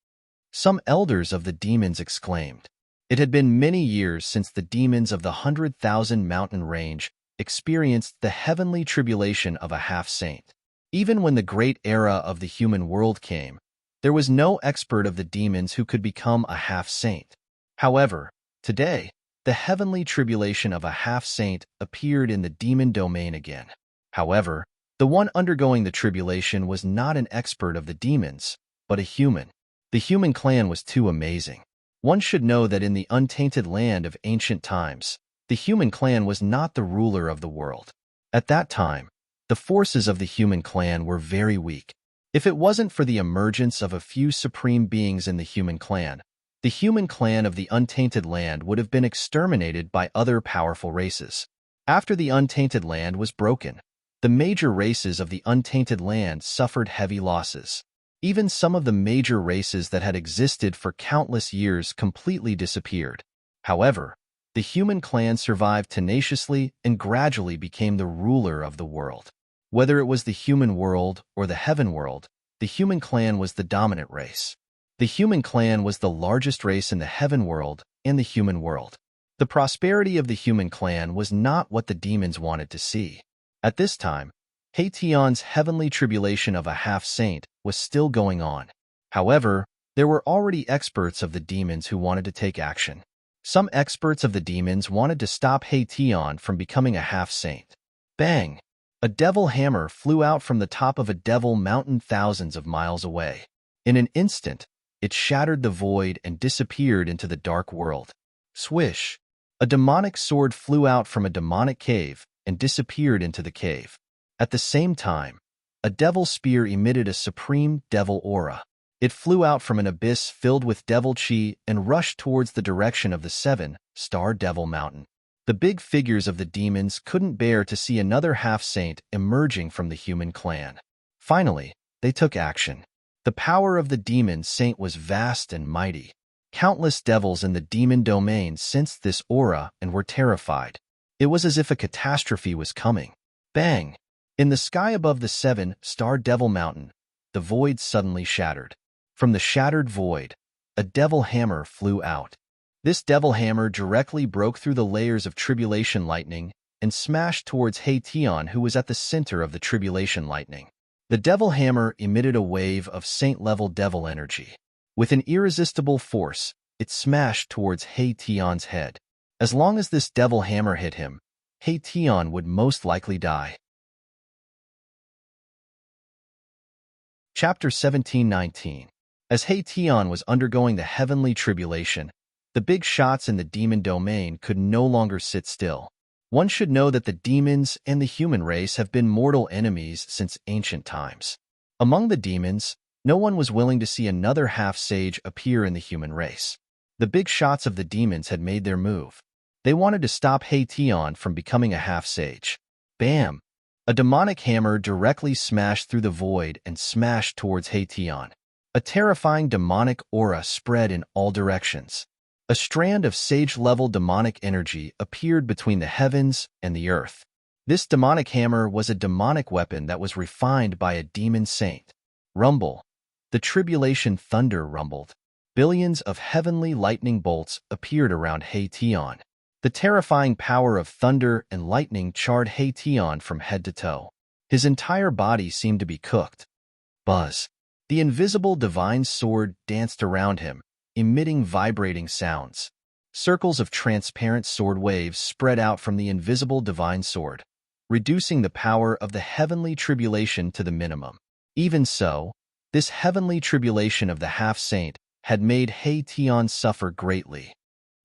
Speaker 1: Some elders of the demons exclaimed. It had been many years since the demons of the 100,000 mountain range experienced the heavenly tribulation of a half-saint. Even when the great era of the human world came, there was no expert of the demons who could become a half-saint. However, today, the heavenly tribulation of a half-saint appeared in the demon domain again. However, the one undergoing the tribulation was not an expert of the demons, but a human. The human clan was too amazing. One should know that in the untainted land of ancient times, the human clan was not the ruler of the world. At that time, the forces of the human clan were very weak. If it wasn't for the emergence of a few supreme beings in the human clan of the untainted land would have been exterminated by other powerful races. After the untainted land was broken, the major races of the untainted land suffered heavy losses. Even some of the major races that had existed for countless years completely disappeared. However, the human clan survived tenaciously and gradually became the ruler of the world. Whether it was the human world or the heaven world, the human clan was the dominant race. The human clan was the largest race in the heaven world and the human world. The prosperity of the human clan was not what the demons wanted to see. At this time, Hation's heavenly tribulation of a half-saint was still going on. However, there were already experts of the demons who wanted to take action. Some experts of the demons wanted to stop Hation from becoming a half-saint. Bang! A devil hammer flew out from the top of a devil mountain thousands of miles away. In an instant, it shattered the void and disappeared into the dark world. Swish! A demonic sword flew out from a demonic cave and disappeared into the cave. At the same time, a devil spear emitted a supreme devil aura. It flew out from an abyss filled with devil chi and rushed towards the direction of the 7-star Devil Mountain. The big figures of the demons couldn't bear to see another half-saint emerging from the human clan. Finally, they took action. The power of the demon saint was vast and mighty. Countless devils in the demon domain sensed this aura and were terrified. It was as if a catastrophe was coming. Bang! In the sky above the 7-star Devil Mountain, the void suddenly shattered. From the shattered void, a devil hammer flew out. This devil hammer directly broke through the layers of tribulation lightning and smashed towards Haitian, who was at the center of the tribulation lightning. The devil hammer emitted a wave of saint-level devil energy. With an irresistible force, it smashed towards Haitian's head. As long as this devil hammer hit him, Haitian would most likely die. Chapter 17:19. As Haitian was undergoing the heavenly tribulation, the big shots in the demon domain could no longer sit still. One should know that the demons and the human race have been mortal enemies since ancient times. Among the demons, no one was willing to see another half-sage appear in the human race. The big shots of the demons had made their move. They wanted to stop Haitian from becoming a half-sage. Bam! A demonic hammer directly smashed through the void and smashed towards Haitian. A terrifying demonic aura spread in all directions. A strand of sage-level demonic energy appeared between the heavens and the earth. This demonic hammer was a demonic weapon that was refined by a demon saint. Rumble. The tribulation thunder rumbled. Billions of heavenly lightning bolts appeared around Haitian. The terrifying power of thunder and lightning charred Haitian from head to toe. His entire body seemed to be cooked. Buzz. The invisible divine sword danced around him, emitting vibrating sounds. Circles of transparent sword waves spread out from the invisible divine sword, reducing the power of the heavenly tribulation to the minimum. Even so, this heavenly tribulation of the half-saint had made Haitian suffer greatly.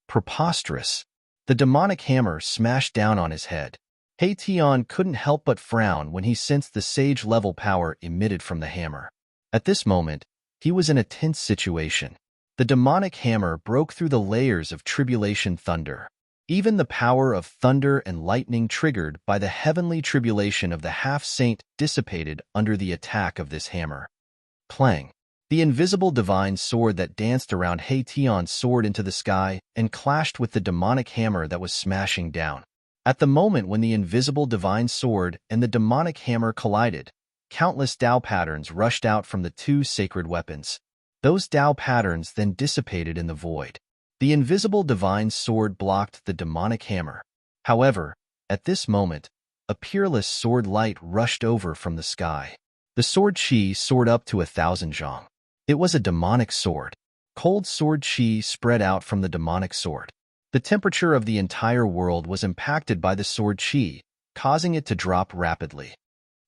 Speaker 1: Preposterous. The demonic hammer smashed down on his head. Haitian couldn't help but frown when he sensed the sage-level power emitted from the hammer. At this moment, he was in a tense situation. The demonic hammer broke through the layers of tribulation thunder. Even the power of thunder and lightning triggered by the heavenly tribulation of the half-saint dissipated under the attack of this hammer. Clang! The invisible divine sword that danced around Haitian soared into the sky and clashed with the demonic hammer that was smashing down. At the moment when the invisible divine sword and the demonic hammer collided, countless Tao patterns rushed out from the two sacred weapons. Those Tao patterns then dissipated in the void. The invisible divine sword blocked the demonic hammer. However, at this moment, a peerless sword light rushed over from the sky. The sword chi soared up to 1,000 zhang. It was a demonic sword. Cold sword chi spread out from the demonic sword. The temperature of the entire world was impacted by the sword chi, causing it to drop rapidly.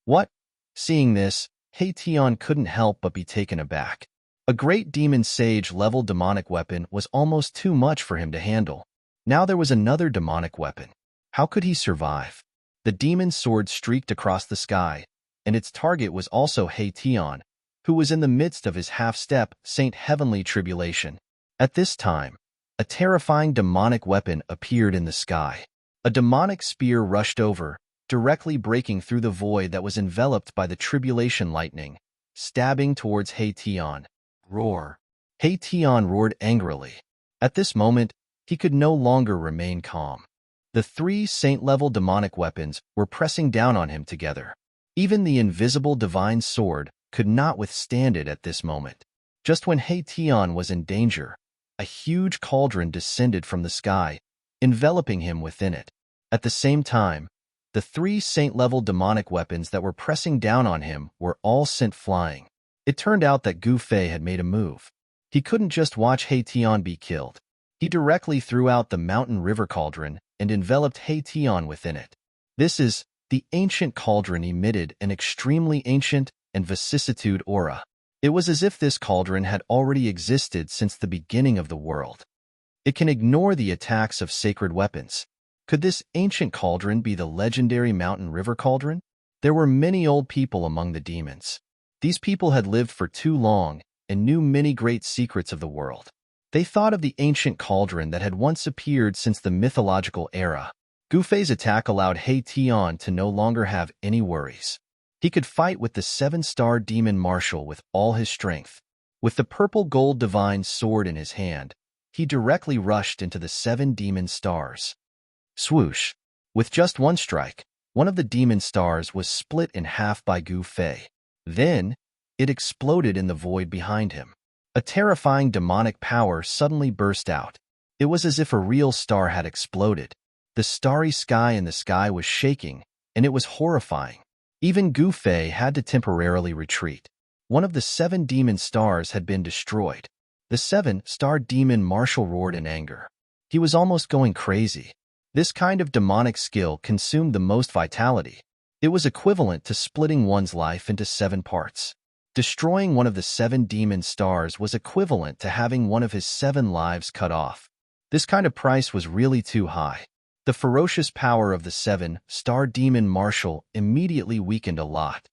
Speaker 1: What? Seeing this, Haitian couldn't help but be taken aback. A great demon sage-level demonic weapon was almost too much for him to handle. Now there was another demonic weapon. How could he survive? The demon sword streaked across the sky, and its target was also Haitian, who was in the midst of his half-step Saint Heavenly Tribulation. At this time, a terrifying demonic weapon appeared in the sky. A demonic spear rushed over, directly breaking through the void that was enveloped by the tribulation lightning, stabbing towards Haitian. Roar! Haitian roared angrily. At this moment, he could no longer remain calm. The three saint-level demonic weapons were pressing down on him together. Even the invisible divine sword could not withstand it at this moment. Just when Haitian was in danger, a huge cauldron descended from the sky, enveloping him within it. At the same time, the three saint-level demonic weapons that were pressing down on him were all sent flying. It turned out that Gu Fei had made a move. He couldn't just watch Haitian be killed. He directly threw out the mountain river cauldron and enveloped Haitian within it. The ancient cauldron emitted an extremely ancient and vicissitude aura. It was as if this cauldron had already existed since the beginning of the world. It can ignore the attacks of sacred weapons. Could this ancient cauldron be the legendary mountain river cauldron? There were many old people among the demons. These people had lived for too long and knew many great secrets of the world. They thought of the ancient cauldron that had once appeared since the mythological era. Gu Fei's attack allowed He Tian to no longer have any worries. He could fight with the 7-star demon marshal with all his strength. With the purple gold divine sword in his hand, he directly rushed into the 7 demon stars. Swoosh! With just one strike, one of the demon stars was split in half by Gu Fei. Then, it exploded in the void behind him. A terrifying demonic power suddenly burst out. It was as if a real star had exploded. The starry sky in the sky was shaking, and it was horrifying. Even Gu Fei had to temporarily retreat. One of the 7 demon stars had been destroyed. The 7-star demon marshal roared in anger. He was almost going crazy. This kind of demonic skill consumed the most vitality. It was equivalent to splitting one's life into 7 parts. Destroying one of the 7 demon stars was equivalent to having one of his 7 lives cut off. This kind of price was really too high. The ferocious power of the 7-star demon marshal immediately weakened a lot.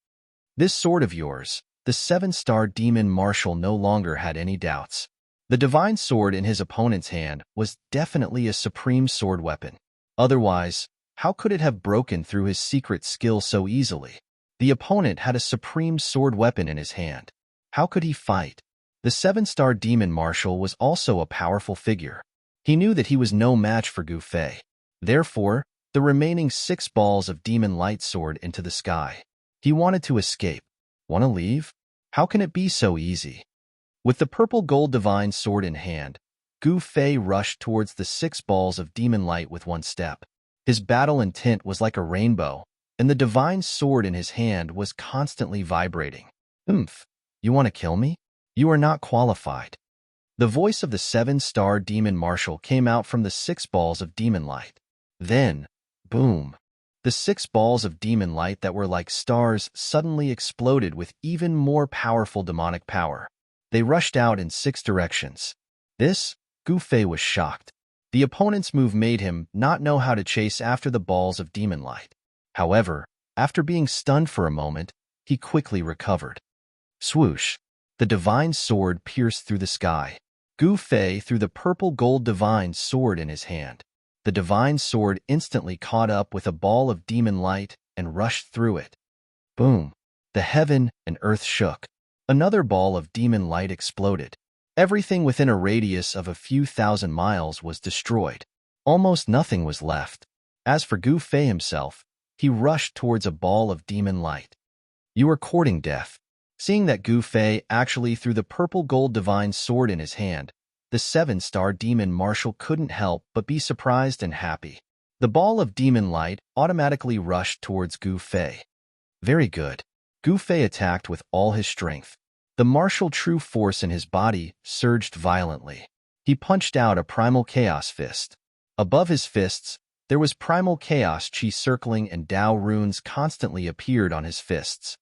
Speaker 1: This sword of yours, the 7-star demon marshal no longer had any doubts. The divine sword in his opponent's hand was definitely a supreme sword weapon. Otherwise, how could it have broken through his secret skill so easily? The opponent had a supreme sword weapon in his hand. How could he fight? The 7-star demon marshal was also a powerful figure. He knew that he was no match for Gu Fei. Therefore, the remaining 6 balls of demon light soared into the sky. He wanted to escape. Want to leave? How can it be so easy? With the purple gold divine sword in hand, Gu Fei rushed towards the 6 balls of demon light with one step. His battle intent was like a rainbow, and the divine sword in his hand was constantly vibrating. You want to kill me? You are not qualified. The voice of the 7-star demon marshal came out from the 6 balls of demon light. Then, boom! The 6 balls of demon light that were like stars suddenly exploded with even more powerful demonic power. They rushed out in 6 directions. Gu Fei was shocked. The opponent's move made him not know how to chase after the balls of demon light. However, after being stunned for a moment, he quickly recovered. Swoosh! The divine sword pierced through the sky. Gu Fei threw the purple gold divine sword in his hand. The divine sword instantly caught up with a ball of demon light and rushed through it. Boom! The heaven and earth shook. Another ball of demon light exploded. Everything within a radius of a few thousand miles was destroyed. Almost nothing was left. As for Gu Fei himself, he rushed towards a ball of demon light. You are courting death. Seeing that Gu Fei actually threw the purple gold divine sword in his hand, the 7-star demon marshal couldn't help but be surprised and happy. The ball of demon light automatically rushed towards Gu Fei. Very good. Gu Fei attacked with all his strength. The martial true force in his body surged violently. He punched out a primal chaos fist. Above his fists, there was primal chaos chi circling and Tao runes constantly appeared on his fists.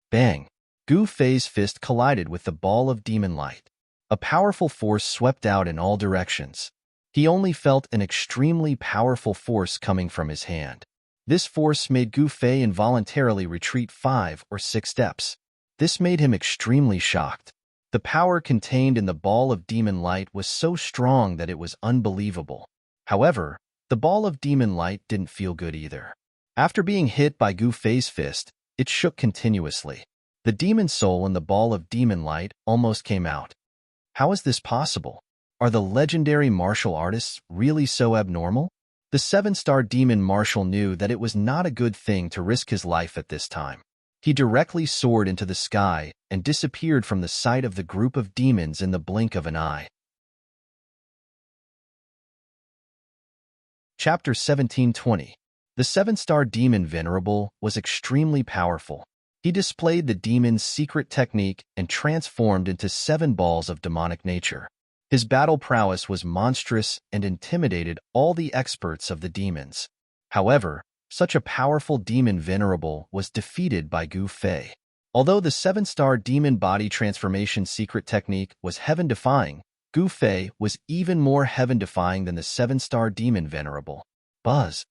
Speaker 1: Bang! Gu Fei's fist collided with the ball of demon light. A powerful force swept out in all directions. He only felt an extremely powerful force coming from his hand. This force made Gu Fei involuntarily retreat 5 or 6 steps. This made him extremely shocked. The power contained in the ball of demon light was so strong that it was unbelievable. However, the ball of demon light didn't feel good either. After being hit by Gu Fei's fist, it shook continuously. The demon soul in the ball of demon light almost came out. How is this possible? Are the legendary martial artists really so abnormal? The 7-star demon marshal knew that it was not a good thing to risk his life at this time. He directly soared into the sky and disappeared from the sight of the group of demons in the blink of an eye. Chapter 1720. The 7-star demon Venerable was extremely powerful. He displayed the demon's secret technique and transformed into 7 balls of demonic nature. His battle prowess was monstrous and intimidated all the experts of the demons. However, such a powerful demon Venerable was defeated by Gu Fei. Although the 7-star demon body transformation secret technique was heaven-defying, Gu Fei was even more heaven-defying than the 7-star demon Venerable. Buzz!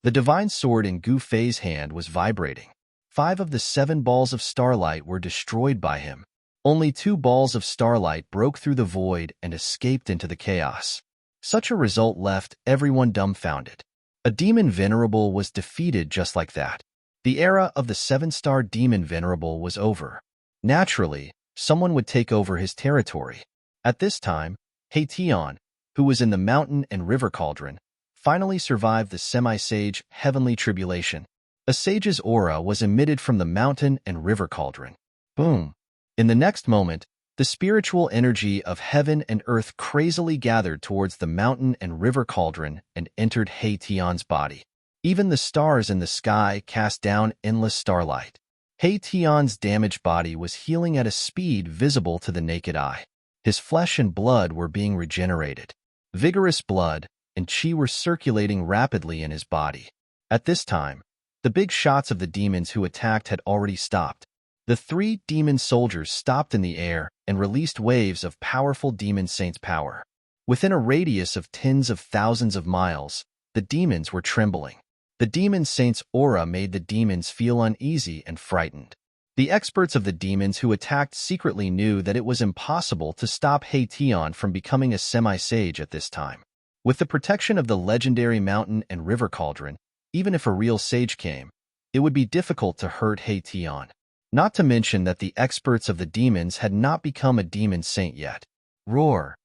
Speaker 1: The divine sword in Gu Fei's hand was vibrating. 5 of the 7 balls of starlight were destroyed by him. Only 2 balls of starlight broke through the void and escaped into the chaos. Such a result left everyone dumbfounded. A demon Venerable was defeated just like that. The era of the 7-star demon Venerable was over. Naturally, someone would take over his territory. At this time, Haetion, who was in the mountain and river cauldron, finally survived the semi-sage heavenly tribulation. A sage's aura was emitted from the mountain and river cauldron. Boom! In the next moment, the spiritual energy of heaven and earth crazily gathered towards the mountain and river cauldron and entered Haetion's body. Even the stars in the sky cast down endless starlight. Haetion's damaged body was healing at a speed visible to the naked eye. His flesh and blood were being regenerated. Vigorous blood and chi were circulating rapidly in his body. At this time, the big shots of the demons who attacked had already stopped. The 3 demon soldiers stopped in the air and released waves of powerful demon saints' power. Within a radius of tens of thousands of miles, the demons were trembling. The demon saints' aura made the demons feel uneasy and frightened. The experts of the demons who attacked secretly knew that it was impossible to stop Haetion from becoming a semi-sage at this time. With the protection of the legendary mountain and river cauldron, even if a real sage came, it would be difficult to hurt Haetion. Not to mention that the experts of the demons had not become a demon saint yet. Roar!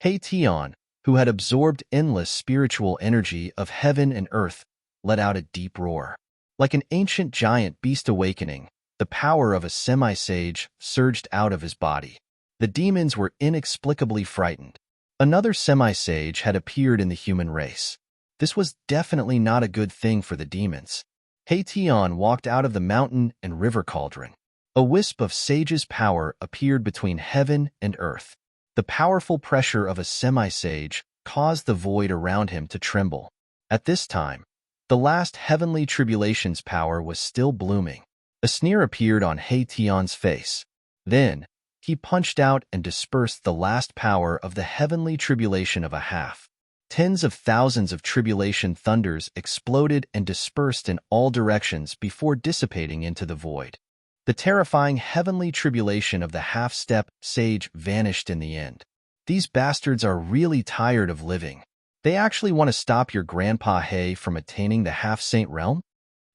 Speaker 1: Haetion, who had absorbed endless spiritual energy of heaven and earth, let out a deep roar. Like an ancient giant beast awakening, the power of a semi-sage surged out of his body. The demons were inexplicably frightened. Another semi-sage had appeared in the human race. This was definitely not a good thing for the demons. Haetion walked out of the mountain and river cauldron. A wisp of sage's power appeared between heaven and earth. The powerful pressure of a semi-sage caused the void around him to tremble. At this time, the last heavenly tribulation's power was still blooming. A sneer appeared on Haetion's face. Then, he punched out and dispersed the last power of the heavenly tribulation of a half. Tens of thousands of tribulation thunders exploded and dispersed in all directions before dissipating into the void. The terrifying heavenly tribulation of the half-step sage vanished in the end. These bastards are really tired of living. They actually want to stop your Grandpa Hay from attaining the half-saint realm?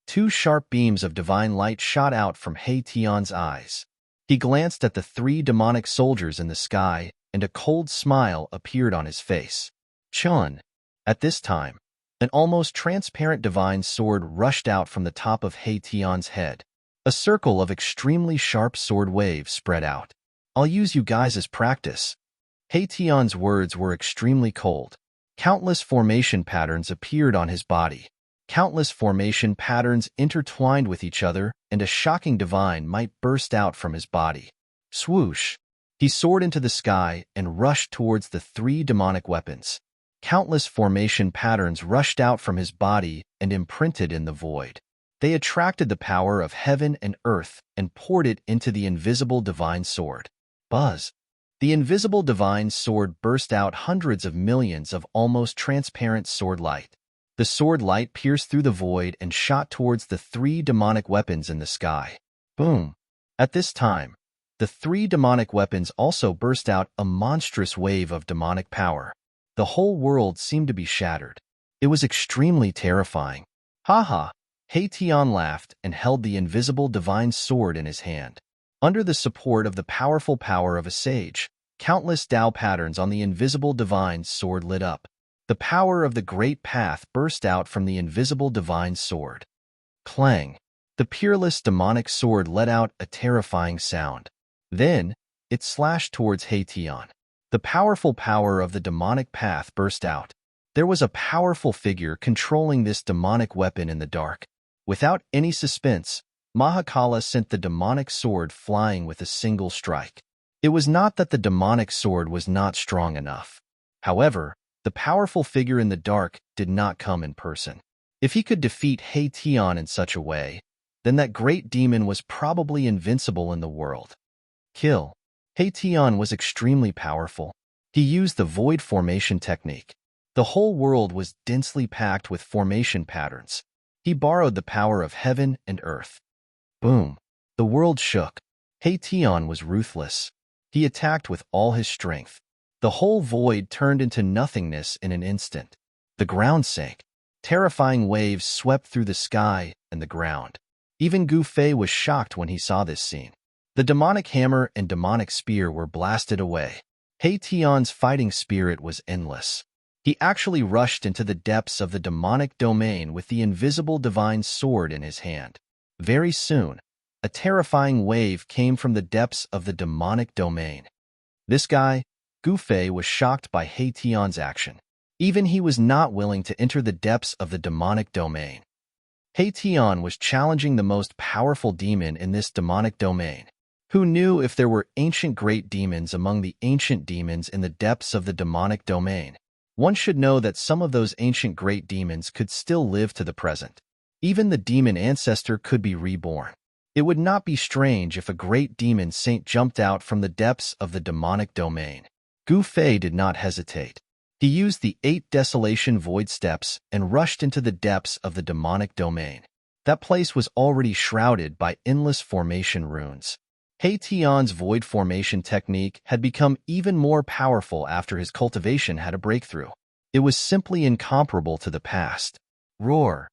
Speaker 1: 2 sharp beams of divine light shot out from Haetion's eyes. He glanced at the 3 demonic soldiers in the sky, and a cold smile appeared on his face. Chun. At this time, an almost transparent divine sword rushed out from the top of Haetion's head. A circle of extremely sharp sword waves spread out. I'll use you guys as practice. Haetion's words were extremely cold. Countless formation patterns appeared on his body. Countless formation patterns intertwined with each other, and a shocking divine might burst out from his body. Swoosh! He soared into the sky and rushed towards the 3 demonic weapons. Countless formation patterns rushed out from his body and imprinted in the void. They attracted the power of heaven and earth and poured it into the invisible divine sword. Buzz! The invisible divine sword burst out hundreds of millions of almost transparent sword light. The sword light pierced through the void and shot towards the 3 demonic weapons in the sky. Boom! At this time, the 3 demonic weapons also burst out a monstrous wave of demonic power. The whole world seemed to be shattered. It was extremely terrifying. Ha! Haetion laughed and held the invisible divine sword in his hand. Under the support of the powerful power of a sage, countless Tao patterns on the invisible divine sword lit up. The power of the great path burst out from the invisible divine sword. Clang! The peerless demonic sword let out a terrifying sound. Then, it slashed towards Haetion. The powerful power of the demonic path burst out. There was a powerful figure controlling this demonic weapon in the dark. Without any suspense, Mahakala sent the demonic sword flying with a single strike. It was not that the demonic sword was not strong enough. However, the powerful figure in the dark did not come in person. If he could defeat Haetion in such a way, then that great demon was probably invincible in the world. Kill. Haetion was extremely powerful. He used the void formation technique. The whole world was densely packed with formation patterns. He borrowed the power of heaven and earth. Boom. The world shook. Heian was ruthless. He attacked with all his strength. The whole void turned into nothingness in an instant. The ground sank. Terrifying waves swept through the sky and the ground. Even Gu Fei was shocked when he saw this scene. The demonic hammer and demonic spear were blasted away. Heian's fighting spirit was endless. He actually rushed into the depths of the demonic domain with the invisible divine sword in his hand. Very soon, a terrifying wave came from the depths of the demonic domain. This guy, Gu Fei, was shocked by Heian's action. Even he was not willing to enter the depths of the demonic domain. Heian was challenging the most powerful demon in this demonic domain. Who knew if there were ancient great demons among the ancient demons in the depths of the demonic domain? One should know that some of those ancient great demons could still live to the present. Even the demon ancestor could be reborn. It would not be strange if a great demon saint jumped out from the depths of the demonic domain. Gu Fei did not hesitate. He used the 8 Desolation Void Steps and rushed into the depths of the demonic domain. That place was already shrouded by endless formation runes. Heian's void formation technique had become even more powerful after his cultivation had a breakthrough. It was simply incomparable to the past. Roar.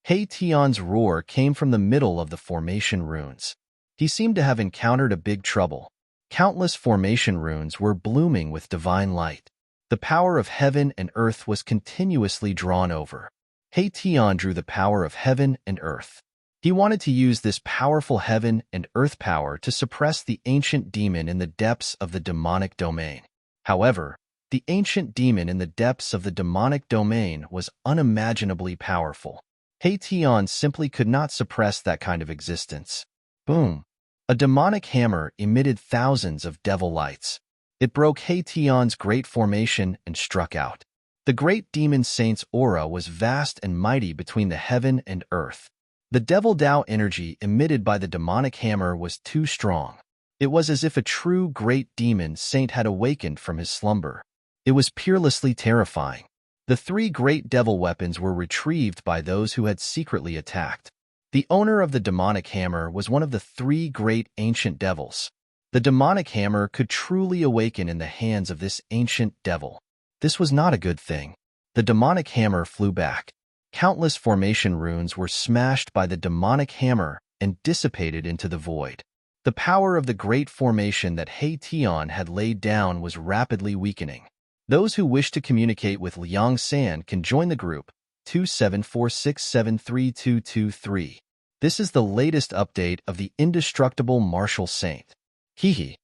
Speaker 1: Heian's roar came from the middle of the formation runes. He seemed to have encountered a big trouble. Countless formation runes were blooming with divine light. The power of heaven and earth was continuously drawn over. Heian drew the power of heaven and earth. He wanted to use this powerful heaven and earth power to suppress the ancient demon in the depths of the demonic domain. However, the ancient demon in the depths of the demonic domain was unimaginably powerful. Heian simply could not suppress that kind of existence. Boom! A demonic hammer emitted thousands of devil lights. It broke Heian's great formation and struck out. The great demon saint's aura was vast and mighty between the heaven and earth. The devil Tao energy emitted by the demonic hammer was too strong. It was as if a true great demon saint had awakened from his slumber. It was peerlessly terrifying. The 3 great devil weapons were retrieved by those who had secretly attacked. The owner of the demonic hammer was one of the 3 great ancient devils. The demonic hammer could truly awaken in the hands of this ancient devil. This was not a good thing. The demonic hammer flew back. Countless formation runes were smashed by the demonic hammer and dissipated into the void. The power of the great formation that Heian had laid down was rapidly weakening. Those who wish to communicate with Liang San can join the group 2746732223. This is the latest update of the indestructible martial saint. Hehe.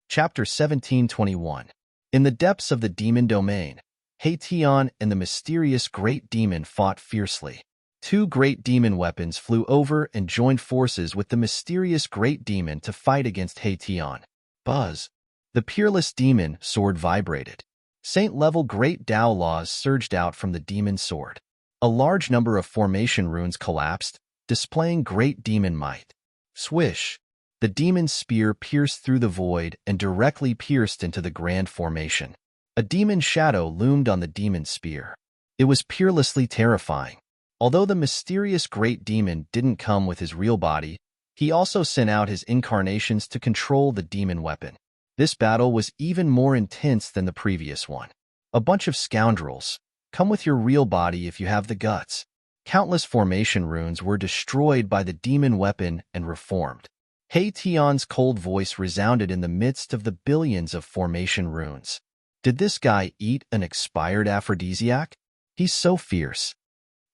Speaker 1: Chapter 1721. In the depths of the demon domain, Heian and the mysterious great demon fought fiercely. 2 great demon weapons flew over and joined forces with the mysterious great demon to fight against Heian. Buzz. The peerless demon sword vibrated. Saint-level great Tao laws surged out from the demon sword. A large number of formation runes collapsed, displaying great demon might. Swish. The demon's spear pierced through the void and directly pierced into the grand formation. A demon shadow loomed on the demon's spear. It was peerlessly terrifying. Although the mysterious great demon didn't come with his real body, he also sent out his incarnations to control the demon weapon. This battle was even more intense than the previous one. A bunch of scoundrels. Come with your real body if you have the guts. Countless formation runes were destroyed by the demon weapon and reformed. Heian's cold voice resounded in the midst of the billions of formation runes. Did this guy eat an expired aphrodisiac? He's so fierce.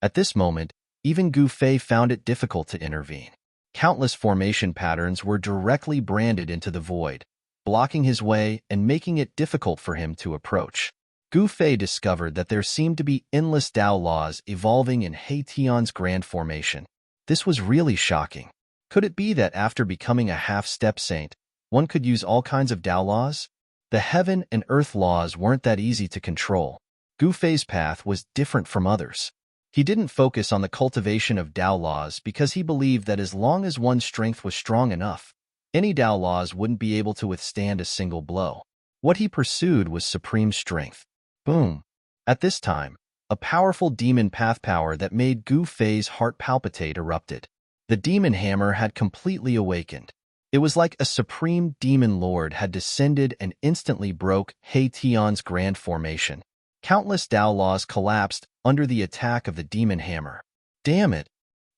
Speaker 1: At this moment, even Gu Fei found it difficult to intervene. Countless formation patterns were directly branded into the void, blocking his way and making it difficult for him to approach. Gu Fei discovered that there seemed to be endless Tao laws evolving in Heian's grand formation. This was really shocking. Could it be that after becoming a half-step saint, one could use all kinds of Tao laws? The heaven and earth laws weren't that easy to control. Gu Fei's path was different from others. He didn't focus on the cultivation of Tao laws because he believed that as long as one's strength was strong enough, any Tao laws wouldn't be able to withstand a single blow. What he pursued was supreme strength. Boom. At this time, a powerful demon path power that made Gu Fei's heart palpitate erupted. The demon hammer had completely awakened. It was like a supreme demon lord had descended and instantly broke He Tian's grand formation. Countless Dao laws collapsed under the attack of the demon hammer. Damn it!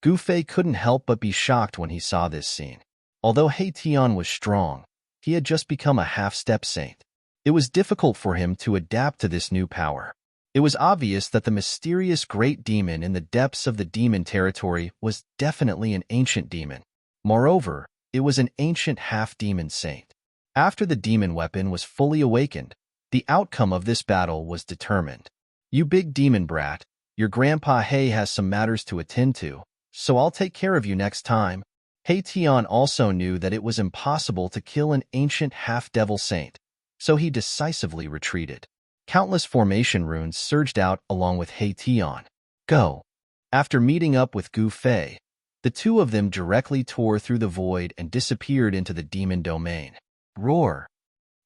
Speaker 1: Gu Fei couldn't help but be shocked when he saw this scene. Although He Tian was strong, he had just become a half-step saint. It was difficult for him to adapt to this new power. It was obvious that the mysterious great demon in the depths of the demon territory was definitely an ancient demon. Moreover, it was an ancient half-demon saint. After the demon weapon was fully awakened, the outcome of this battle was determined. You big demon brat, your grandpa He has some matters to attend to, so I'll take care of you next time. He Tian also knew that it was impossible to kill an ancient half-devil saint, so he decisively retreated. Countless formation runes surged out along with He Tian. Go! After meeting up with Gu Fei, the two of them directly tore through the void and disappeared into the demon domain. Roar!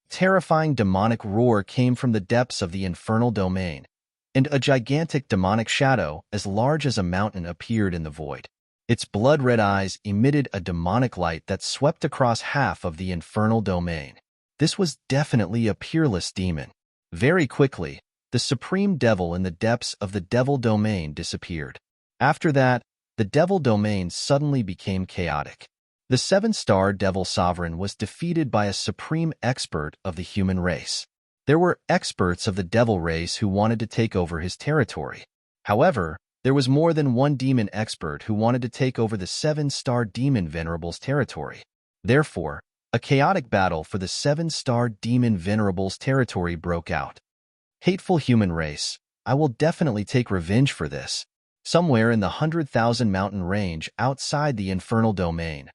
Speaker 1: Terrifying demonic roar came from the depths of the infernal domain, and a gigantic demonic shadow as large as a mountain appeared in the void. Its blood-red eyes emitted a demonic light that swept across half of the infernal domain. This was definitely a peerless demon. Very quickly, the supreme devil in the depths of the devil domain disappeared. After that, the devil domain suddenly became chaotic. The 7-star devil sovereign was defeated by a supreme expert of the human race. There were experts of the devil race who wanted to take over his territory. However, there was more than one demon expert who wanted to take over the 7-star demon Venerable's territory. Therefore, a chaotic battle for the 7-star demon Venerable's territory broke out. Hateful human race, I will definitely take revenge for this. Somewhere in the 100,000 mountain range outside the infernal domain,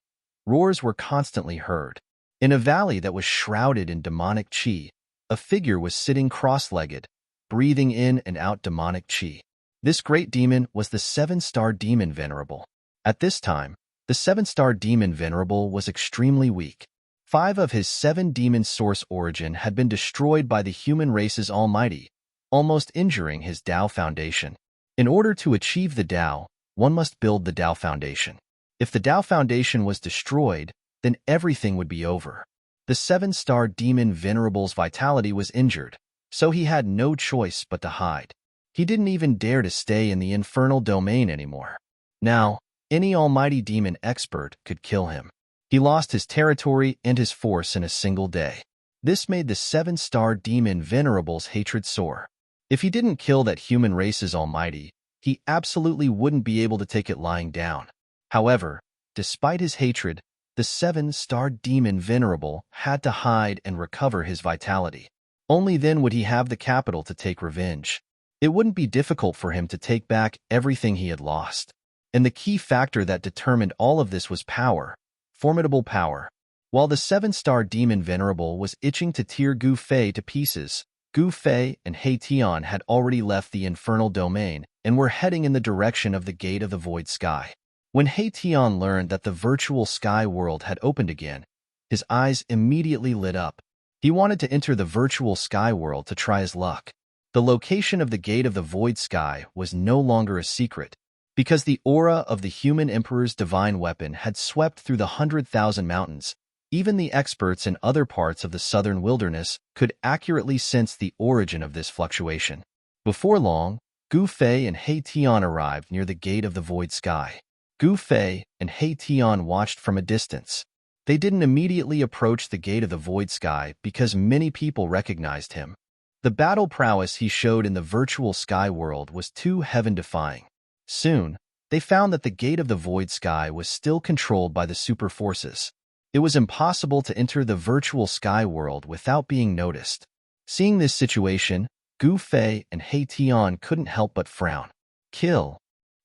Speaker 1: roars were constantly heard. In a valley that was shrouded in demonic qi, a figure was sitting cross-legged, breathing in and out demonic qi. This great demon was the 7-star demon Venerable. At this time, the 7-star demon Venerable was extremely weak. 5 of his 7 demon source origin had been destroyed by the human race's almighty, almost injuring his Tao foundation. In order to achieve the Tao, one must build the Tao foundation. If the Tao foundation was destroyed, then everything would be over. The 7-star demon Venerable's vitality was injured, so he had no choice but to hide. He didn't even dare to stay in the infernal domain anymore. Now, any almighty demon expert could kill him. He lost his territory and his force in a single day. This made the 7-star demon Venerable's hatred soar. If he didn't kill that human race's almighty, he absolutely wouldn't be able to take it lying down. However, despite his hatred, the 7-star demon Venerable had to hide and recover his vitality. Only then would he have the capital to take revenge. It wouldn't be difficult for him to take back everything he had lost. And the key factor that determined all of this was power, formidable power. While the 7-star demon Venerable was itching to tear Gu Fei to pieces, Gu Fei and He Tian had already left the infernal domain and were heading in the direction of the gate of the void sky. When He Tian learned that the virtual sky world had opened again, his eyes immediately lit up. He wanted to enter the virtual sky world to try his luck. The location of the gate of the void sky was no longer a secret, because the aura of the human emperor's divine weapon had swept through the 100,000 mountains. Even the experts in other parts of the southern wilderness could accurately sense the origin of this fluctuation. Before long, Gu Fei and He Tian arrived near the gate of the void sky. Gu Fei and He Tian watched from a distance. They didn't immediately approach the gate of the void sky because many people recognized him. The battle prowess he showed in the virtual sky world was too heaven-defying. Soon, they found that the gate of the void sky was still controlled by the super forces. It was impossible to enter the virtual sky world without being noticed. Seeing this situation, Gu Fei and He Tian couldn't help but frown. Kill,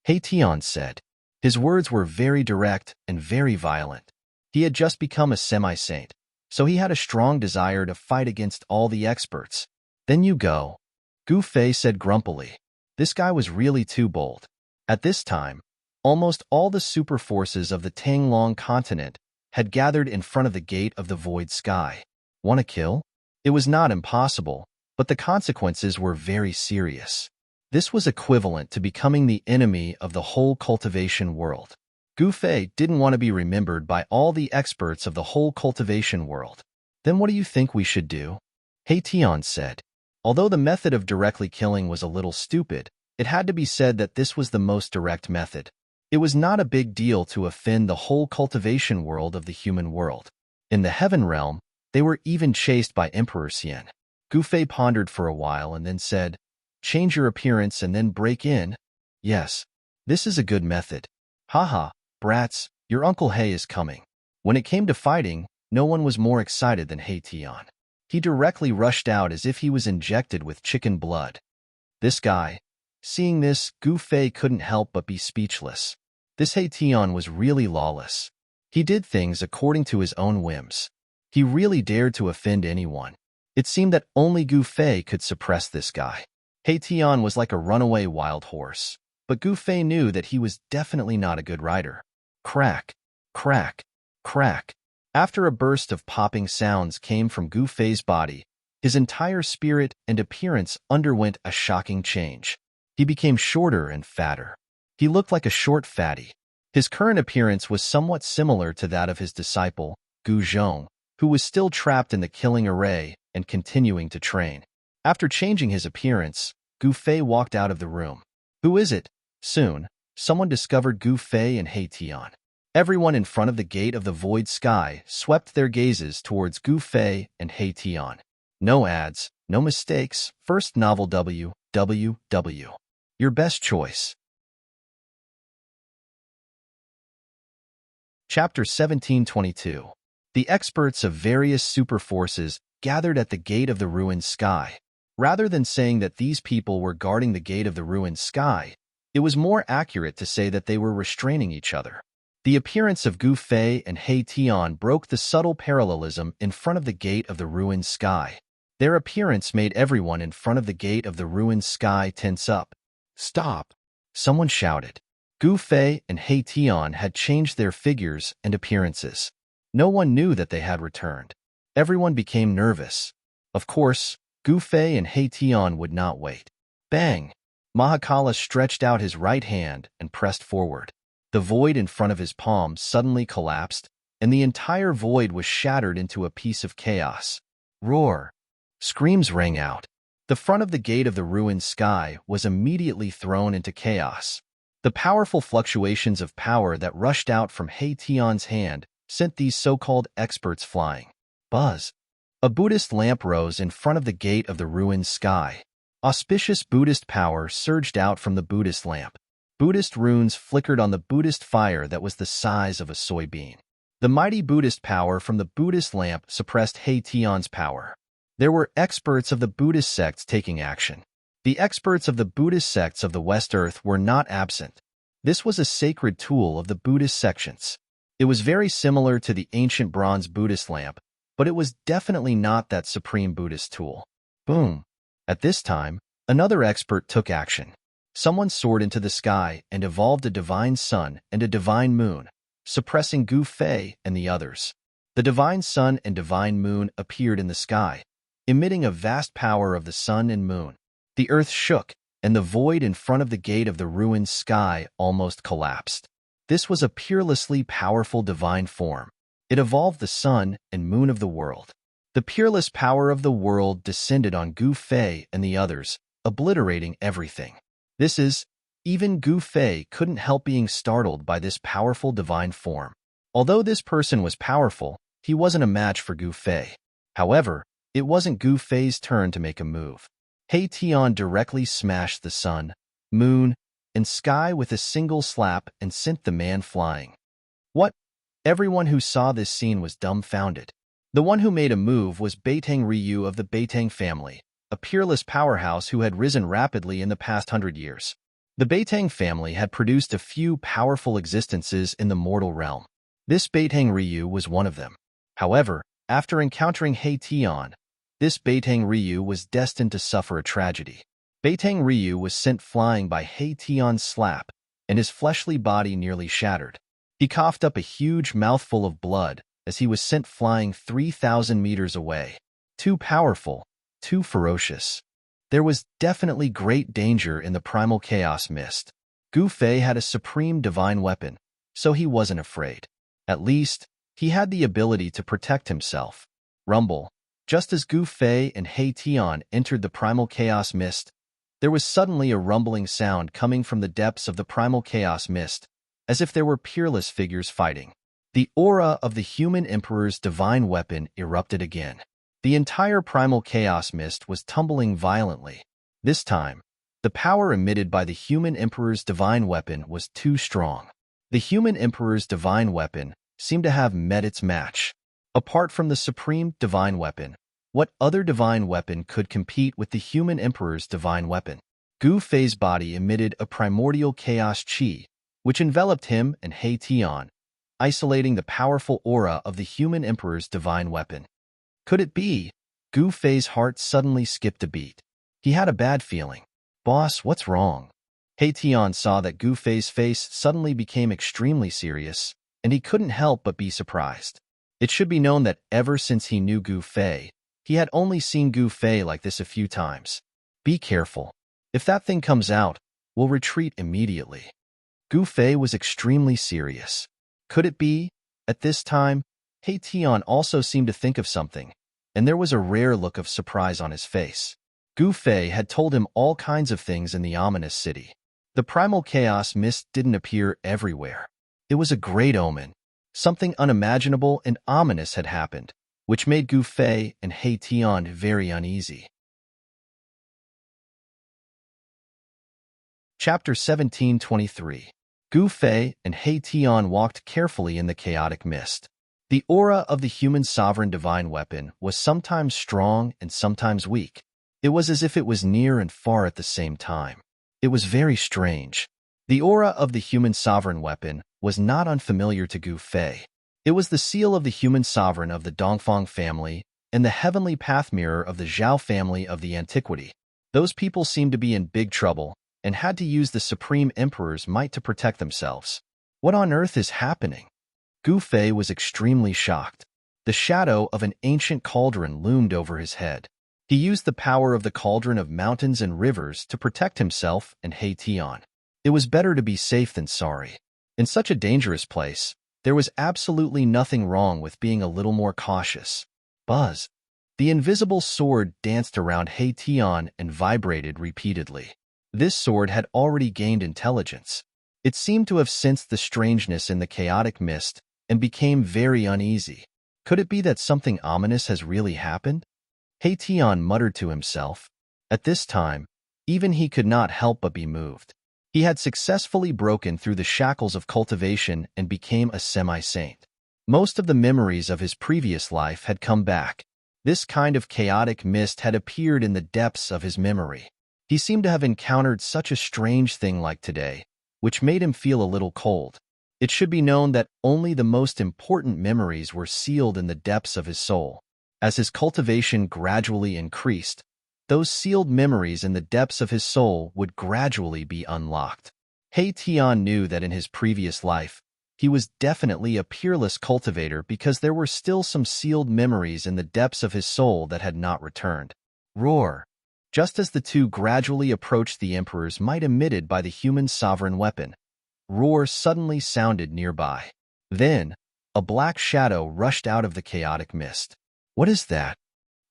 Speaker 1: He Tian said. His words were very direct and very violent. He had just become a semi-saint, so he had a strong desire to fight against all the experts. Then you go, Gu Fei said grumpily. This guy was really too bold. At this time, almost all the super forces of the Tanglong continent had gathered in front of the gate of the void sky. Want to kill? It was not impossible, but the consequences were very serious. This was equivalent to becoming the enemy of the whole cultivation world. Gu Fei didn't want to be remembered by all the experts of the whole cultivation world. Then what do you think we should do? He Tian said. Although the method of directly killing was a little stupid, it had to be said that this was the most direct method. It was not a big deal to offend the whole cultivation world of the human world. In the heaven realm, they were even chased by Emperor Xian. Gu Fei pondered for a while and then said, "Change your appearance and then break in? Yes, this is a good method. Haha, brats, your Uncle He is coming." When it came to fighting, no one was more excited than He Tian. He directly rushed out as if he was injected with chicken blood. This guy. Seeing this, Gu Fei couldn't help but be speechless. This He Tian was really lawless. He did things according to his own whims. He really dared to offend anyone. It seemed that only Gu Fei could suppress this guy. He Tian was like a runaway wild horse, but Gu Fei knew that he was definitely not a good rider. Crack, crack, crack. After a burst of popping sounds came from Gu Fei's body, his entire spirit and appearance underwent a shocking change. He became shorter and fatter. He looked like a short fatty. His current appearance was somewhat similar to that of his disciple, Gu Zhong, who was still trapped in the killing array and continuing to train. After changing his appearance, Gu Fei walked out of the room. Who is it? Soon, someone discovered Gu Fei and He Tian. Everyone in front of the gate of the void sky swept their gazes towards Gu Fei and He Tian. No ads, no mistakes, first novel www. Your best choice. Chapter 1722. The experts of various super forces gathered at the gate of the ruined sky. Rather than saying that these people were guarding the gate of the ruined sky, it was more accurate to say that they were restraining each other. The appearance of Gu Fei and He Tian broke the subtle parallelism in front of the gate of the ruined sky. Their appearance made everyone in front of the gate of the ruined sky tense up. "Stop!" someone shouted. Gu Fei and He Tian had changed their figures and appearances. No one knew that they had returned. Everyone became nervous. Of course, Gu Fei and He Tian would not wait. Bang! Mahakala stretched out his right hand and pressed forward. The void in front of his palm suddenly collapsed, and the entire void was shattered into a piece of chaos. Roar! Screams rang out. The front of the gate of the ruined sky was immediately thrown into chaos. The powerful fluctuations of power that rushed out from He Tian's hand sent these so-called experts flying. Buzz! A Buddhist lamp rose in front of the gate of the ruined sky. Auspicious Buddhist power surged out from the Buddhist lamp. Buddhist runes flickered on the Buddhist fire that was the size of a soybean. The mighty Buddhist power from the Buddhist lamp suppressed He Tian's power. There were experts of the Buddhist sects taking action. The experts of the Buddhist sects of the West Earth were not absent. This was a sacred tool of the Buddhist sections. It was very similar to the ancient bronze Buddhist lamp, but it was definitely not that supreme Buddhist tool. Boom! At this time, another expert took action. Someone soared into the sky and evolved a divine sun and a divine moon, suppressing Gu Fei and the others. The divine sun and divine moon appeared in the sky, emitting a vast power of the sun and moon. The earth shook, and the void in front of the gate of the ruined sky almost collapsed. This was a peerlessly powerful divine form. It evolved the sun and moon of the world. The peerless power of the world descended on Gu Fei and the others, obliterating everything. Even Gu Fei couldn't help being startled by this powerful divine form. Although this person was powerful, he wasn't a match for Gu Fei. However, it wasn't Gu Fei's turn to make a move. He Tian directly smashed the sun, moon, and sky with a single slap and sent the man flying. What? Everyone who saw this scene was dumbfounded. The one who made a move was Beitang Ryu of the Beitang family, a peerless powerhouse who had risen rapidly in the past 100 years. The Beitang family had produced a few powerful existences in the mortal realm. This Beitang Ryu was one of them. However, after encountering He Tian, this Beitang Ryu was destined to suffer a tragedy. Beitang Ryu was sent flying by He Tian's slap, and his fleshly body nearly shattered. He coughed up a huge mouthful of blood as he was sent flying 3,000 meters away. Too powerful, too ferocious. There was definitely great danger in the primal chaos mist. Gu Fei had a supreme divine weapon, so he wasn't afraid. At least, he had the ability to protect himself. Rumble. Just as Gu Fei and He Tian entered the primal chaos mist, there was suddenly a rumbling sound coming from the depths of the primal chaos mist, as if there were peerless figures fighting. The aura of the human emperor's divine weapon erupted again. The entire primal chaos mist was tumbling violently. This time, the power emitted by the human emperor's divine weapon was too strong. The human emperor's divine weapon seemed to have met its match. Apart from the supreme divine weapon, what other divine weapon could compete with the human emperor's divine weapon? Gu Fei's body emitted a primordial chaos qi, which enveloped him and He Tian, isolating the powerful aura of the human emperor's divine weapon. Could it be? Gu Fei's heart suddenly skipped a beat. He had a bad feeling. Boss, what's wrong? He Tian saw that Gu Fei's face suddenly became extremely serious, and he couldn't help but be surprised. It should be known that ever since he knew Gu Fei, he had only seen Gu Fei like this a few times. Be careful. If that thing comes out, we'll retreat immediately. Gu Fei was extremely serious. Could it be? At this time, He Tian also seemed to think of something, and there was a rare look of surprise on his face. Gu Fei had told him all kinds of things in the ominous city. The primal chaos mist didn't appear everywhere. It was a great omen. Something unimaginable and ominous had happened, which made Gu Fei and He Tian very uneasy. Chapter 1723. Gu Fei and He Tian walked carefully in the chaotic mist. The aura of the human sovereign divine weapon was sometimes strong and sometimes weak. It was as if it was near and far at the same time. It was very strange. The aura of the human sovereign weapon was not unfamiliar to Gu Fei. It was the seal of the human sovereign of the Dongfang family and the heavenly path mirror of the Zhao family of the antiquity. Those people seemed to be in big trouble and had to use the supreme emperor's might to protect themselves. What on earth is happening? Gu Fei was extremely shocked. The shadow of an ancient cauldron loomed over his head. He used the power of the cauldron of mountains and rivers to protect himself and He Tian. It was better to be safe than sorry. In such a dangerous place, there was absolutely nothing wrong with being a little more cautious. Buzz. The invisible sword danced around He Tian and vibrated repeatedly. This sword had already gained intelligence. It seemed to have sensed the strangeness in the chaotic mist and became very uneasy. Could it be that something ominous has really happened? He Tian muttered to himself. At this time, even he could not help but be moved. He had successfully broken through the shackles of cultivation and became a semi-saint. Most of the memories of his previous life had come back. This kind of chaotic mist had appeared in the depths of his memory. He seemed to have encountered such a strange thing like today, which made him feel a little cold. It should be known that only the most important memories were sealed in the depths of his soul. As his cultivation gradually increased, those sealed memories in the depths of his soul would gradually be unlocked. He Tian knew that in his previous life, he was definitely a peerless cultivator because there were still some sealed memories in the depths of his soul that had not returned. Roar! Just as the two gradually approached the emperor's might emitted by the human sovereign weapon, roar suddenly sounded nearby. Then, a black shadow rushed out of the chaotic mist. What is that?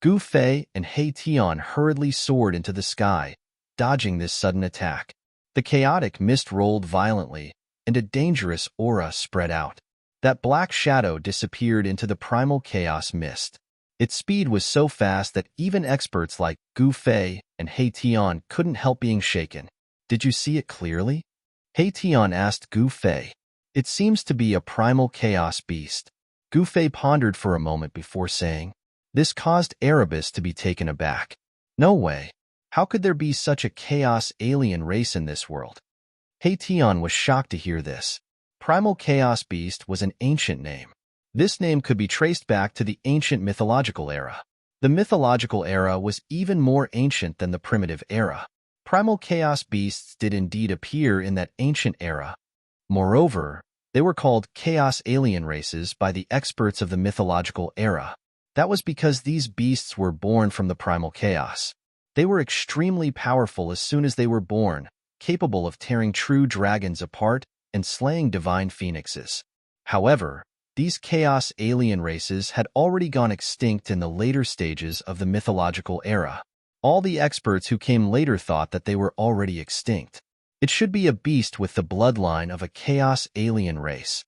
Speaker 1: Gu Fei and He Tian hurriedly soared into the sky, dodging this sudden attack. The chaotic mist rolled violently, and a dangerous aura spread out. That black shadow disappeared into the primal chaos mist. Its speed was so fast that even experts like Gu Fei and He Tian couldn't help being shaken. Did you see it clearly? He Tian asked Gu Fei. It seems to be a primal chaos beast. Gu Fei pondered for a moment before saying. This caused Erebus to be taken aback. No way. How could there be such a chaos alien race in this world? He Tian was shocked to hear this. Primal Chaos Beast was an ancient name. This name could be traced back to the ancient mythological era. The mythological era was even more ancient than the primitive era. Primal chaos beasts did indeed appear in that ancient era. Moreover, they were called chaos alien races by the experts of the mythological era. That was because these beasts were born from the primal chaos. They were extremely powerful as soon as they were born, capable of tearing true dragons apart and slaying divine phoenixes. However, these chaos alien races had already gone extinct in the later stages of the mythological era. All the experts who came later thought that they were already extinct. It should be a beast with the bloodline of a chaos alien race.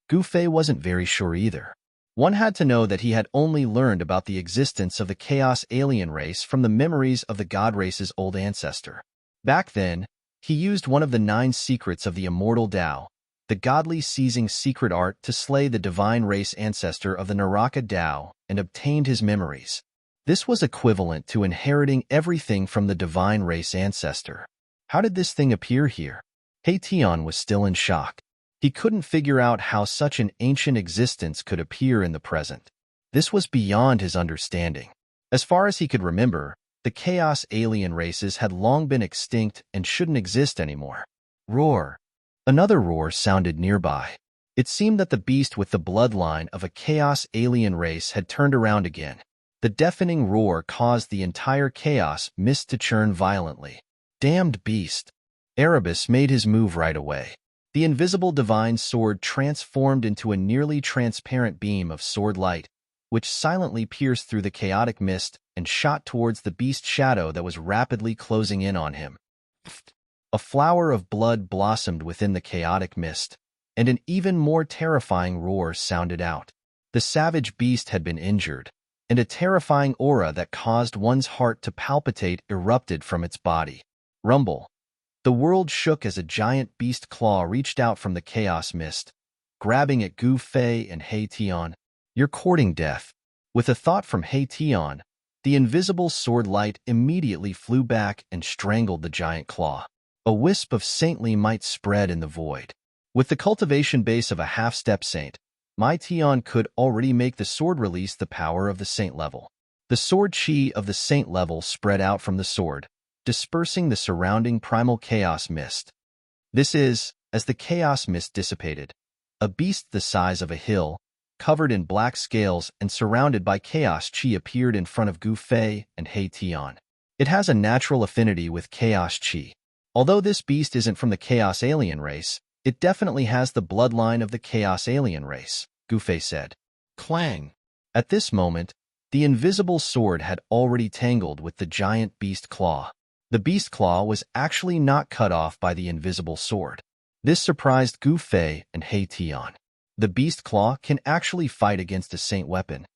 Speaker 1: Gu Fei wasn't very sure either. One had to know that he had only learned about the existence of the chaos alien race from the memories of the god race's old ancestor. Back then, he used one of the 9 secrets of the immortal Tao, the godly seizing secret art, to slay the divine race ancestor of the Naraka Tao and obtained his memories. This was equivalent to inheriting everything from the divine race ancestor. How did this thing appear here? He Tian was still in shock. He couldn't figure out how such an ancient existence could appear in the present. This was beyond his understanding. As far as he could remember, the chaos alien races had long been extinct and shouldn't exist anymore. Roar. Another roar sounded nearby. It seemed that the beast with the bloodline of a chaos alien race had turned around again. The deafening roar caused the entire chaos mist to churn violently. Damned beast. Erebus made his move right away. The invisible divine sword transformed into a nearly transparent beam of sword light, which silently pierced through the chaotic mist and shot towards the beast's shadow that was rapidly closing in on him. A flower of blood blossomed within the chaotic mist, and an even more terrifying roar sounded out. The savage beast had been injured, and a terrifying aura that caused one's heart to palpitate erupted from its body. Rumble. The world shook as a giant beast claw reached out from the chaos mist, grabbing at Gu Fei and He Tian. You're courting death. With a thought from He Tian, the invisible sword light immediately flew back and strangled the giant claw. A wisp of saintly might spread in the void. With the cultivation base of a half-step saint, Mai Tian could already make the sword release the power of the saint level. The sword chi of the saint level spread out from the sword, dispersing the surrounding primal chaos mist. This is, as the chaos mist dissipated, a beast the size of a hill, covered in black scales and surrounded by chaos chi appeared in front of Gu Fei and He Tian. It has a natural affinity with chaos chi. Although this beast isn't from the chaos alien race, it definitely has the bloodline of the chaos alien race, Gu Fei said. Clang! At this moment, the invisible sword had already tangled with the giant beast claw. The beast claw was actually not cut off by the invisible sword. This surprised Gu Fei and He Tian. The beast claw can actually fight against a saint weapon.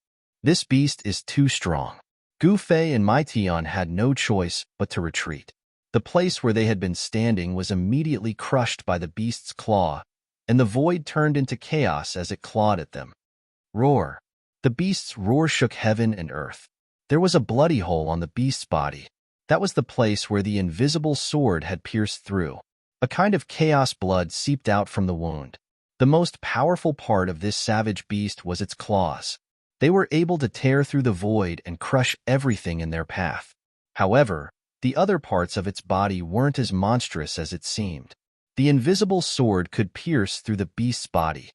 Speaker 1: This beast is too strong. Gu Fei and Mai Tian had no choice but to retreat. The place where they had been standing was immediately crushed by the beast's claw, and the void turned into chaos as it clawed at them. Roar. The beast's roar shook heaven and earth. There was a bloody hole on the beast's body. That was the place where the invisible sword had pierced through. A kind of chaos blood seeped out from the wound. The most powerful part of this savage beast was its claws. They were able to tear through the void and crush everything in their path. However, the other parts of its body weren't as monstrous as it seemed. The invisible sword could pierce through the beast's body.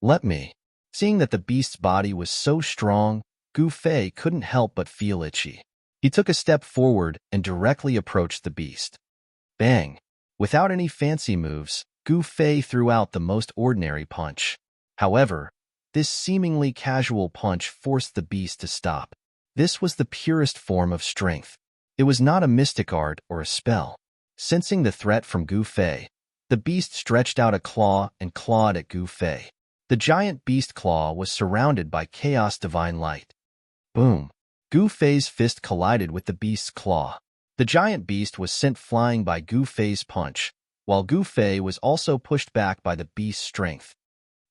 Speaker 1: Let me. Seeing that the beast's body was so strong, Gu Fei couldn't help but feel itchy. He took a step forward and directly approached the beast. Bang! Without any fancy moves, Gu Fei threw out the most ordinary punch. However, this seemingly casual punch forced the beast to stop. This was the purest form of strength. It was not a mystic art or a spell. Sensing the threat from Gu Fei, the beast stretched out a claw and clawed at Gu Fei. The giant beast claw was surrounded by chaos divine light. Boom! Gu Fei's fist collided with the beast's claw. The giant beast was sent flying by Gu Fei's punch, while Gu Fei was also pushed back by the beast's strength.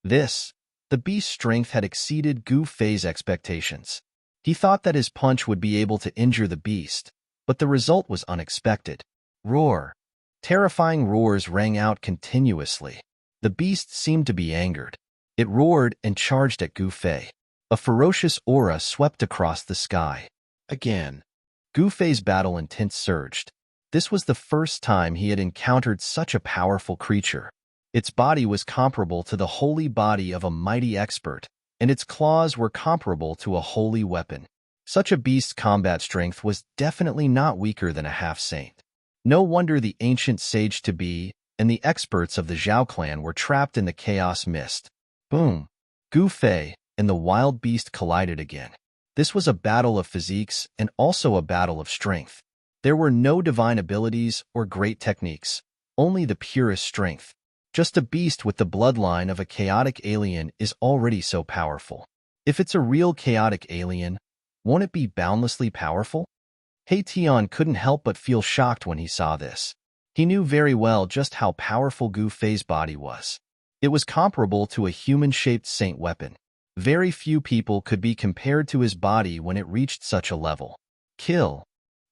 Speaker 1: The beast's strength had exceeded Gu Fei's expectations. He thought that his punch would be able to injure the beast, but the result was unexpected. Roar! Terrifying roars rang out continuously. The beast seemed to be angered. It roared and charged at Gu Fei. A ferocious aura swept across the sky. Again, Gu Fei's battle intent surged. This was the first time he had encountered such a powerful creature. Its body was comparable to the holy body of a mighty expert, and its claws were comparable to a holy weapon. Such a beast's combat strength was definitely not weaker than a half-saint. No wonder the ancient sage-to-be and the experts of the Zhao clan were trapped in the chaos mist. Boom! Gu Fei and the wild beast collided again. This was a battle of physiques and also a battle of strength. There were no divine abilities or great techniques, only the purest strength. Just a beast with the bloodline of a chaotic alien is already so powerful. If it's a real chaotic alien, won't it be boundlessly powerful? He Tian couldn't help but feel shocked when he saw this. He knew very well just how powerful Gu Fei's body was. It was comparable to a human-shaped saint weapon. Very few people could be compared to his body when it reached such a level. Kill!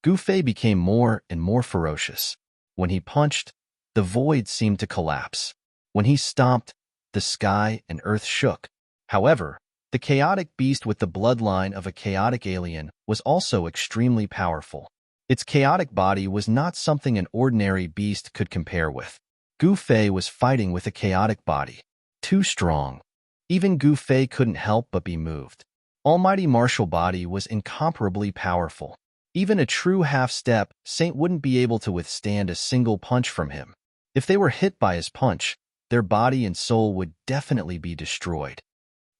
Speaker 1: Gu Fei became more and more ferocious. When he punched, the void seemed to collapse. When he stomped, the sky and earth shook. However, the chaotic beast with the bloodline of a chaotic alien was also extremely powerful. Its chaotic body was not something an ordinary beast could compare with. Gu Fei was fighting with a chaotic body. Too strong. Even Gu Fei couldn't help but be moved. Almighty martial body was incomparably powerful. Even a true half-step saint wouldn't be able to withstand a single punch from him. If they were hit by his punch, their body and soul would definitely be destroyed.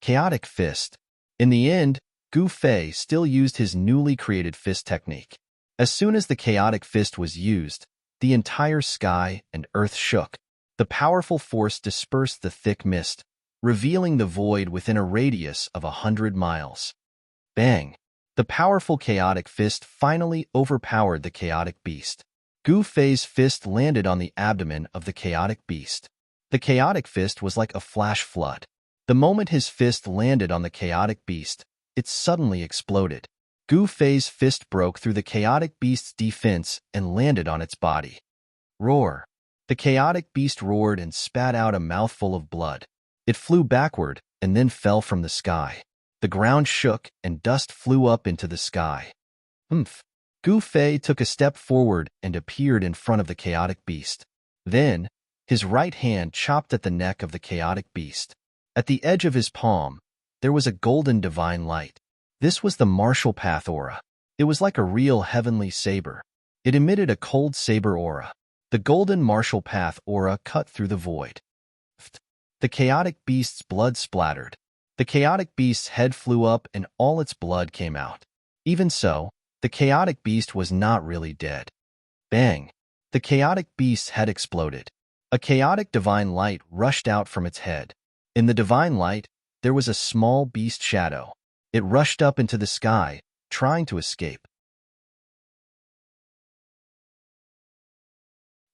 Speaker 1: Chaotic fist. In the end, Gu Fei still used his newly created fist technique. As soon as the chaotic fist was used, the entire sky and earth shook. The powerful force dispersed the thick mist, revealing the void within a radius of 100 miles. Bang! The powerful chaotic fist finally overpowered the chaotic beast. Gu Fei's fist landed on the abdomen of the chaotic beast. The chaotic fist was like a flash flood. The moment his fist landed on the chaotic beast, it suddenly exploded. Gu Fei's fist broke through the chaotic beast's defense and landed on its body. Roar! The chaotic beast roared and spat out a mouthful of blood. It flew backward and then fell from the sky. The ground shook and dust flew up into the sky. Humph! Gu Fei took a step forward and appeared in front of the chaotic beast. Then, his right hand chopped at the neck of the chaotic beast. At the edge of his palm, there was a golden divine light. This was the martial path aura. It was like a real heavenly saber. It emitted a cold saber aura. The golden martial path aura cut through the void. The chaotic beast's blood splattered. The chaotic beast's head flew up and all its blood came out. Even so, the chaotic beast was not really dead. Bang! The chaotic beast's head exploded. A chaotic divine light rushed out from its head. In the divine light, there was a small beast shadow. It rushed up into the sky, trying to escape.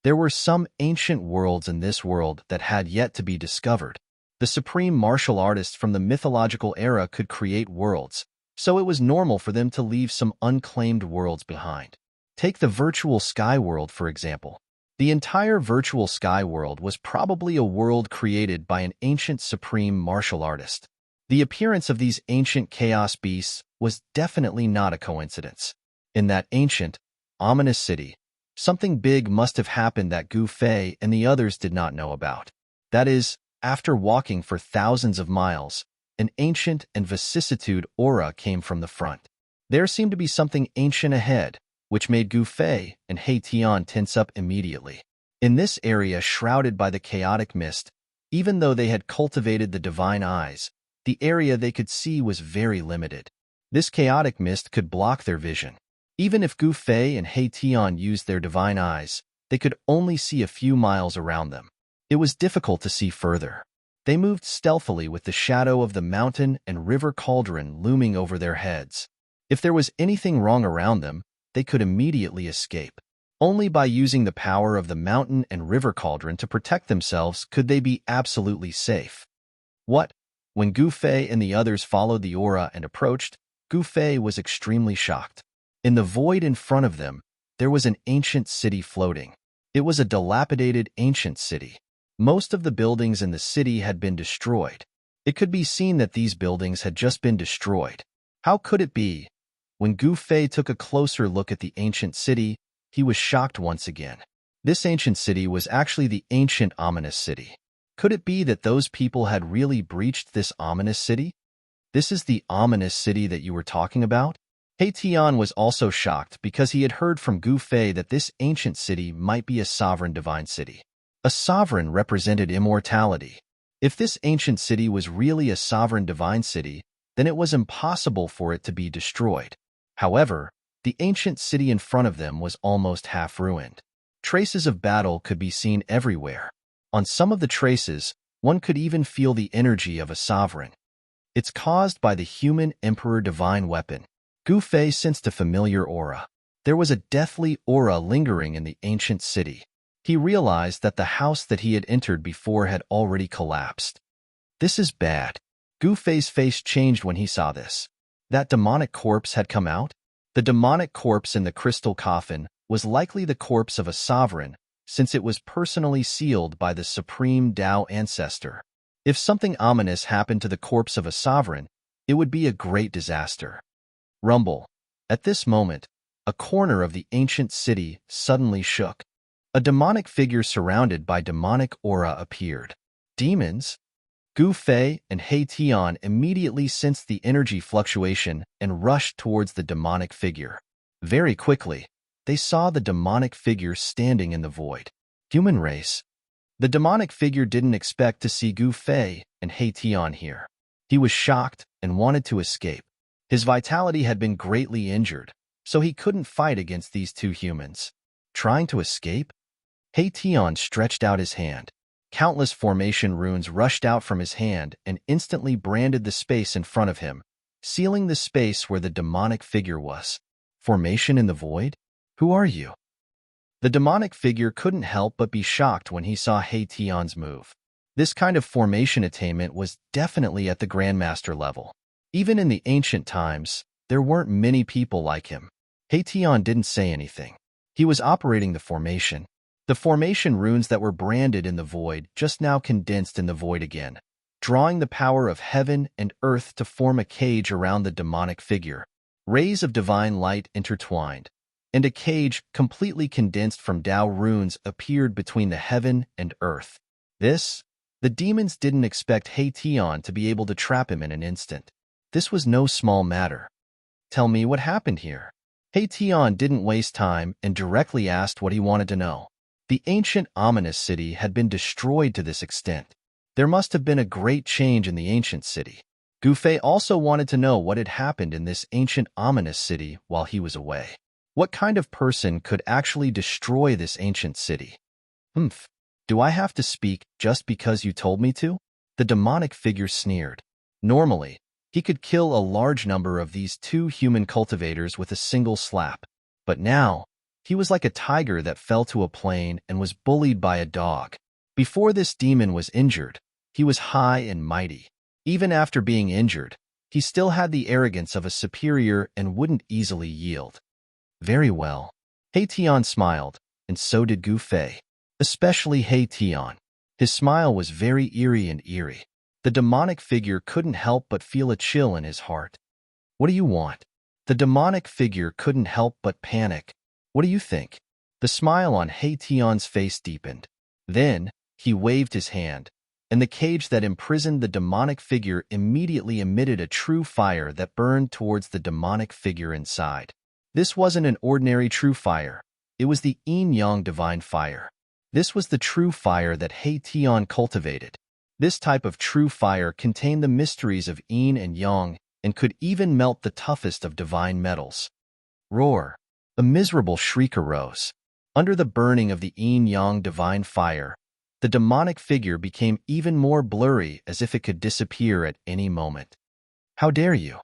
Speaker 1: There were some ancient worlds in this world that had yet to be discovered. The supreme martial artists from the mythological era could create worlds, so it was normal for them to leave some unclaimed worlds behind. Take the virtual sky world, for example. The entire virtual sky world was probably a world created by an ancient supreme martial artist. The appearance of these ancient chaos beasts was definitely not a coincidence. In that ancient, ominous city, something big must have happened that Gu Fei and the others did not know about. That is, after walking for thousands of miles, an ancient and vicissitude aura came from the front. There seemed to be something ancient ahead, which made Gu Fei and He Tian tense up immediately. In this area shrouded by the chaotic mist, even though they had cultivated the divine eyes, the area they could see was very limited. This chaotic mist could block their vision. Even if Gu Fei and He Tian used their divine eyes, they could only see a few miles around them. It was difficult to see further. They moved stealthily with the shadow of the mountain and river cauldron looming over their heads. If there was anything wrong around them, they could immediately escape. Only by using the power of the mountain and river cauldron to protect themselves could they be absolutely safe. What? When Gu Fei and the others followed the aura and approached, Gu Fei was extremely shocked. In the void in front of them, there was an ancient city floating. It was a dilapidated ancient city. Most of the buildings in the city had been destroyed. It could be seen that these buildings had just been destroyed. How could it be? When Gu Fei took a closer look at the ancient city, he was shocked once again. This ancient city was actually the ancient ominous city. Could it be that those people had really breached this ominous city? This is the ominous city that you were talking about? Tian was also shocked because he had heard from Gu Fei that this ancient city might be a sovereign divine city. A sovereign represented immortality. If this ancient city was really a sovereign divine city, then it was impossible for it to be destroyed. However, the ancient city in front of them was almost half ruined. Traces of battle could be seen everywhere. On some of the traces, one could even feel the energy of a sovereign. It's caused by the human emperor divine weapon. Gu Fei sensed a familiar aura. There was a deathly aura lingering in the ancient city. He realized that the house that he had entered before had already collapsed. This is bad. Gu Fei's face changed when he saw this. That demonic corpse had come out? The demonic corpse in the crystal coffin was likely the corpse of a sovereign, since it was personally sealed by the supreme Tao ancestor. If something ominous happened to the corpse of a sovereign, it would be a great disaster. Rumble. At this moment, a corner of the ancient city suddenly shook. A demonic figure surrounded by demonic aura appeared. Demons? Gu Fei and Tian immediately sensed the energy fluctuation and rushed towards the demonic figure. Very quickly, they saw the demonic figure standing in the void. Human race. The demonic figure didn't expect to see Gu Fei and Tian here. He was shocked and wanted to escape. His vitality had been greatly injured, so he couldn't fight against these two humans. Trying to escape? Tian stretched out his hand. Countless formation runes rushed out from his hand and instantly branded the space in front of him, sealing the space where the demonic figure was. Formation in the void? Who are you? The demonic figure couldn't help but be shocked when he saw Tian's move. This kind of formation attainment was definitely at the Grandmaster level. Even in the ancient times, there weren't many people like him. Tian didn't say anything. He was operating the formation. The formation runes that were branded in the void just now condensed in the void again, drawing the power of heaven and earth to form a cage around the demonic figure. Rays of divine light intertwined, and a cage completely condensed from Tao runes appeared between the heaven and earth. The demons didn't expect Tian to be able to trap him in an instant. This was no small matter. Tell me what happened here. Tian didn't waste time and directly asked what he wanted to know. The ancient ominous city had been destroyed to this extent. There must have been a great change in the ancient city. Gu Fei also wanted to know what had happened in this ancient ominous city while he was away. What kind of person could actually destroy this ancient city? Do I have to speak just because you told me to? The demonic figure sneered. Normally, he could kill a large number of these two human cultivators with a single slap. But now, he was like a tiger that fell to a plain and was bullied by a dog. Before this demon was injured, he was high and mighty. Even after being injured, he still had the arrogance of a superior and wouldn't easily yield. Very well. Tian smiled, and so did Gu Fei. Especially Tian. His smile was very eerie. The demonic figure couldn't help but feel a chill in his heart. What do you want? The demonic figure couldn't help but panic. What do you think? The smile on Tian's face deepened. Then, he waved his hand, and the cage that imprisoned the demonic figure immediately emitted a true fire that burned towards the demonic figure inside. This wasn't an ordinary true fire. It was the yin-yang divine fire. This was the true fire that Tian cultivated. This type of true fire contained the mysteries of yin and yang and could even melt the toughest of divine metals. Roar! A miserable shriek arose. Under the burning of the yin-yang divine fire, the demonic figure became even more blurry as if it could disappear at any moment. How dare you?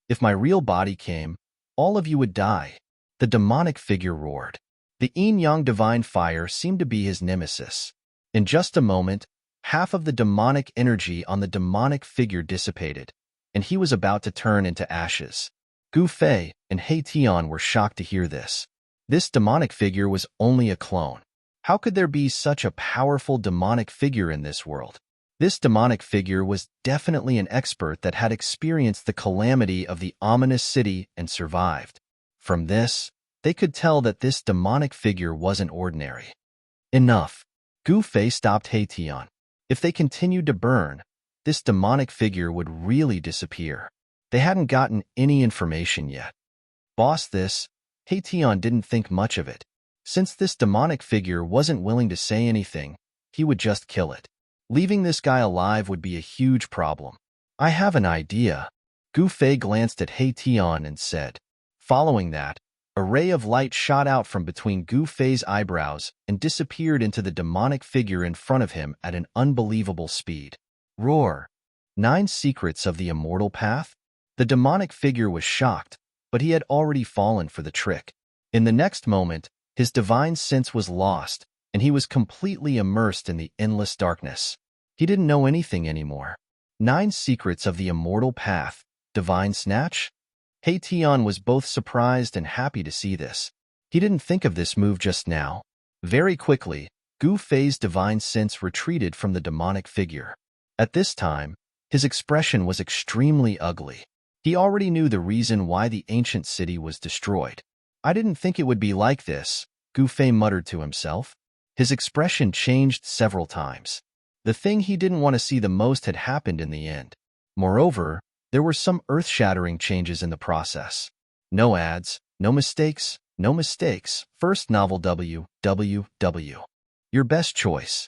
Speaker 1: If my real body came, all of you would die. The demonic figure roared. The yin-yang divine fire seemed to be his nemesis. In just a moment, half of the demonic energy on the demonic figure dissipated, and he was about to turn into ashes. Gu Fei and Tian were shocked to hear this. This demonic figure was only a clone. How could there be such a powerful demonic figure in this world? This demonic figure was definitely an expert that had experienced the calamity of the ominous city and survived. From this, they could tell that this demonic figure wasn't ordinary. Enough. Gu Fei stopped Tian. If they continued to burn, this demonic figure would really disappear. They hadn't gotten any information yet. Boss, this. Heition didn't think much of it. Since this demonic figure wasn't willing to say anything, he would just kill it. Leaving this guy alive would be a huge problem. I have an idea. Gu Fei glanced at Heition and said. Following that, a ray of light shot out from between Gu Fei's eyebrows and disappeared into the demonic figure in front of him at an unbelievable speed. Roar! 9 secrets of the immortal path? The demonic figure was shocked, but he had already fallen for the trick. In the next moment, his divine sense was lost, and he was completely immersed in the endless darkness. He didn't know anything anymore. 9 secrets of the immortal path, divine snatch? Heition was both surprised and happy to see this. He didn't think of this move just now. Very quickly, Gu Fei's divine sense retreated from the demonic figure. At this time, his expression was extremely ugly. He already knew the reason why the ancient city was destroyed. I didn't think it would be like this, Gu Fei muttered to himself. His expression changed several times. The thing he didn't want to see the most had happened in the end. Moreover, there were some earth-shattering changes in the process. No ads, no mistakes, no mistakes. First novel www. Your best choice.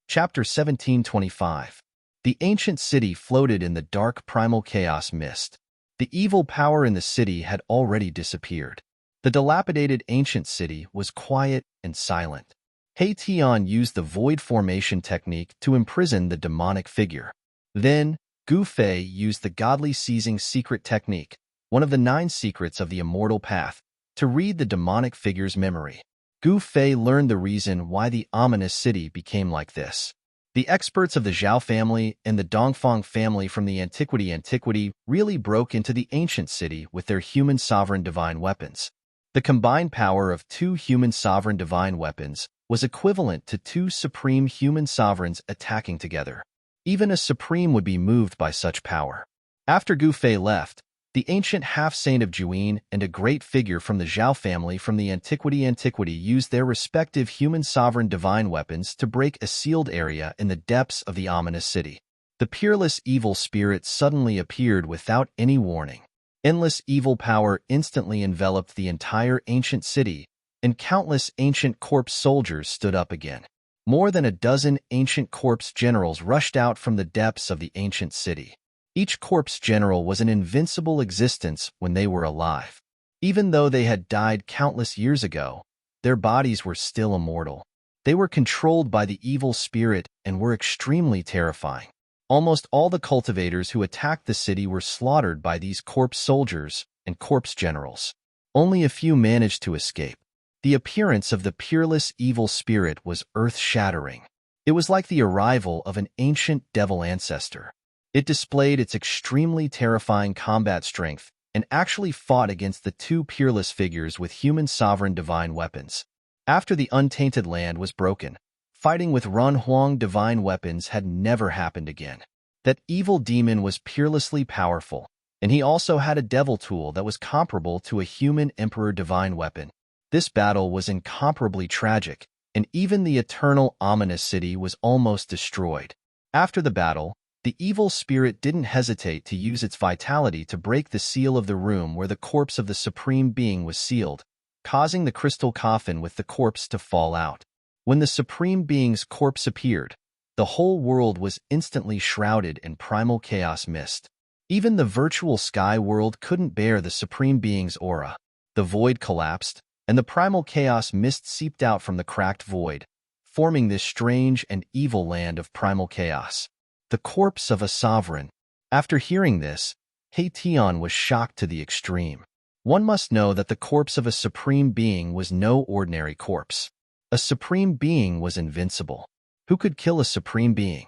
Speaker 1: Chapter 1725. The ancient city floated in the dark primal chaos mist. The evil power in the city had already disappeared. The dilapidated ancient city was quiet and silent. Heition used the void formation technique to imprison the demonic figure. Then, Gu Fei used the godly seizing secret technique, one of the 9 secrets of the immortal path, to read the demonic figure's memory. Gu Fei learned the reason why the ominous city became like this. The experts of the Zhao family and the Dongfang family from the antiquity really broke into the ancient city with their human sovereign divine weapons. The combined power of 2 human sovereign divine weapons was equivalent to 2 supreme human sovereigns attacking together. Even a supreme would be moved by such power. After Gu Fei left, the ancient half-saint of Juyin and a great figure from the Zhao family from the antiquity used their respective human sovereign divine weapons to break a sealed area in the depths of the ominous city. The peerless evil spirit suddenly appeared without any warning. Endless evil power instantly enveloped the entire ancient city, and countless ancient corpse soldiers stood up again. More than a dozen ancient corpse generals rushed out from the depths of the ancient city. Each corpse general was an invincible existence when they were alive. Even though they had died countless years ago, their bodies were still immortal. They were controlled by the evil spirit and were extremely terrifying. Almost all the cultivators who attacked the city were slaughtered by these corpse soldiers and corpse generals. Only a few managed to escape. The appearance of the peerless evil spirit was earth-shattering. It was like the arrival of an ancient devil ancestor. It displayed its extremely terrifying combat strength and actually fought against the 2 peerless figures with human sovereign divine weapons. After the untainted land was broken, fighting with Run Huang divine weapons had never happened again. That evil demon was peerlessly powerful, and he also had a devil tool that was comparable to a human emperor divine weapon. This battle was incomparably tragic, and even the eternal ominous city was almost destroyed. After the battle, the evil spirit didn't hesitate to use its vitality to break the seal of the room where the corpse of the supreme being was sealed, causing the crystal coffin with the corpse to fall out. When the supreme being's corpse appeared, the whole world was instantly shrouded in primal chaos mist. Even the virtual sky world couldn't bear the supreme being's aura. The void collapsed, and the primal chaos mist seeped out from the cracked void, forming this strange and evil land of primal chaos. The corpse of a sovereign. After hearing this, Heition was shocked to the extreme. One must know that the corpse of a supreme being was no ordinary corpse. A supreme being was invincible. Who could kill a supreme being?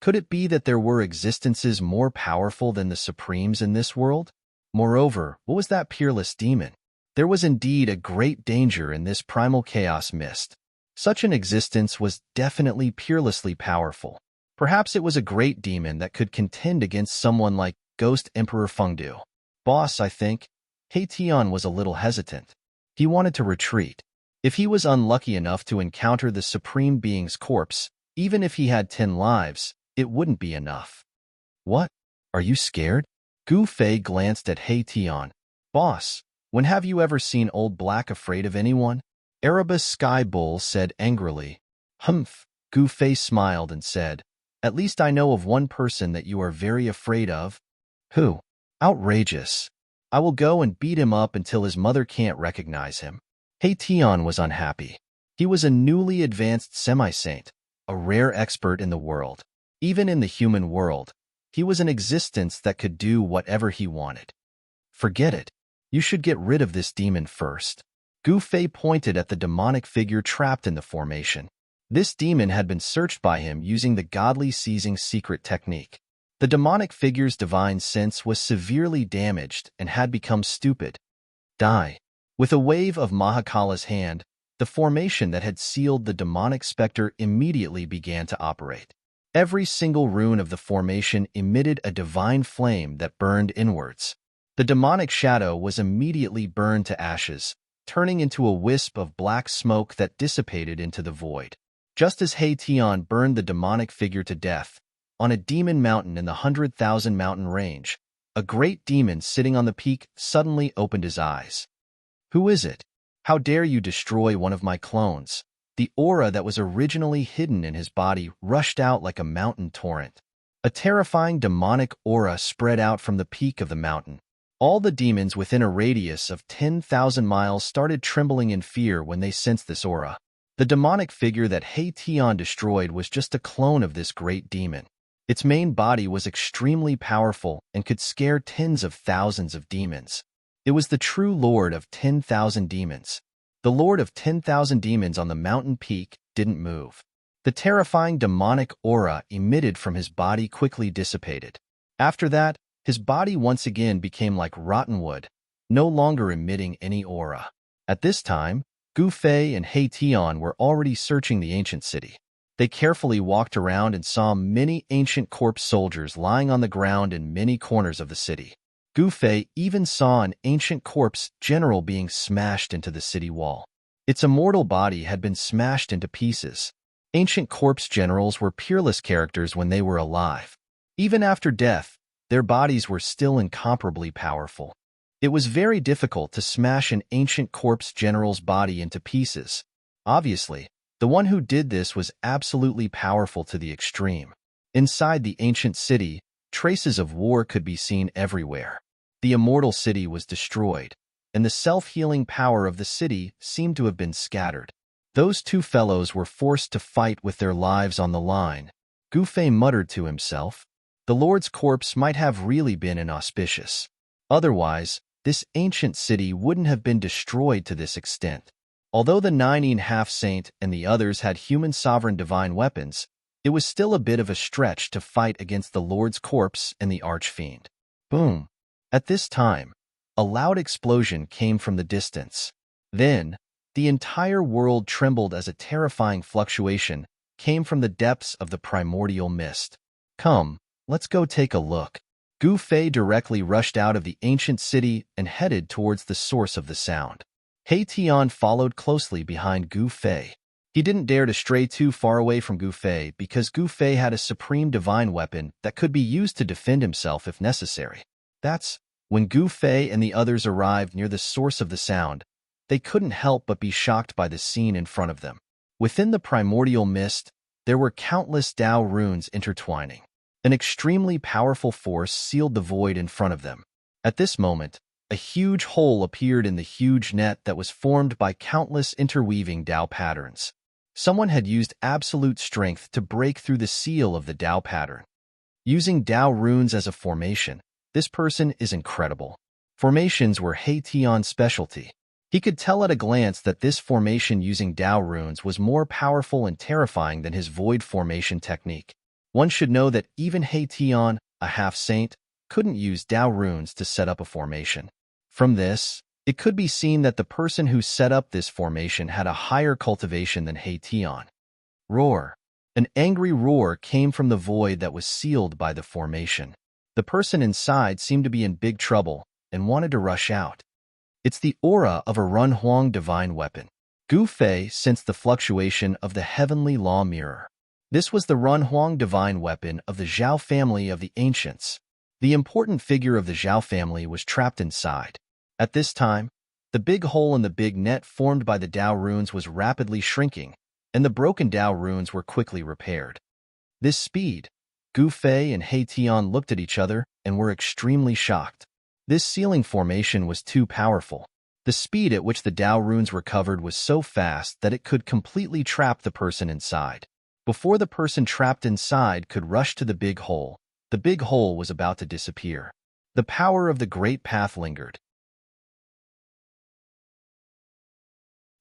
Speaker 1: Could it be that there were existences more powerful than the supremes in this world? Moreover, what was that peerless demon? There was indeed a great danger in this primal chaos mist. Such an existence was definitely peerlessly powerful. Perhaps it was a great demon that could contend against someone like Ghost Emperor Fengdu. Boss, I think. Heition was a little hesitant. He wanted to retreat. If he was unlucky enough to encounter the supreme being's corpse, even if he had 10 lives, it wouldn't be enough. What? Are you scared? Gu Fei glanced at He Tian. Boss, when have you ever seen Old Black afraid of anyone? Erebus Sky Bull said angrily. Humph. Gu Fei smiled and said, At least I know of one person that you are very afraid of. Who? Outrageous. I will go and beat him up until his mother can't recognize him. He Tian was unhappy. He was a newly advanced semi-saint, a rare expert in the world. Even in the human world, he was an existence that could do whatever he wanted. Forget it. You should get rid of this demon first. Gu Fei pointed at the demonic figure trapped in the formation. This demon had been searched by him using the godly seizing secret technique. The demonic figure's divine sense was severely damaged and had become stupid. Die. With a wave of Mahakala's hand, the formation that had sealed the demonic specter immediately began to operate. Every single rune of the formation emitted a divine flame that burned inwards. The demonic shadow was immediately burned to ashes, turning into a wisp of black smoke that dissipated into the void. Just as He Tian burned the demonic figure to death, on a demon mountain in the 100,000 mountain range, a great demon sitting on the peak suddenly opened his eyes. Who is it? How dare you destroy one of my clones? The aura that was originally hidden in his body rushed out like a mountain torrent. A terrifying demonic aura spread out from the peak of the mountain. All the demons within a radius of 10,000 miles started trembling in fear when they sensed this aura. The demonic figure that He Tian destroyed was just a clone of this great demon. Its main body was extremely powerful and could scare tens of thousands of demons. It was the true lord of 10,000 demons. The lord of 10,000 demons on the mountain peak didn't move. The terrifying demonic aura emitted from his body quickly dissipated. After that, his body once again became like rotten wood, no longer emitting any aura. At this time, Gu Fei and He Tian were already searching the ancient city. They carefully walked around and saw many ancient corpse soldiers lying on the ground in many corners of the city. Gu Fei even saw an ancient corpse general being smashed into the city wall. Its immortal body had been smashed into pieces. Ancient corpse generals were peerless characters when they were alive. Even after death, their bodies were still incomparably powerful. It was very difficult to smash an ancient corpse general's body into pieces. Obviously, the one who did this was absolutely powerful to the extreme. Inside the ancient city, traces of war could be seen everywhere. The immortal city was destroyed, and the self-healing power of the city seemed to have been scattered. Those two fellows were forced to fight with their lives on the line. Gu Fei muttered to himself, the Lord's corpse might have really been inauspicious. Otherwise, this ancient city wouldn't have been destroyed to this extent. Although the 19 half-saint and the others had human sovereign divine weapons, it was still a bit of a stretch to fight against the Lord's corpse and the archfiend. Boom! At this time, a loud explosion came from the distance. Then, the entire world trembled as a terrifying fluctuation came from the depths of the primordial mist. Come, let's go take a look. Gu Fei directly rushed out of the ancient city and headed towards the source of the sound. He Tian followed closely behind Gu Fei. He didn't dare to stray too far away from Gu Fei because Gu Fei had a supreme divine weapon that could be used to defend himself if necessary. That's when Gu Fei and the others arrived near the source of the sound. They couldn't help but be shocked by the scene in front of them. Within the primordial mist, there were countless Tao runes intertwining. An extremely powerful force sealed the void in front of them. At this moment, a huge hole appeared in the huge net that was formed by countless interweaving Tao patterns. Someone had used absolute strength to break through the seal of the Tao pattern. Using Tao runes as a formation, this person is incredible. Formations were He Tian's specialty. He could tell at a glance that this formation using Tao runes was more powerful and terrifying than his void formation technique. One should know that even He Tian, a half-saint, couldn't use Tao runes to set up a formation. From this, it could be seen that the person who set up this formation had a higher cultivation than He Tian. Roar. An angry roar came from the void that was sealed by the formation. The person inside seemed to be in big trouble and wanted to rush out. It's the aura of a Run Huang divine weapon. Gu Fei sensed the fluctuation of the heavenly law mirror. This was the Run Huang divine weapon of the Zhao family of the ancients. The important figure of the Zhao family was trapped inside. At this time, the big hole in the big net formed by the Dao runes was rapidly shrinking, and the broken Dao runes were quickly repaired. This speed, Gu Fei and He Tian looked at each other and were extremely shocked. This sealing formation was too powerful. The speed at which the Dao runes recovered was so fast that it could completely trap the person inside. Before the person trapped inside could rush to the big hole was about to disappear. The power of the great path lingered.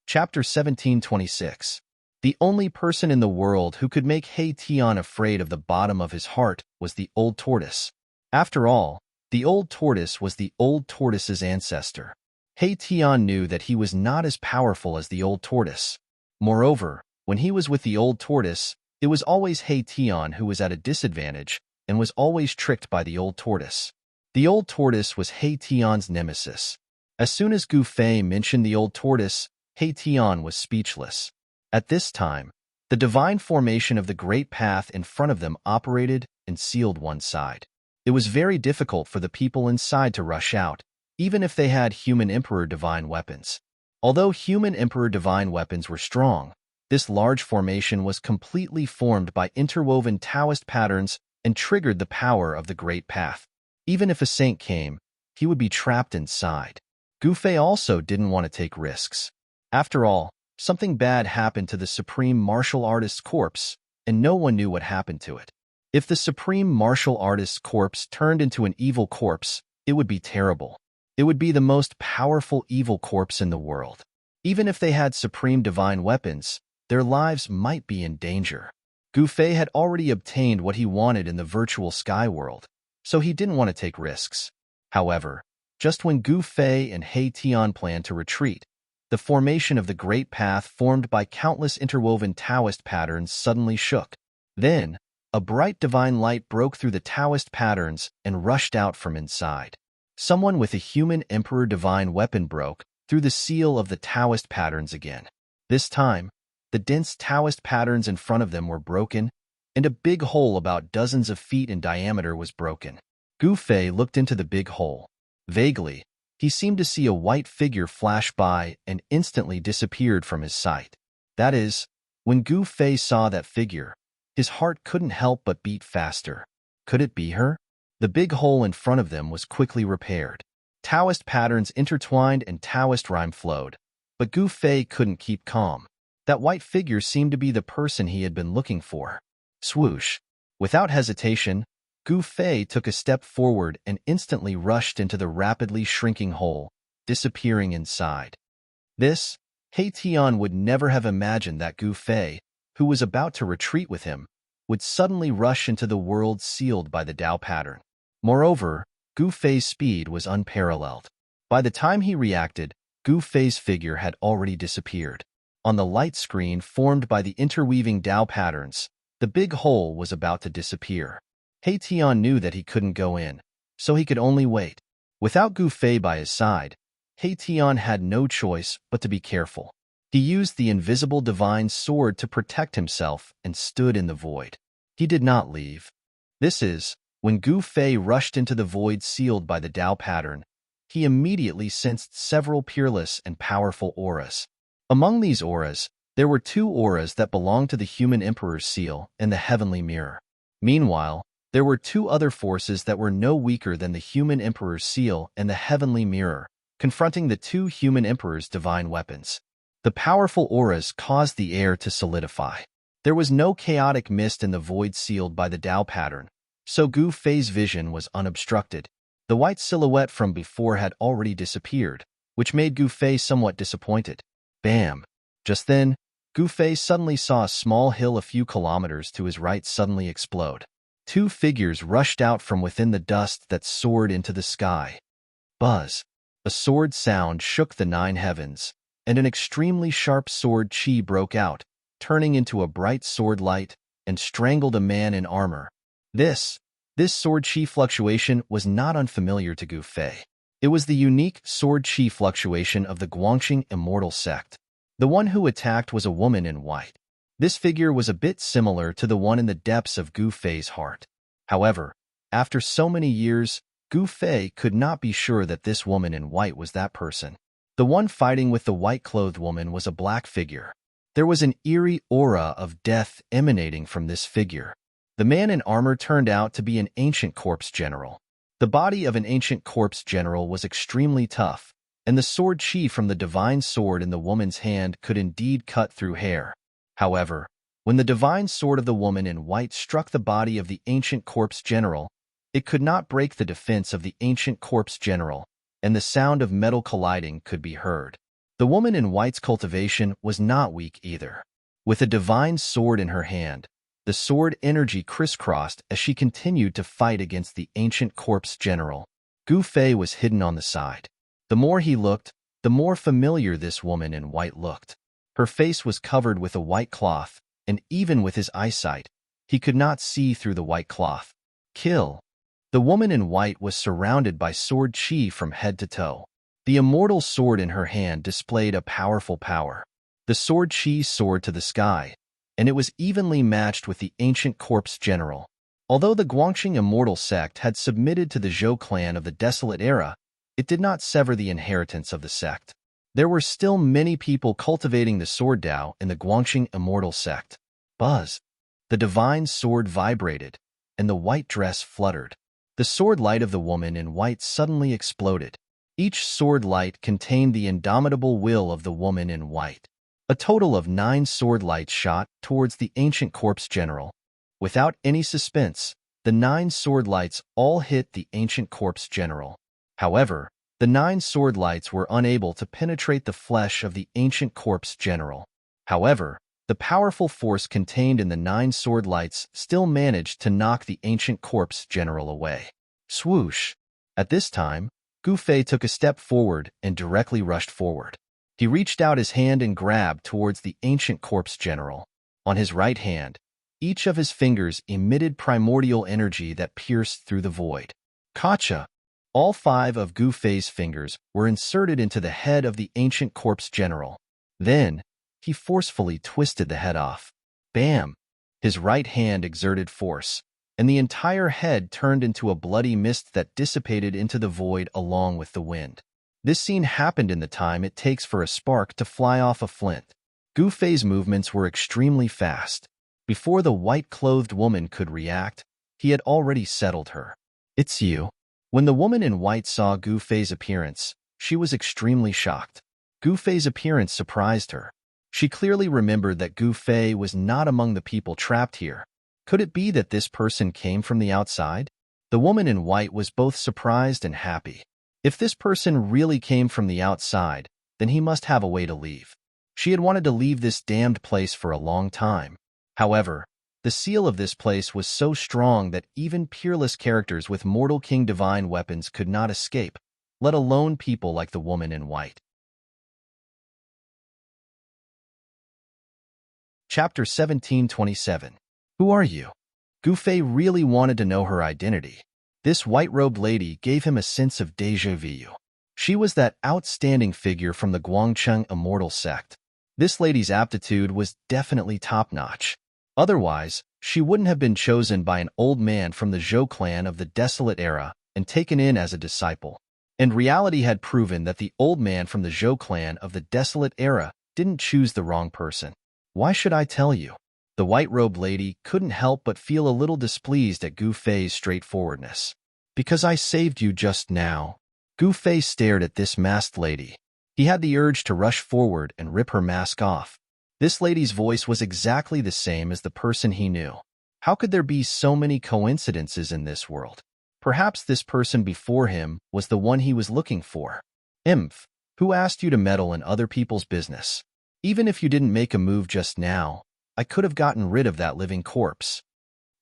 Speaker 1: Chapter 1726. The only person in the world who could make He Tian afraid of the bottom of his heart was the old tortoise. After all, the old tortoise was the old tortoise's ancestor. He Tian knew that he was not as powerful as the old tortoise. Moreover, when he was with the old tortoise, it was always He Tian who was at a disadvantage and was always tricked by the old tortoise. The old tortoise was He Tian's nemesis. As soon as Gu Fei mentioned the old tortoise, He Tian was speechless. At this time, the divine formation of the great path in front of them operated and sealed one side. It was very difficult for the people inside to rush out, even if they had human Emperor divine weapons. Although human Emperor divine weapons were strong, this large formation was completely formed by interwoven Taoist patterns and triggered the power of the great path. Even if a saint came, he would be trapped inside. Gu Fei also didn't want to take risks. After all, something bad happened to the supreme martial artist's corpse, and no one knew what happened to it. If the supreme martial artist's corpse turned into an evil corpse, it would be terrible. It would be the most powerful evil corpse in the world. Even if they had supreme divine weapons, their lives might be in danger. Gu Fei had already obtained what he wanted in the virtual sky world, so he didn't want to take risks. However, just when Gu Fei and He Tian planned to retreat, the formation of the great path formed by countless interwoven Taoist patterns suddenly shook. Then, a bright divine light broke through the Taoist patterns and rushed out from inside. Someone with a human Emperor divine weapon broke through the seal of the Taoist patterns again. This time, the dense Taoist patterns in front of them were broken, and a big hole about dozens of feet in diameter was broken. Gu Fei looked into the big hole. Vaguely, he seemed to see a white figure flash by and instantly disappeared from his sight. That is, when Gu Fei saw that figure, his heart couldn't help but beat faster. Could it be her? The big hole in front of them was quickly repaired. Taoist patterns intertwined and Taoist rhyme flowed, but Gu Fei couldn't keep calm. That white figure seemed to be the person he had been looking for. Swoosh! Without hesitation, Gu Fei took a step forward and instantly rushed into the rapidly shrinking hole, disappearing inside. This, He Tian would never have imagined that Gu Fei, who was about to retreat with him, would suddenly rush into the world sealed by the Dao pattern. Moreover, Gu Fei's speed was unparalleled. By the time he reacted, Gu Fei's figure had already disappeared. On the light screen formed by the interweaving Dao patterns, the big hole was about to disappear. He Tian knew that he couldn't go in, so he could only wait. Without Gu Fei by his side, He Tian had no choice but to be careful. He used the invisible divine sword to protect himself and stood in the void. He did not leave. This is, when Gu Fei rushed into the void sealed by the Dao pattern, he immediately sensed several peerless and powerful auras. Among these auras, there were two auras that belonged to the human Emperor's seal and the heavenly mirror. Meanwhile, there were two other forces that were no weaker than the human Emperor's seal and the heavenly mirror, confronting the two human Emperor's divine weapons. The powerful auras caused the air to solidify. There was no chaotic mist in the void sealed by the Dao pattern, so Gu Fei's vision was unobstructed. The white silhouette from before had already disappeared, which made Gu Fei somewhat disappointed. Bam! Just then, Gu Fei suddenly saw a small hill a few kilometers to his right suddenly explode. Two figures rushed out from within the dust that soared into the sky. Buzz! A sword sound shook the nine heavens, and an extremely sharp sword chi broke out, turning into a bright sword light, and strangled a man in armor. This sword chi fluctuation was not unfamiliar to Gu Fei. It was the unique sword chi fluctuation of the Guangxing immortal sect. The one who attacked was a woman in white. This figure was a bit similar to the one in the depths of Gu Fei's heart. However, After so many years, Gu Fei could not be sure that this woman in white was that person. The one fighting with the white-clothed woman was a black figure. There was an eerie aura of death emanating from this figure. The man in armor turned out to be an ancient corpse general. The body of an ancient corpse general was extremely tough, and the sword chi from the divine sword in the woman's hand could indeed cut through hair. However, when the divine sword of the woman in white struck the body of the ancient corpse general, it could not break the defense of the ancient corpse general, and the sound of metal colliding could be heard. The woman in white's cultivation was not weak either. With a divine sword in her hand, the sword energy crisscrossed as she continued to fight against the ancient corpse general. Gu Fei was hidden on the side. The more he looked, the more familiar this woman in white looked. Her face was covered with a white cloth, and even with his eyesight, he could not see through the white cloth. Kill. The woman in white was surrounded by sword chi from head to toe. The immortal sword in her hand displayed a powerful power. The sword chi soared to the sky, and it was evenly matched with the ancient corpse general. Although the Guangxing immortal sect had submitted to the Zhou clan of the Desolate Era, it did not sever the inheritance of the sect. There were still many people cultivating the sword Dao in the Guangxing immortal sect. Buzz. The divine sword vibrated, and the white dress fluttered. The sword light of the woman in white suddenly exploded. Each sword light contained the indomitable will of the woman in white. A total of 9 sword lights shot towards the ancient corpse general. Without any suspense, the 9 sword lights all hit the ancient corpse general. However, the 9 sword lights were unable to penetrate the flesh of the ancient corpse general. However, the powerful force contained in the 9 sword lights still managed to knock the ancient corpse general away. Swoosh! At this time, Gu Fei took a step forward and directly rushed forward. He reached out his hand and grabbed towards the ancient corpse general. On his right hand, each of his fingers emitted primordial energy that pierced through the void. Kacha! All 5 of Gu Fei's fingers were inserted into the head of the ancient corpse general. Then, he forcefully twisted the head off. Bam! His right hand exerted force, and the entire head turned into a bloody mist that dissipated into the void along with the wind. This scene happened in the time it takes for a spark to fly off a flint. Gu Fei's movements were extremely fast. Before the white-clothed woman could react, he had already settled her. It's you. When the woman in white saw Gu Fei's appearance, she was extremely shocked. Gu Fei's appearance surprised her. She clearly remembered that Gu Fei was not among the people trapped here. Could it be that this person came from the outside? The woman in white was both surprised and happy. If this person really came from the outside, then he must have a way to leave. She had wanted to leave this damned place for a long time. However, the seal of this place was so strong that even peerless characters with Mortal King divine weapons could not escape, let alone people like the woman in white. Chapter 1727. Who are you? Gu Fei really wanted to know her identity. This white-robed lady gave him a sense of déjà vu. She was that outstanding figure from the Guangcheng immortal sect. This lady's aptitude was definitely top-notch. Otherwise, she wouldn't have been chosen by an old man from the Zhou clan of the Desolate Era and taken in as a disciple. And reality had proven that the old man from the Zhou clan of the Desolate Era didn't choose the wrong person. Why should I tell you? The white-robed lady couldn't help but feel a little displeased at Gu Fei's straightforwardness. Because I saved you just now. Gu Fei stared at this masked lady. He had the urge to rush forward and rip her mask off. This lady's voice was exactly the same as the person he knew. How could there be so many coincidences in this world? Perhaps this person before him was the one he was looking for. Imph, who asked you to meddle in other people's business? Even if you didn't make a move just now, I could have gotten rid of that living corpse.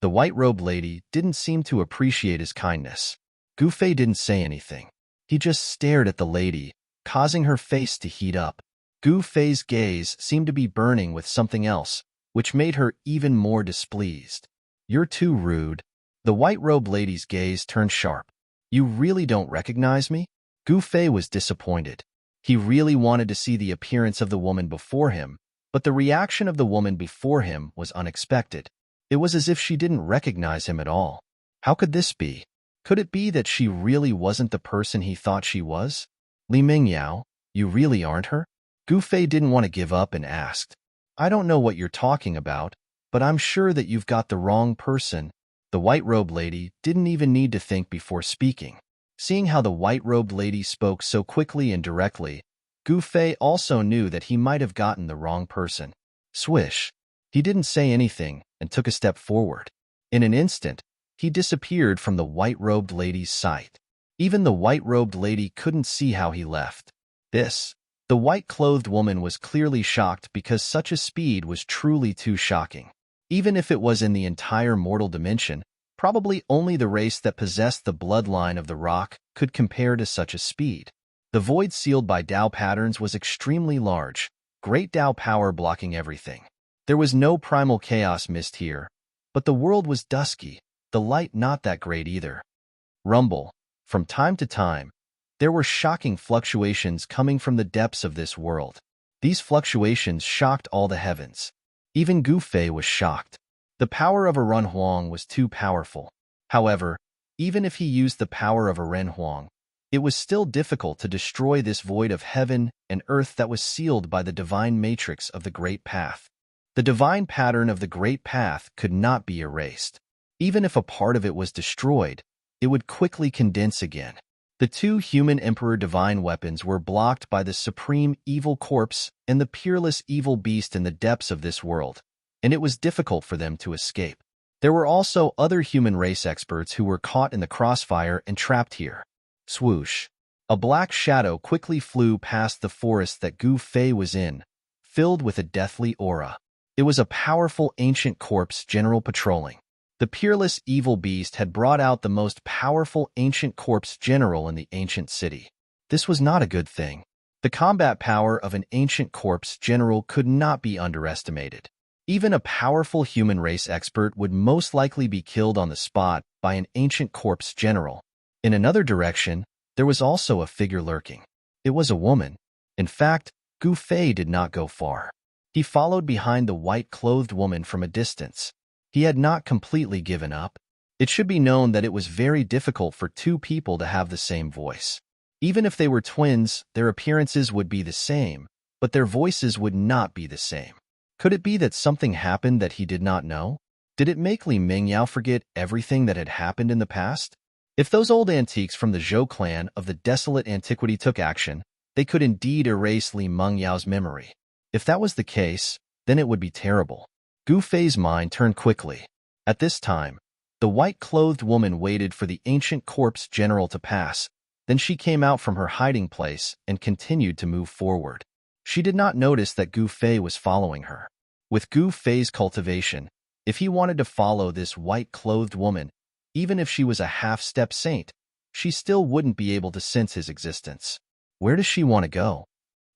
Speaker 1: The white-robed lady didn't seem to appreciate his kindness. Gu Fei didn't say anything. He just stared at the lady, causing her face to heat up. Gu Fei's gaze seemed to be burning with something else, which made her even more displeased. You're too rude. The white-robed lady's gaze turned sharp. You really don't recognize me? Gu Fei was disappointed. He really wanted to see the appearance of the woman before him, but the reaction of the woman before him was unexpected. It was as if she didn't recognize him at all. How could this be? Could it be that she really wasn't the person he thought she was? Li Mingyao, you really aren't her? Gu Fei didn't want to give up and asked. I don't know what you're talking about, but I'm sure that you've got the wrong person. The white-robed lady didn't even need to think before speaking. Seeing how the white-robed lady spoke so quickly and directly, Gu Fei also knew that he might have gotten the wrong person. Swish. He didn't say anything and took a step forward. In an instant, he disappeared from the white-robed lady's sight. Even the white-robed lady couldn't see how he left. The white-clothed woman was clearly shocked because such a speed was truly too shocking. Even if it was in the entire mortal dimension, probably only the race that possessed the bloodline of the rock could compare to such a speed. The void sealed by Tao patterns was extremely large, great Tao power blocking everything. There was no primal chaos mist here, but the world was dusky, the light not that great either. Rumble. From time to time, there were shocking fluctuations coming from the depths of this world. These fluctuations shocked all the heavens. Even Gu Fei was shocked. The power of a Ren Huang was too powerful. However, even if he used the power of a Ren Huang, it was still difficult to destroy this void of heaven and earth that was sealed by the divine matrix of the Great Path. The divine pattern of the Great Path could not be erased. Even if a part of it was destroyed, it would quickly condense again. The two human emperor divine weapons were blocked by the supreme evil corpse and the peerless evil beast in the depths of this world, and it was difficult for them to escape. There were also other human race experts who were caught in the crossfire and trapped here. Swoosh. A black shadow quickly flew past the forest that Gu Fei was in, filled with a deathly aura. It was a powerful ancient corpse general patrolling. The peerless evil beast had brought out the most powerful ancient corpse general in the ancient city. This was not a good thing. The combat power of an ancient corpse general could not be underestimated. Even a powerful human race expert would most likely be killed on the spot by an ancient corpse general. In another direction, there was also a figure lurking. It was a woman. In fact, Gu Fei did not go far. He followed behind the white-clothed woman from a distance. He had not completely given up. It should be known that it was very difficult for two people to have the same voice. Even if they were twins, their appearances would be the same, but their voices would not be the same. Could it be that something happened that he did not know? Did it make Li Mingyao forget everything that had happened in the past? If those old antiques from the Zhou clan of the desolate antiquity took action, they could indeed erase Li Mengyao's memory. If that was the case, then it would be terrible. Gu Fei's mind turned quickly. At this time, the white-clothed woman waited for the ancient corpse general to pass. Then she came out from her hiding place and continued to move forward. She did not notice that Gu Fei was following her. With Gu Fei's cultivation, if he wanted to follow this white-clothed woman, even if she was a half-step saint, she still wouldn't be able to sense his existence. Where does she want to go?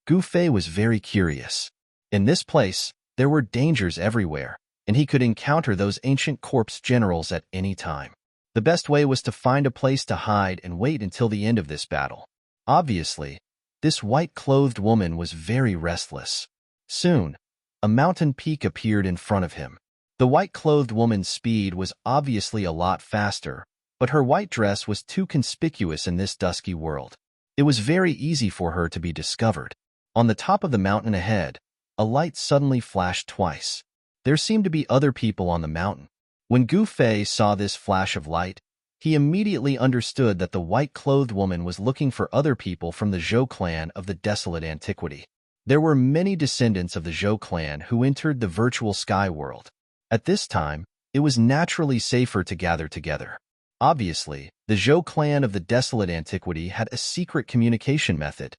Speaker 1: Gu Fei was very curious. In this place, there were dangers everywhere, and he could encounter those ancient corpse generals at any time. The best way was to find a place to hide and wait until the end of this battle. Obviously, this white-clothed woman was very restless. Soon, a mountain peak appeared in front of him. The white-clothed woman's speed was obviously a lot faster, but her white dress was too conspicuous in this dusky world. It was very easy for her to be discovered. On the top of the mountain ahead, a light suddenly flashed twice. There seemed to be other people on the mountain. When Gu Fei saw this flash of light, he immediately understood that the white-clothed woman was looking for other people from the Zhou clan of the desolate antiquity. There were many descendants of the Zhou clan who entered the virtual sky world. At this time, it was naturally safer to gather together. Obviously, the Zhou clan of the desolate antiquity had a secret communication method.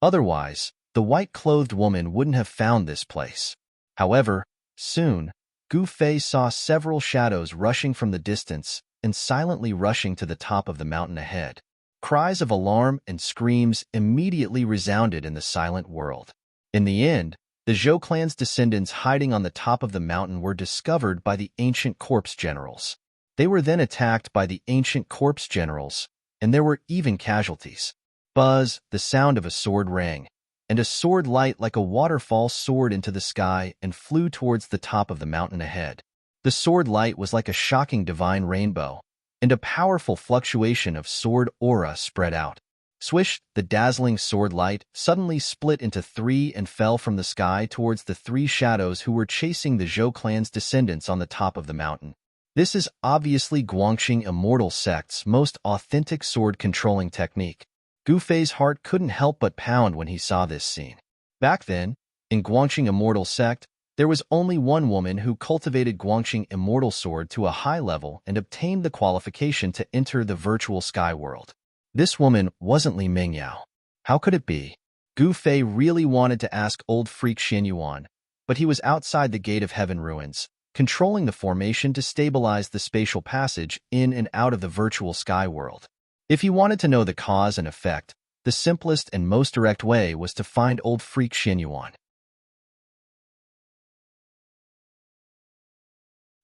Speaker 1: Otherwise, the white-clothed woman wouldn't have found this place. However, soon, Gu Fei saw several shadows rushing from the distance and silently rushing to the top of the mountain ahead. Cries of alarm and screams immediately resounded in the silent world. In the end, the Zhou clan's descendants hiding on the top of the mountain were discovered by the ancient corpse generals. They were then attacked by the ancient corpse generals, and there were even casualties. Buzz, the sound of a sword rang, and a sword light like a waterfall soared into the sky and flew towards the top of the mountain ahead. The sword light was like a shocking divine rainbow, and a powerful fluctuation of sword aura spread out. Swish, the dazzling sword light suddenly split into three and fell from the sky towards the three shadows who were chasing the Zhou clan's descendants on the top of the mountain. This is obviously Guangxing Immortal Sect's most authentic sword-controlling technique. Gu Fei's heart couldn't help but pound when he saw this scene. Back then, in Guangxing Immortal Sect, there was only one woman who cultivated Guangxing Immortal Sword to a high level and obtained the qualification to enter the virtual sky world. This woman wasn't Li Mingyao. How could it be? Gu Fei really wanted to ask old freak Xin Yuan, but he was outside the Gate of Heaven ruins, controlling the formation to stabilize the spatial passage in and out of the virtual sky world. If he wanted to know the cause and effect, the simplest and most direct way was to find old freak Xin Yuan.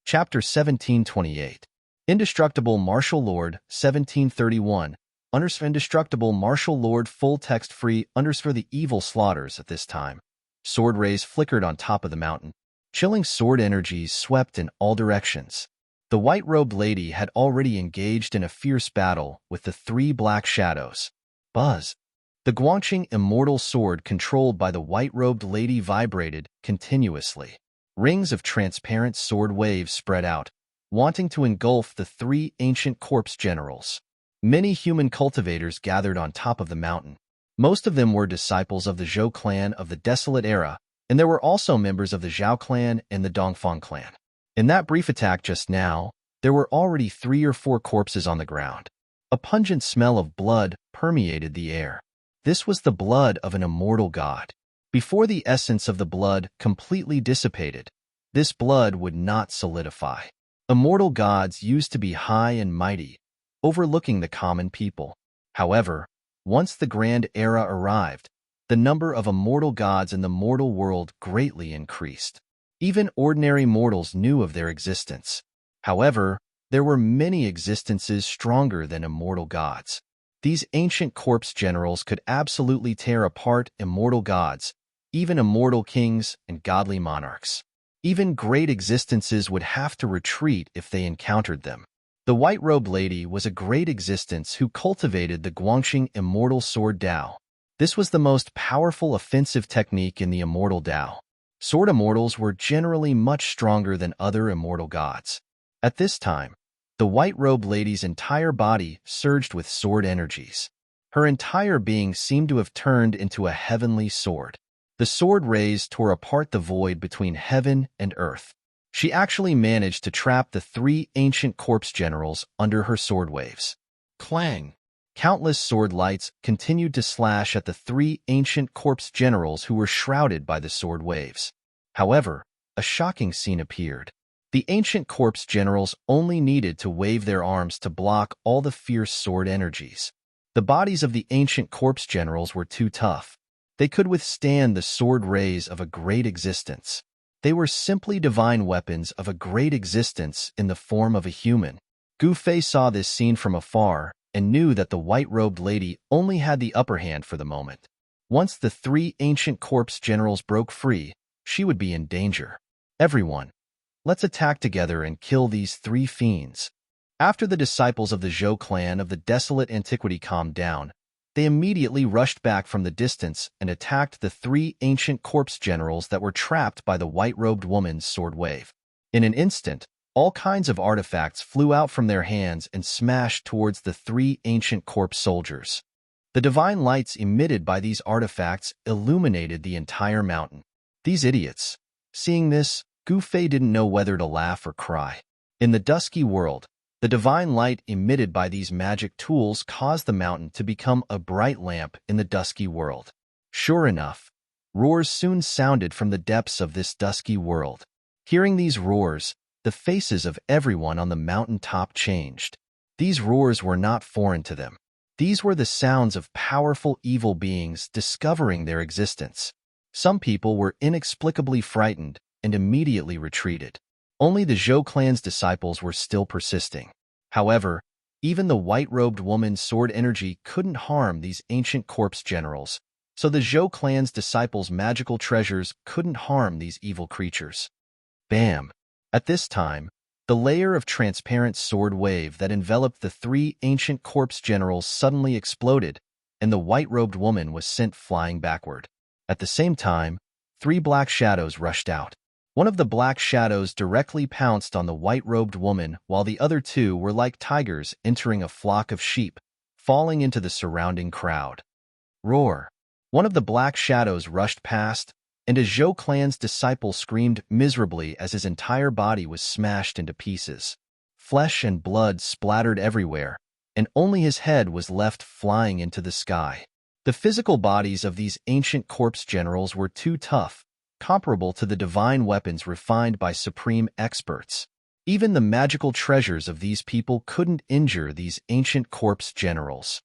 Speaker 1: Chapter 1728. Indestructible Martial Lord, 1731. Indestructible Martial Lord full text free the evil slaughters at this time. Sword rays flickered on top of the mountain. Chilling sword energies swept in all directions. The white-robed lady had already engaged in a fierce battle with the three black shadows. Buzz. The Guangxing Immortal Sword controlled by the white-robed lady vibrated continuously. Rings of transparent sword waves spread out, wanting to engulf the three ancient corpse generals. Many human cultivators gathered on top of the mountain. Most of them were disciples of the Zhou clan of the Desolate Era, and there were also members of the Zhao clan and the Dongfang clan. In that brief attack just now, there were already 3 or 4 corpses on the ground. A pungent smell of blood permeated the air. This was the blood of an immortal god. Before the essence of the blood completely dissipated, this blood would not solidify. Immortal gods used to be high and mighty, overlooking the common people. However, once the Grand Era arrived, the number of immortal gods in the mortal world greatly increased. Even ordinary mortals knew of their existence. However, there were many existences stronger than immortal gods. These ancient corpse generals could absolutely tear apart immortal gods, even immortal kings and godly monarchs. Even great existences would have to retreat if they encountered them. The white-robed lady was a great existence who cultivated the Guangxing Immortal Sword Dao. This was the most powerful offensive technique in the immortal Dao. Sword immortals were generally much stronger than other immortal gods. At this time, the white-robed lady's entire body surged with sword energies. Her entire being seemed to have turned into a heavenly sword. The sword rays tore apart the void between heaven and earth. She actually managed to trap the 3 ancient corpse generals under her sword waves. Clang! Countless sword lights continued to slash at the 3 ancient corpse generals who were shrouded by the sword waves. However, a shocking scene appeared. The ancient corpse generals only needed to wave their arms to block all the fierce sword energies. The bodies of the ancient corpse generals were too tough. They could withstand the sword rays of a great existence. They were simply divine weapons of a great existence in the form of a human. Gu Fei saw this scene from afar and knew that the white-robed lady only had the upper hand for the moment. Once the 3 ancient corpse generals broke free, she would be in danger. Everyone, let's attack together and kill these 3 fiends. After the disciples of the Zhou clan of the Desolate Antiquity calmed down, they immediately rushed back from the distance and attacked the 3 ancient corpse generals that were trapped by the white-robed woman's sword wave. In an instant, all kinds of artifacts flew out from their hands and smashed towards the 3 ancient corpse soldiers. The divine lights emitted by these artifacts illuminated the entire mountain. These idiots. Seeing this, Gu Fei didn't know whether to laugh or cry. In the dusky world, the divine light emitted by these magic tools caused the mountain to become a bright lamp in the dusky world. Sure enough, roars soon sounded from the depths of this dusky world. Hearing these roars, the faces of everyone on the mountain top changed. These roars were not foreign to them. These were the sounds of powerful evil beings discovering their existence. Some people were inexplicably frightened and immediately retreated. Only the Zhou clan's disciples were still persisting. However, even the white-robed woman's sword energy couldn't harm these ancient corpse generals, so the Zhou clan's disciples' magical treasures couldn't harm these evil creatures. Bam! At this time, The layer of transparent sword wave that enveloped the three ancient corpse generals suddenly exploded, and the white-robed woman was sent flying backward. At the same time, three black shadows rushed out. One of the black shadows directly pounced on the white-robed woman, while the other two were like tigers entering a flock of sheep, falling into the surrounding crowd. Roar! One of the black shadows rushed past, and a Zhou clan's disciple screamed miserably as his entire body was smashed into pieces. Flesh and blood splattered everywhere, and only his head was left flying into the sky. The physical bodies of these ancient corpse generals were too tough, comparable to the divine weapons refined by supreme experts. Even the magical treasures of these people couldn't injure these ancient corpse generals.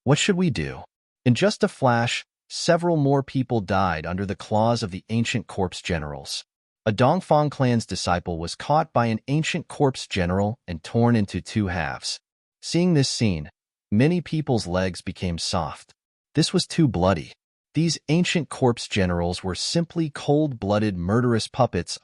Speaker 1: What should we do? In just a flash, several more people died under the claws of the ancient corpse generals. A Dongfang clan's disciple was caught by an ancient corpse general and torn into two halves. Seeing this scene, many people's legs became soft. This was too bloody. These ancient corpse generals were simply cold-blooded murderous puppets.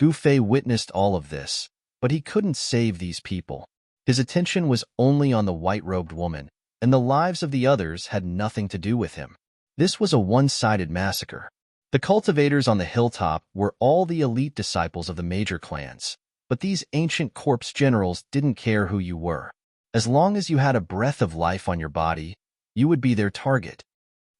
Speaker 1: Gu Fei witnessed all of this, but he couldn't save these people. His attention was only on the white-robed woman, and the lives of the others had nothing to do with him. This was a one-sided massacre. The cultivators on the hilltop were all the elite disciples of the major clans, but these ancient corpse generals didn't care who you were. As long as you had a breath of life on your body, you would be their target.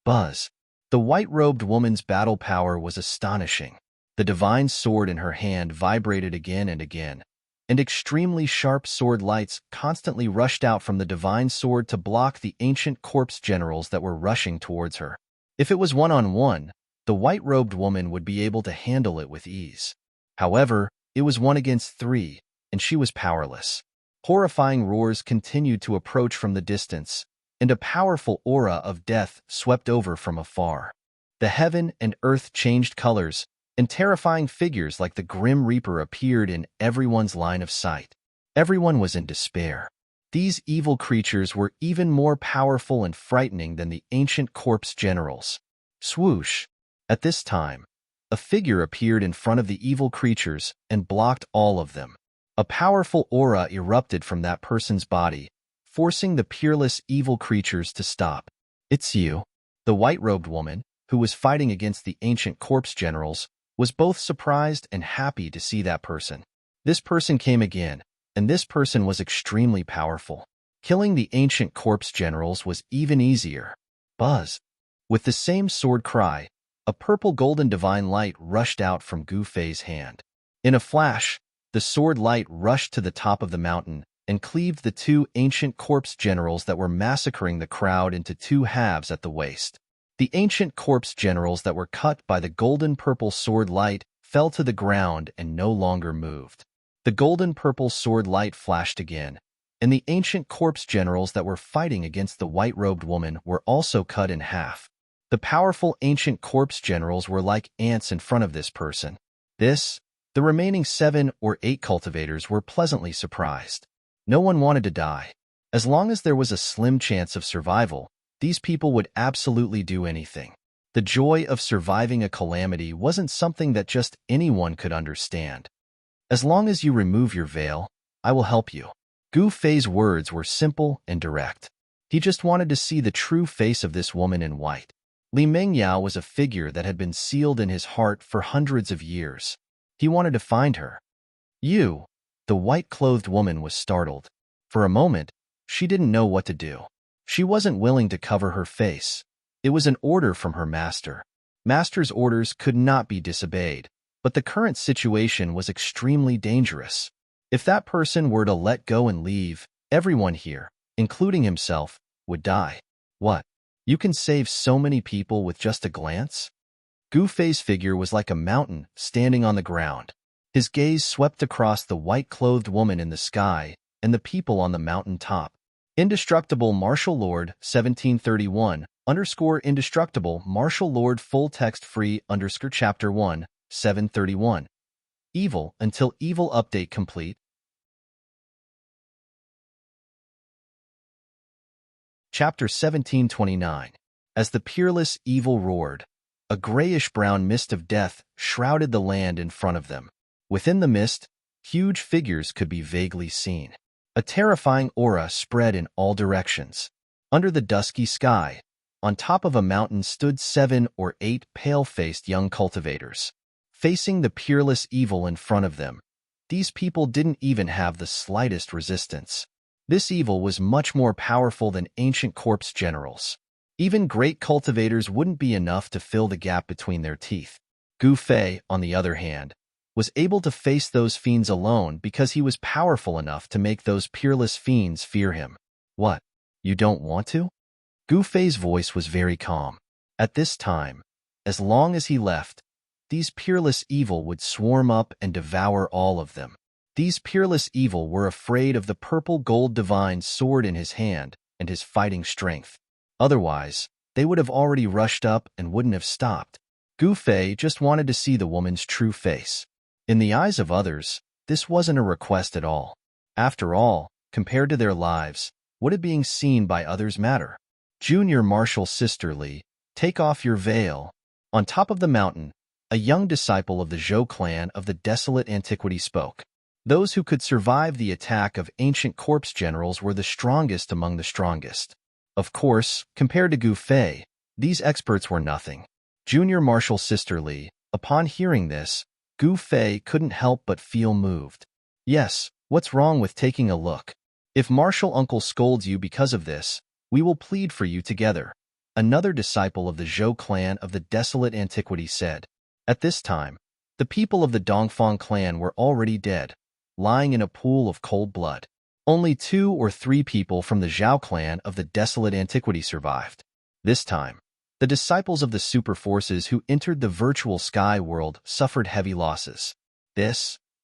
Speaker 1: Buzz. The white-robed woman's battle power was astonishing. The divine sword in her hand vibrated again and again, and extremely sharp sword lights constantly rushed out from the divine sword to block the ancient corpse generals that were rushing towards her. If it was one-on-one, the white-robed woman would be able to handle it with ease. However, it was 1 against 3, and she was powerless. Horrifying roars continued to approach from the distance, and a powerful aura of death swept over from afar. The heaven and earth changed colors, and terrifying figures like the Grim Reaper appeared in everyone's line of sight. Everyone was in despair. These evil creatures were even more powerful and frightening than the ancient corpse generals. Swoosh! At this time, a figure appeared in front of the evil creatures and blocked all of them. A powerful aura erupted from that person's body, forcing the peerless evil creatures to stop. It's you. The white-robed woman, who was fighting against the ancient corpse generals, was both surprised and happy to see that person. This person came again, and this person was extremely powerful. Killing the ancient corpse generals was even easier. Buzz. With the same sword cry, a purple golden divine light rushed out from Gu Fei's hand. In a flash, the sword light rushed to the top of the mountain and cleaved the two ancient corpse generals that were massacring the crowd into two halves at the waist. The ancient corpse generals that were cut by the golden-purple sword light fell to the ground and no longer moved. The golden-purple sword light flashed again, and the ancient corpse generals that were fighting against the white-robed woman were also cut in half. The powerful ancient corpse generals were like ants in front of this person. The remaining 7 or 8 cultivators were pleasantly surprised. No one wanted to die. As long as there was a slim chance of survival, these people would absolutely do anything. The joy of surviving a calamity wasn't something that just anyone could understand. As long as you remove your veil, I will help you. Gu Fei's words were simple and direct. He just wanted to see the true face of this woman in white. Li Mengyao was a figure that had been sealed in his heart for hundreds of years. He wanted to find her. You, the white-clothed woman, was startled. For a moment, she didn't know what to do. She wasn't willing to cover her face. It was an order from her master. Master's orders could not be disobeyed, but the current situation was extremely dangerous. If that person were to let go and leave, everyone here, including himself, would die. What? You can save so many people with just a glance? Gu Fei's figure was like a mountain standing on the ground. His gaze swept across the white-clothed woman in the sky and the people on the mountain top. Indestructible Martial Lord 1731 _Indestructible Martial Lord full text free _Chapter 1 731. Evil until evil update complete. Chapter 1729. As the peerless evil roared, a grayish-brown mist of death shrouded the land in front of them. Within the mist, Huge figures could be vaguely seen. A terrifying aura spread in all directions. Under the dusky sky, on top of a mountain stood 7 or 8 pale-faced young cultivators, facing the peerless evil in front of them. These people didn't even have the slightest resistance. This evil was much more powerful than ancient corpse generals. Even great cultivators wouldn't be enough to fill the gap between their teeth. Gu Fei, on the other hand, was able to face those fiends alone because he was powerful enough to make those peerless fiends fear him. What? You don't want to? Gu Fei's voice was very calm. At this time, as long as he left, these peerless evil would swarm up and devour all of them. These peerless evil were afraid of the purple gold divine sword in his hand and his fighting strength. Otherwise, they would have already rushed up and wouldn't have stopped. Gu Fei just wanted to see the woman's true face. In the eyes of others, this wasn't a request at all. After all, compared to their lives, what did being seen by others matter? Junior Martial Sister Li, take off your veil. On top of the mountain, a young disciple of the Zhou clan of the desolate antiquity spoke. Those who could survive the attack of ancient corpse generals were the strongest among the strongest. Of course, compared to Gu Fei, these experts were nothing. Junior Martial Sister Li, upon hearing this, Gu Fei couldn't help but feel moved. Yes, what's wrong with taking a look? If Martial Uncle scolds you because of this, we will plead for you together. Another disciple of the Zhou clan of the desolate antiquity said. At this time, the people of the Dongfang clan were already dead, lying in a pool of cold blood. Only 2 or 3 people from the Zhao clan of the desolate antiquity survived. This time, the disciples of the super forces who entered the virtual sky world suffered heavy losses.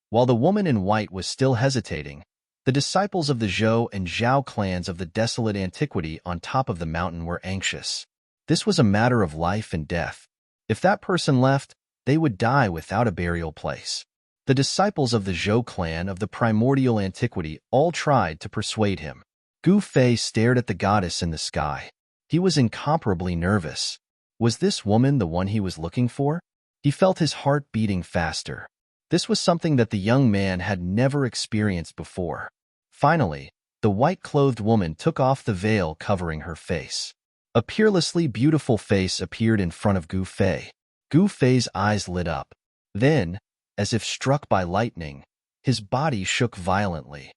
Speaker 1: While the woman in white was still hesitating, the disciples of the Zhou and Zhao clans of the desolate antiquity on top of the mountain were anxious. This was a matter of life and death. If that person left, they would die without a burial place. The disciples of the Zhou clan of the primordial antiquity all tried to persuade him. Gu Fei stared at the goddess in the sky. He was incomparably nervous. Was this woman the one he was looking for? He felt his heart beating faster. This was something that the young man had never experienced before. Finally, the white-clothed woman took off the veil covering her face. A peerlessly beautiful face appeared in front of Gu Fei. Gu Fei's eyes lit up. Then, as if struck by lightning, his body shook violently.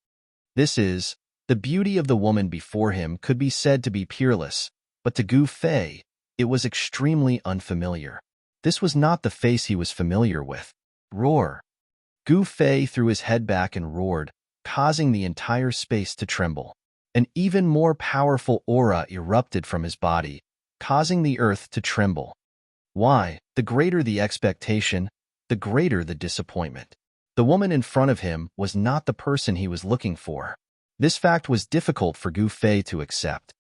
Speaker 1: The beauty of the woman before him could be said to be peerless, but to Gu Fei, it was extremely unfamiliar. This was not the face he was familiar with. Roar! Gu Fei threw his head back and roared, causing the entire space to tremble. An even more powerful aura erupted from his body, causing the earth to tremble. Why, the greater the expectation, the greater the disappointment. The woman in front of him was not the person he was looking for. This fact was difficult for Gu Fei to accept.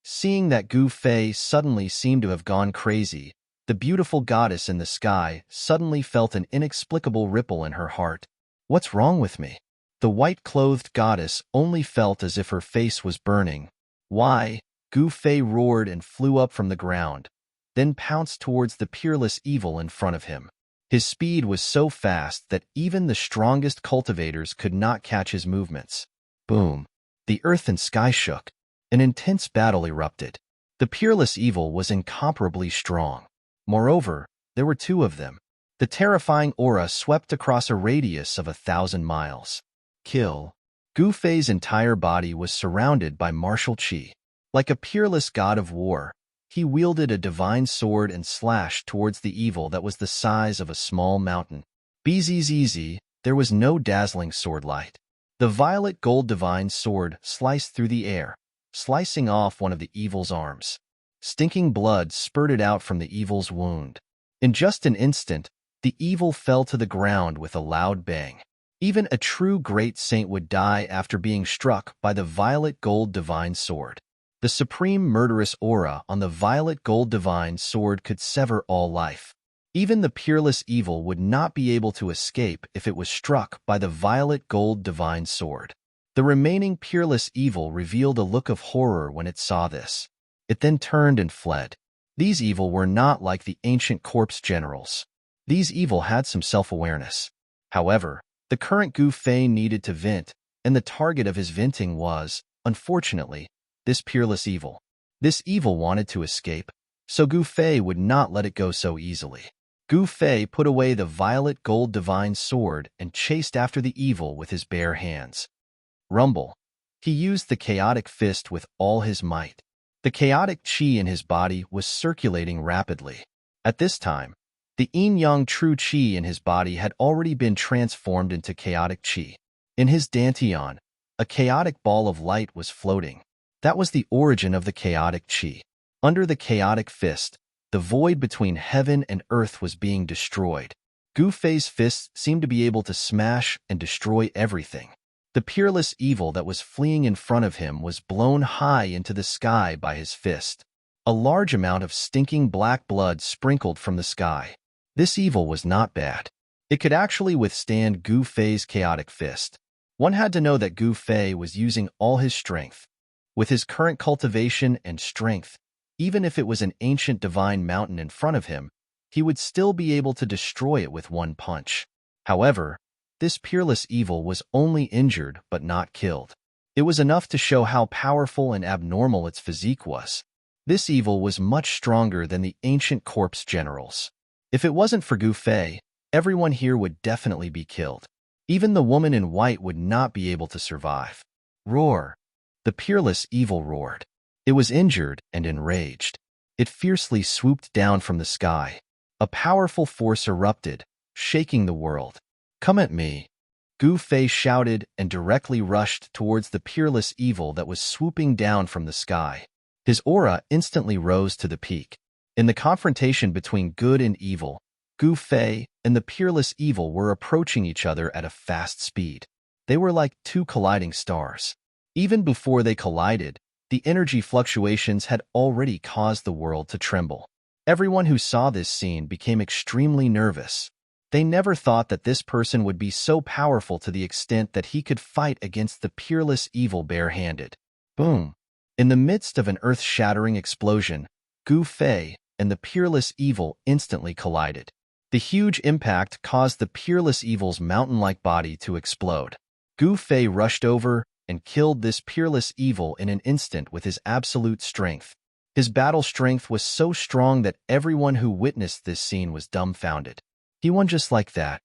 Speaker 1: Seeing that Gu Fei suddenly seemed to have gone crazy, the beautiful goddess in the sky suddenly felt an inexplicable ripple in her heart. What's wrong with me? The white-clothed goddess only felt as if her face was burning. Why? Gu Fei roared and flew up from the ground, then pounced towards the peerless evil in front of him. His speed was so fast that even the strongest cultivators could not catch his movements. Boom! The earth and sky shook. An intense battle erupted. The peerless evil was incomparably strong. Moreover, there were 2 of them. The terrifying aura swept across a radius of 1,000 miles. Kill. Gu Fei's entire body was surrounded by martial qi. Like a peerless god of war, he wielded a divine sword and slashed towards the evil that was the size of a small mountain. Bzzz, there was no dazzling sword light. The violet gold divine sword sliced through the air, slicing off one of the evil's arms. Stinking blood spurted out from the evil's wound. In just an instant, the evil fell to the ground with a loud bang. Even a true great saint would die after being struck by the violet gold divine sword. The supreme murderous aura on the violet gold divine sword could sever all life. Even the peerless evil would not be able to escape if it was struck by the violet gold divine sword. The remaining peerless evil revealed a look of horror when it saw this. It then turned and fled. These evil were not like the ancient corpse generals. These evil had some self-awareness. However, The current Gu Fei needed to vent, and the target of his venting was, unfortunately, this peerless evil. This evil wanted to escape, so Gu Fei would not let it go so easily. Gu Fei put away the violet gold divine sword and chased after the evil with his bare hands. Rumble. He used the chaotic fist with all his might. The chaotic qi in his body was circulating rapidly. At this time, the yin-yang true qi in his body had already been transformed into chaotic qi. In his dantian, a chaotic ball of light was floating. That was the origin of the chaotic qi. Under the chaotic fist, the void between heaven and earth was being destroyed. Gu Fei's fists seemed to be able to smash and destroy everything. The peerless evil that was fleeing in front of him was blown high into the sky by his fist. A large amount of stinking black blood sprinkled from the sky. This evil was not bad. It could actually withstand Gu Fei's chaotic fist. One had to know that Gu Fei was using all his strength. With his current cultivation and strength, even if it was an ancient divine mountain in front of him, he would still be able to destroy it with one punch. However, this peerless evil was only injured but not killed. It was enough to show how powerful and abnormal its physique was. This evil was much stronger than the ancient corpse generals. If it wasn't for Gu Fei, everyone here would definitely be killed. Even the woman in white would not be able to survive. Roar! The peerless evil roared. It was injured and enraged. It fiercely swooped down from the sky. A powerful force erupted, shaking the world. "Come at me!" Gu Fei shouted and directly rushed towards the peerless evil that was swooping down from the sky. His aura instantly rose to the peak. In the confrontation between good and evil, Gu Fei and the peerless evil were approaching each other at a fast speed. They were like two colliding stars. Even before they collided, the energy fluctuations had already caused the world to tremble. Everyone who saw this scene became extremely nervous. They never thought that this person would be so powerful to the extent that he could fight against the peerless evil barehanded. Boom! In the midst of an earth-shattering explosion, Gu Fei and the peerless evil instantly collided. The huge impact caused the peerless evil's mountain-like body to explode. Gu Fei rushed over and killed this peerless evil in an instant with his absolute strength. His battle strength was so strong that everyone who witnessed this scene was dumbfounded. He won just like that.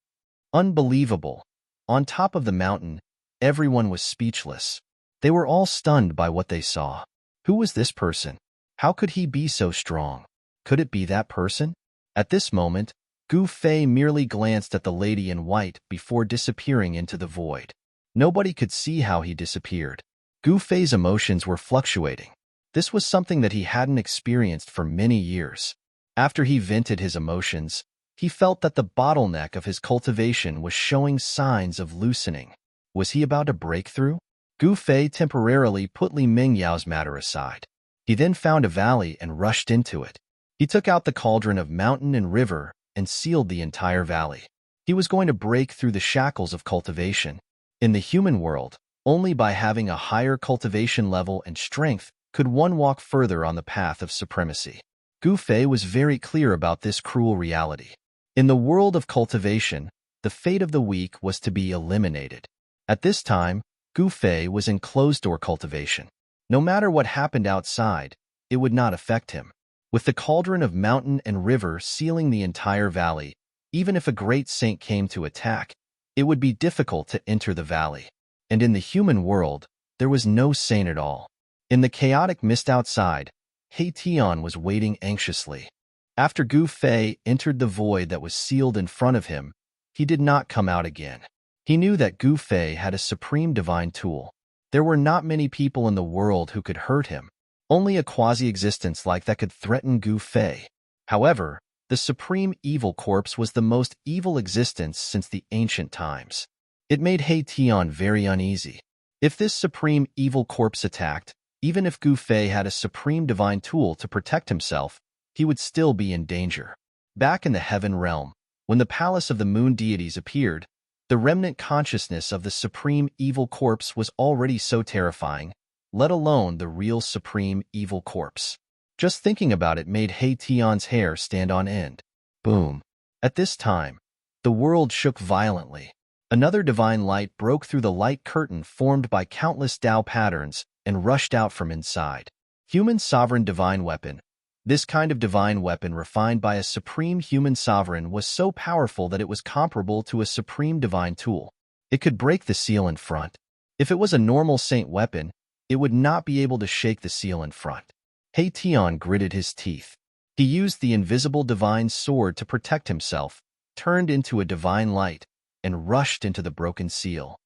Speaker 1: Unbelievable. On top of the mountain, everyone was speechless. They were all stunned by what they saw. Who was this person? How could he be so strong? Could it be that person? At this moment, Gu Fei merely glanced at the lady in white before disappearing into the void. Nobody could see how he disappeared. Gu Fei's emotions were fluctuating. This was something that he hadn't experienced for many years. After he vented his emotions, he felt that the bottleneck of his cultivation was showing signs of loosening. Was he about to break through? Gu Fei temporarily put Li Mingyao's matter aside. He then found a valley and rushed into it. He took out the cauldron of mountain and river and sealed the entire valley. He was going to break through the shackles of cultivation. In the human world, only by having a higher cultivation level and strength could one walk further on the path of supremacy. Gu Fei was very clear about this cruel reality. In the world of cultivation, the fate of the weak was to be eliminated. At this time, Gu Fei was in closed-door cultivation. No matter what happened outside, it would not affect him. With the cauldron of mountain and river sealing the entire valley, even if a great saint came to attack, it would be difficult to enter the valley. And in the human world, there was no saint at all. In the chaotic mist outside, He Tian was waiting anxiously. After Gu Fei entered the void that was sealed in front of him, he did not come out again. He knew that Gu Fei had a supreme divine tool. There were not many people in the world who could hurt him. Only a quasi-existence like that could threaten Gu Fei. However, the supreme evil corpse was the most evil existence since the ancient times. It made He Tian very uneasy. If this supreme evil corpse attacked, even if Gu Fei had a supreme divine tool to protect himself, he would still be in danger. Back in the heaven realm, when the palace of the moon deities appeared, the remnant consciousness of the supreme evil corpse was already so terrifying, let alone the real supreme evil corpse. Just thinking about it made He Tian's hair stand on end. Boom. At this time, the world shook violently. Another divine light broke through the light curtain formed by countless Tao patterns and rushed out from inside. Human sovereign divine weapon. This kind of divine weapon refined by a supreme human sovereign was so powerful that it was comparable to a supreme divine tool. It could break the seal in front. If it was a normal saint weapon, it would not be able to shake the seal in front. He Tian gritted his teeth. He used the invisible divine sword to protect himself, turned into a divine light, and rushed into the broken seal.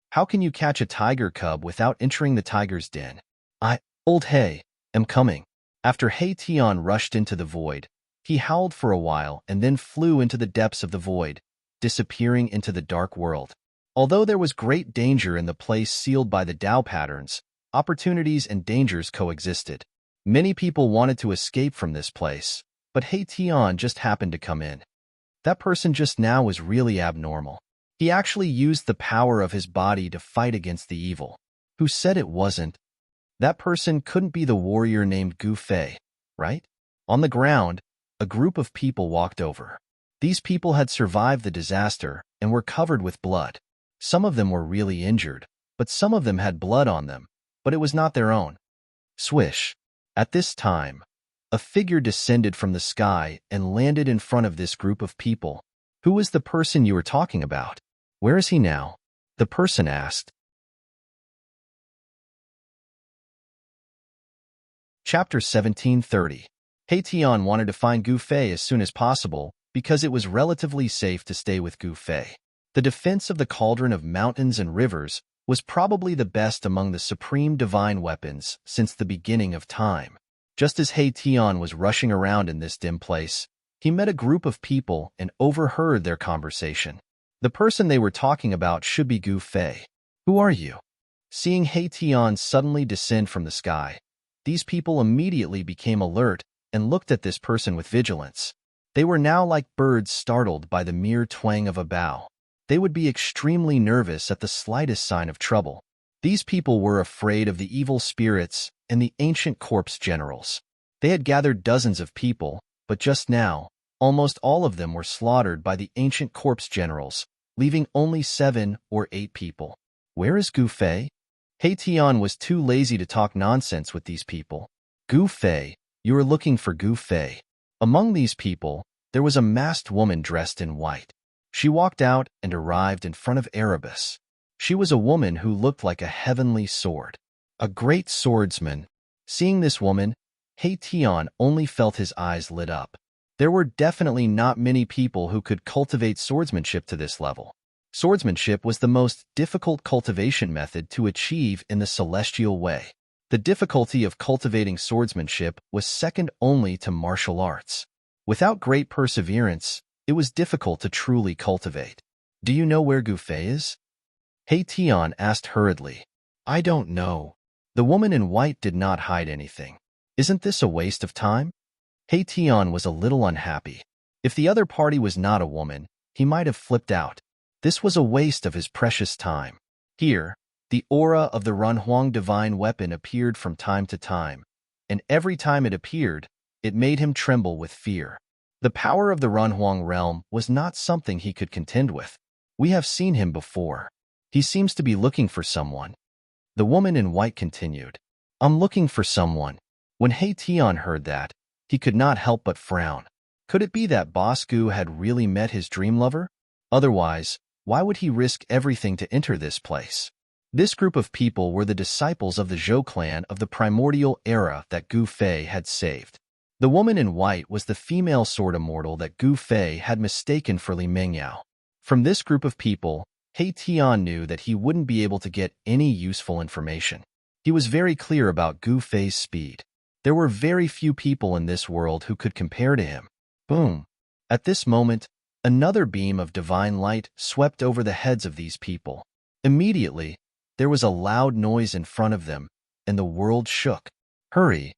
Speaker 1: How can you catch a tiger cub without entering the tiger's den? Old He, am coming. After He Tian rushed into the void, he howled for a while and then flew into the depths of the void, disappearing into the dark world. Although there was great danger in the place sealed by the Tao patterns, opportunities and dangers coexisted. Many people wanted to escape from this place, but He Tian just happened to come in. That person just now was really abnormal. He actually used the power of his body to fight against the evil. Who said it wasn't? That person couldn't be the warrior named Gu Fei, right? On the ground, a group of people walked over. These people had survived the disaster and were covered with blood. Some of them were really injured, but some of them had blood on them, but it was not their own. Swish. At this time, a figure descended from the sky and landed in front of this group of people. Who was the person you were talking about? Where is he now? The person asked. Chapter 1730. He Tian wanted to find Gu Fei as soon as possible because it was relatively safe to stay with Gu Fei. The defense of the cauldron of mountains and rivers was probably the best among the supreme divine weapons since the beginning of time. Just as He Tian was rushing around in this dim place, he met a group of people and overheard their conversation. The person they were talking about should be Gu Fei. Who are you? Seeing He Tian suddenly descend from the sky, these people immediately became alert and looked at this person with vigilance. They were now like birds startled by the mere twang of a bow. They would be extremely nervous at the slightest sign of trouble. These people were afraid of the evil spirits and the ancient corpse generals. They had gathered dozens of people, but just now, almost all of them were slaughtered by the ancient corpse generals, leaving only 7 or 8 people. Where is Gu Fei? He Tian was too lazy to talk nonsense with these people. Gu Fei, you are looking for Gu Fei. Among these people, there was a masked woman dressed in white. She walked out and arrived in front of Erebus. She was a woman who looked like a heavenly sword. A great swordsman. Seeing this woman, He Tian only felt his eyes lit up. There were definitely not many people who could cultivate swordsmanship to this level. Swordsmanship was the most difficult cultivation method to achieve in the celestial way. The difficulty of cultivating swordsmanship was second only to martial arts. Without great perseverance, it was difficult to truly cultivate. Do you know where Gu Fei is? He Tian asked hurriedly. I don't know. The woman in white did not hide anything. Isn't this a waste of time? He Tian was a little unhappy. If the other party was not a woman, he might have flipped out. This was a waste of his precious time. Here, the aura of the Runhuang divine weapon appeared from time to time, and every time it appeared, it made him tremble with fear. The power of the Runhuang realm was not something he could contend with. We have seen him before. He seems to be looking for someone. The woman in white continued. I'm looking for someone. When He Tian heard that, he could not help but frown. Could it be that Boss Gu had really met his dream lover? Otherwise, why would he risk everything to enter this place? This group of people were the disciples of the Zhou clan of the primordial era that Gu Fei had saved. The woman in white was the female sword immortal that Gu Fei had mistaken for Li Mengyao. From this group of people, He Tian knew that he wouldn't be able to get any useful information. He was very clear about Gu Fei's speed. There were very few people in this world who could compare to him. Boom! At this moment, another beam of divine light swept over the heads of these people. Immediately, there was a loud noise in front of them, and the world shook. Hurry!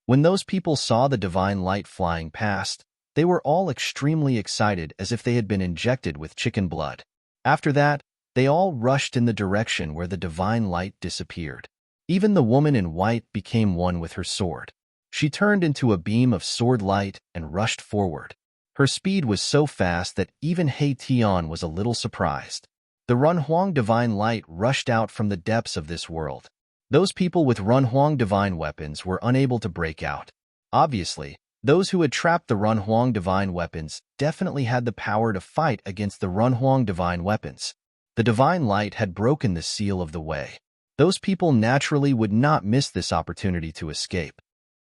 Speaker 1: When those people saw the divine light flying past, they were all extremely excited as if they had been injected with chicken blood. After that, they all rushed in the direction where the divine light disappeared. Even the woman in white became one with her sword. She turned into a beam of sword light and rushed forward. Her speed was so fast that even He Tian was a little surprised. The Runhuang divine light rushed out from the depths of this world. Those people with Runhuang divine weapons were unable to break out. Obviously, those who had trapped the Runhuang divine weapons definitely had the power to fight against the Runhuang divine weapons. The divine light had broken the seal of the way. Those people naturally would not miss this opportunity to escape.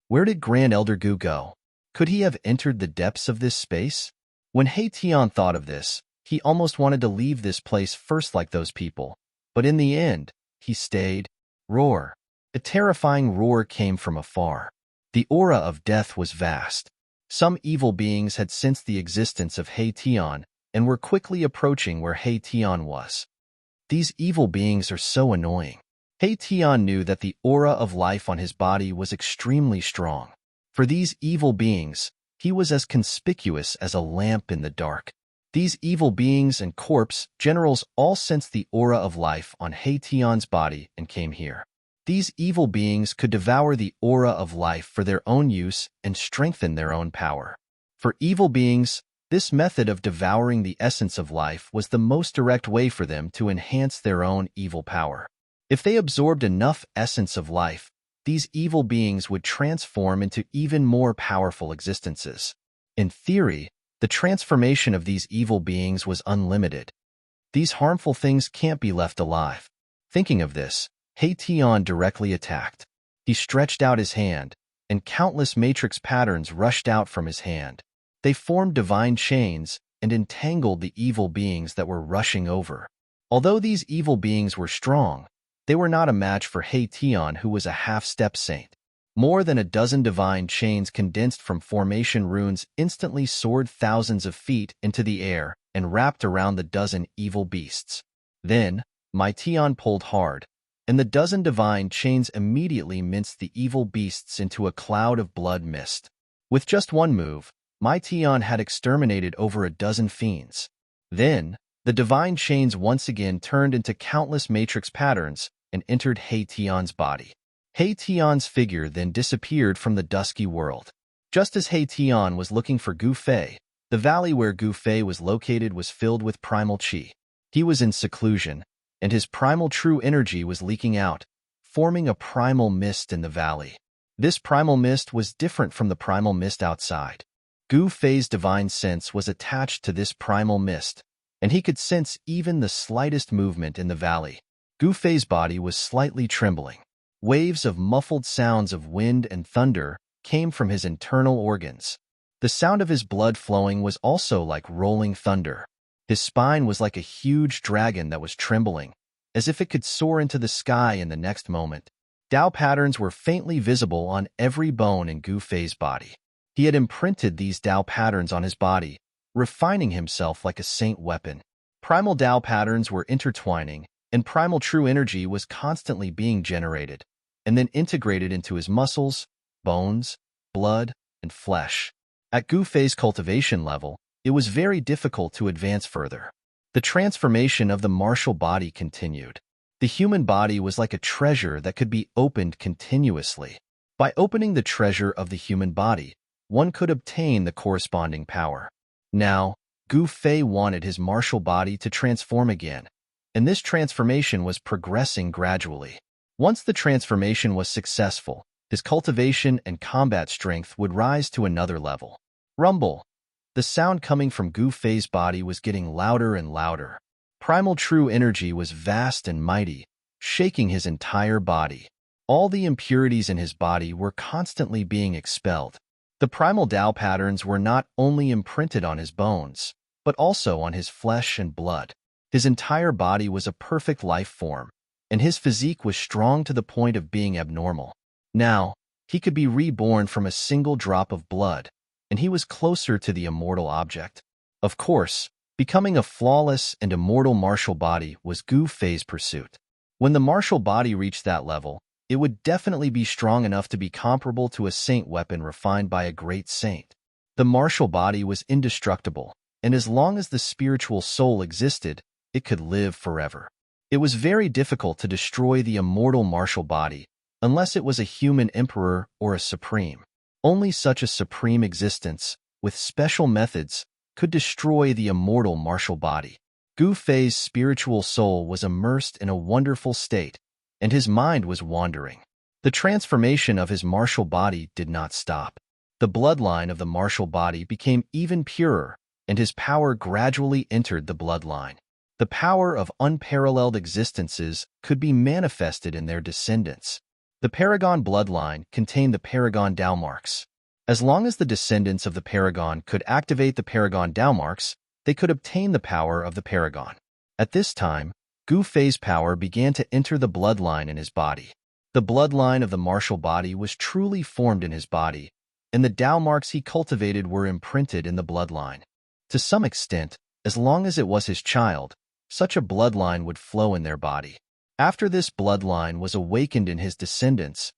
Speaker 1: Where did Grand Elder Gu go? Could he have entered the depths of this space? When He Tian thought of this, he almost wanted to leave this place first like those people. But in the end, he stayed. Roar. A terrifying roar came from afar. The aura of death was vast. Some evil beings had sensed the existence of He Tian and were quickly approaching where He Tian was. These evil beings are so annoying. He Tian knew that the aura of life on his body was extremely strong. For these evil beings, he was as conspicuous as a lamp in the dark. These evil beings and corpse generals all sensed the aura of life on He Tian's body and came here. These evil beings could devour the aura of life for their own use and strengthen their own power. For evil beings, this method of devouring the essence of life was the most direct way for them to enhance their own evil power. If they absorbed enough essence of life, these evil beings would transform into even more powerful existences. In theory, the transformation of these evil beings was unlimited. These harmful things can't be left alive. Thinking of this, He Tian directly attacked. He stretched out his hand, and countless matrix patterns rushed out from his hand. They formed divine chains and entangled the evil beings that were rushing over. Although these evil beings were strong, they were not a match for He Tian, who was a half-step saint. More than a dozen divine chains condensed from formation runes instantly soared thousands of feet into the air and wrapped around the dozen evil beasts. Then, Mai Tian pulled hard, and the dozen divine chains immediately minced the evil beasts into a cloud of blood mist. With just one move, Mai Tian had exterminated over a dozen fiends. Then, the divine chains once again turned into countless matrix patterns and entered He Tian's body. He Tian's figure then disappeared from the dusky world. Just as He Tian was looking for Gu Fei, the valley where Gu Fei was located was filled with primal qi. He was in seclusion, and his primal true energy was leaking out, forming a primal mist in the valley. This primal mist was different from the primal mist outside. Gu Fei's divine sense was attached to this primal mist, and he could sense even the slightest movement in the valley. Gu Fei's body was slightly trembling. Waves of muffled sounds of wind and thunder came from his internal organs. The sound of his blood flowing was also like rolling thunder. His spine was like a huge dragon that was trembling, as if it could soar into the sky in the next moment. Dao patterns were faintly visible on every bone in Gu Fei's body. He had imprinted these Dao patterns on his body, refining himself like a saint weapon. Primal Dao patterns were intertwining, and primal true energy was constantly being generated, and then integrated into his muscles, bones, blood, and flesh. At Gu Fei's cultivation level, it was very difficult to advance further. The transformation of the martial body continued. The human body was like a treasure that could be opened continuously. By opening the treasure of the human body, one could obtain the corresponding power. Now, Gu Fei wanted his martial body to transform again, and this transformation was progressing gradually. Once the transformation was successful, his cultivation and combat strength would rise to another level. Rumble. The sound coming from Gu Fei's body was getting louder and louder. Primal true energy was vast and mighty, shaking his entire body. All the impurities in his body were constantly being expelled. The primal Dao patterns were not only imprinted on his bones, but also on his flesh and blood. His entire body was a perfect life form, and his physique was strong to the point of being abnormal. Now, he could be reborn from a single drop of blood, and he was closer to the immortal object. Of course, becoming a flawless and immortal martial body was Gu Fei's pursuit. When the martial body reached that level, it would definitely be strong enough to be comparable to a saint weapon refined by a great saint. The martial body was indestructible, and as long as the spiritual soul existed, it could live forever. It was very difficult to destroy the immortal martial body, unless it was a human emperor or a supreme. Only such a supreme existence, with special methods, could destroy the immortal martial body. Gu Fei's spiritual soul was immersed in a wonderful state, and his mind was wandering. The transformation of his martial body did not stop. The bloodline of the martial body became even purer, and his power gradually entered the bloodline. The power of unparalleled existences could be manifested in their descendants. The Paragon bloodline contained the Paragon Tao marks. As long as the descendants of the Paragon could activate the Paragon Tao marks, they could obtain the power of the Paragon. At this time, Gu Fei's power began to enter the bloodline in his body. The bloodline of the martial body was truly formed in his body, and the Tao marks he cultivated were imprinted in the bloodline. To some extent, as long as it was his child, such a bloodline would flow in their body. After this bloodline was awakened in his descendants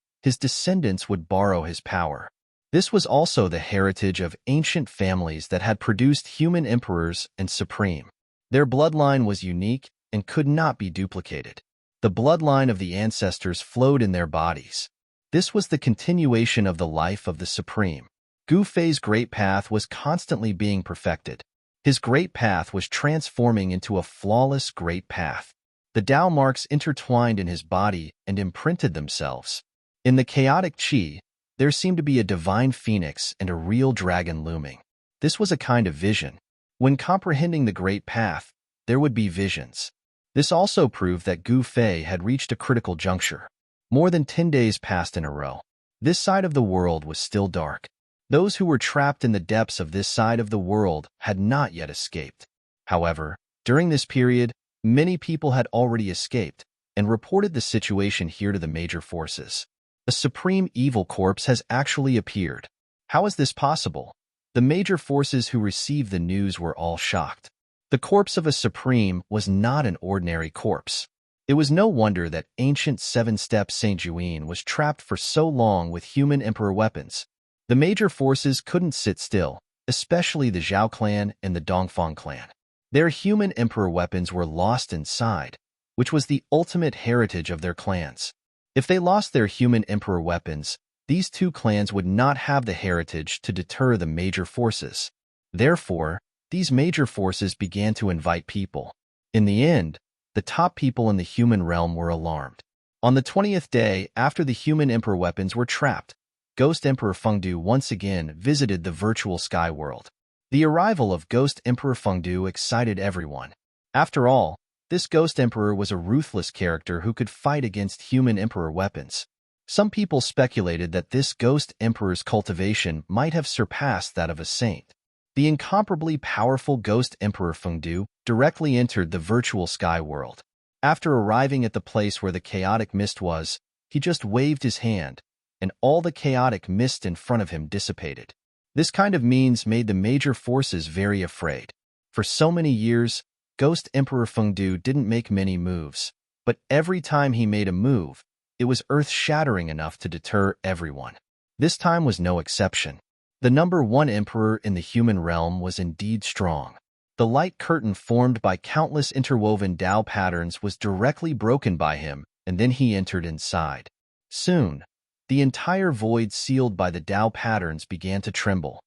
Speaker 1: would borrow his power. This was also the heritage of ancient families that had produced human emperors and supreme. Their bloodline was unique and could not be duplicated. The bloodline of the ancestors flowed in their bodies. This was the continuation of the life of the supreme. Gu Fei's great path was constantly being perfected. His great path was transforming into a flawless great path. The Tao marks intertwined in his body and imprinted themselves. In the chaotic qi, there seemed to be a divine phoenix and a real dragon looming. This was a kind of vision. When comprehending the great path, there would be visions. This also proved that Gu Fei had reached a critical juncture. More than 10 days passed in a row. This side of the world was still dark. Those who were trapped in the depths of this side of the world had not yet escaped. However, during this period, many people had already escaped and reported the situation here to the major forces. A supreme evil corpse has actually appeared. How is this possible? The major forces who received the news were all shocked. The corpse of a supreme was not an ordinary corpse. It was no wonder that ancient seven-step Saint Juin was trapped for so long with human emperor weapons. The major forces couldn't sit still, especially the Zhao clan and the Dongfang clan. Their human emperor weapons were lost inside, which was the ultimate heritage of their clans. If they lost their human emperor weapons, these two clans would not have the heritage to deter the major forces. Therefore, these major forces began to invite people. In the end, the top people in the human realm were alarmed. On the 20th day after the human emperor weapons were trapped, Ghost Emperor Fengdu once again visited the virtual sky world. The arrival of Ghost Emperor Fengdu excited everyone. After all, this Ghost Emperor was a ruthless character who could fight against human emperor weapons. Some people speculated that this Ghost Emperor's cultivation might have surpassed that of a saint. The incomparably powerful Ghost Emperor Fengdu directly entered the virtual sky world. After arriving at the place where the chaotic mist was, he just waved his hand, and all the chaotic mist in front of him dissipated. This kind of means made the major forces very afraid. For so many years, Ghost Emperor Fengdu didn't make many moves, but every time he made a move, it was earth-shattering enough to deter everyone. This time was no exception. The number one emperor in the human realm was indeed strong. The light curtain formed by countless interwoven Tao patterns was directly broken by him, and then he entered inside. Soon, the entire void sealed by the Tao patterns began to tremble.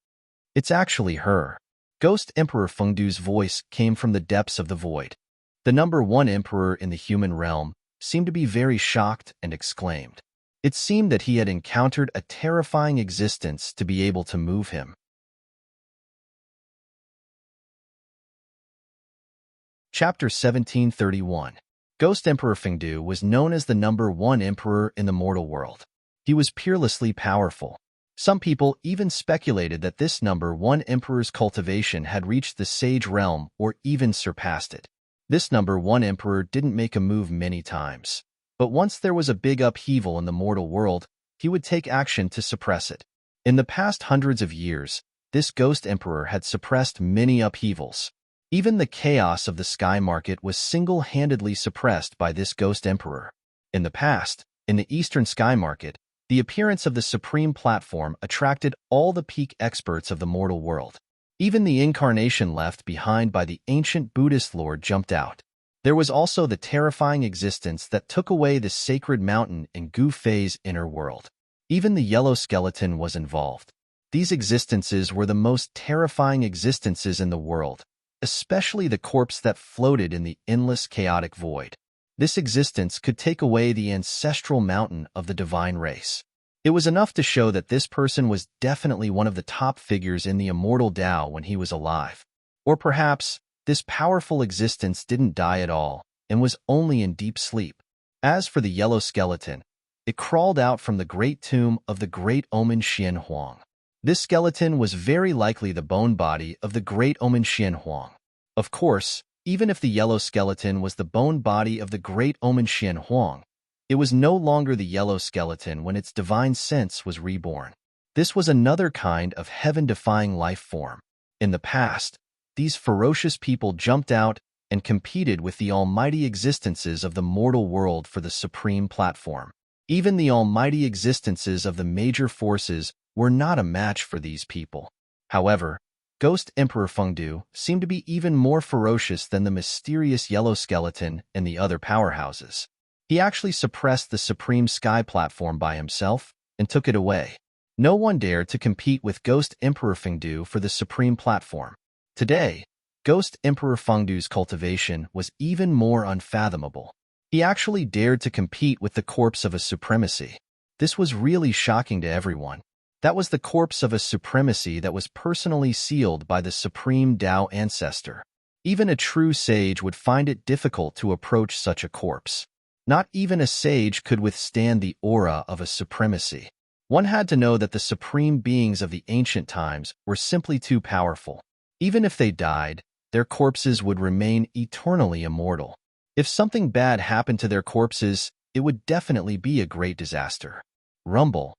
Speaker 1: It's actually her. Ghost Emperor Fengdu's voice came from the depths of the void. The number one emperor in the human realm seemed to be very shocked and exclaimed. It seemed that he had encountered a terrifying existence to be able to move him. Chapter 1731. Ghost Emperor Fengdu was known as the number one emperor in the mortal world. He was peerlessly powerful. Some people even speculated that this number one emperor's cultivation had reached the sage realm or even surpassed it. This number one emperor didn't make a move many times, but once there was a big upheaval in the mortal world, he would take action to suppress it. In the past hundreds of years, this ghost emperor had suppressed many upheavals. Even the chaos of the sky market was single-handedly suppressed by this ghost emperor. In the past, in the eastern sky market, the appearance of the supreme platform attracted all the peak experts of the mortal world. Even the incarnation left behind by the ancient Buddhist lord jumped out. There was also the terrifying existence that took away the sacred mountain in Gu Fei's inner world. Even the yellow skeleton was involved. These existences were the most terrifying existences in the world, especially the corpse that floated in the endless chaotic void. This existence could take away the ancestral mountain of the divine race. It was enough to show that this person was definitely one of the top figures in the immortal Tao when he was alive. Or perhaps, this powerful existence didn't die at all and was only in deep sleep. As for the yellow skeleton, it crawled out from the great tomb of the great omen Xian Huang. This skeleton was very likely the bone body of the great omen Xian Huang. Of course, even if the yellow skeleton was the bone body of the great omen Xian Huang, it was no longer the yellow skeleton when its divine sense was reborn. This was another kind of heaven-defying life form. In the past, these ferocious people jumped out and competed with the almighty existences of the mortal world for the supreme platform. Even the almighty existences of the major forces were not a match for these people. However, Ghost Emperor Fengdu seemed to be even more ferocious than the mysterious yellow skeleton and the other powerhouses. He actually suppressed the supreme sky platform by himself and took it away. No one dared to compete with Ghost Emperor Fengdu for the supreme platform. Today, Ghost Emperor Fengdu's cultivation was even more unfathomable. He actually dared to compete with the corpse of a supremacy. This was really shocking to everyone. That was the corpse of a supremacy that was personally sealed by the supreme Tao ancestor. Even a true sage would find it difficult to approach such a corpse. Not even a sage could withstand the aura of a supremacy. One had to know that the supreme beings of the ancient times were simply too powerful. Even if they died, their corpses would remain eternally immortal. If something bad happened to their corpses, it would definitely be a great disaster. Rumble.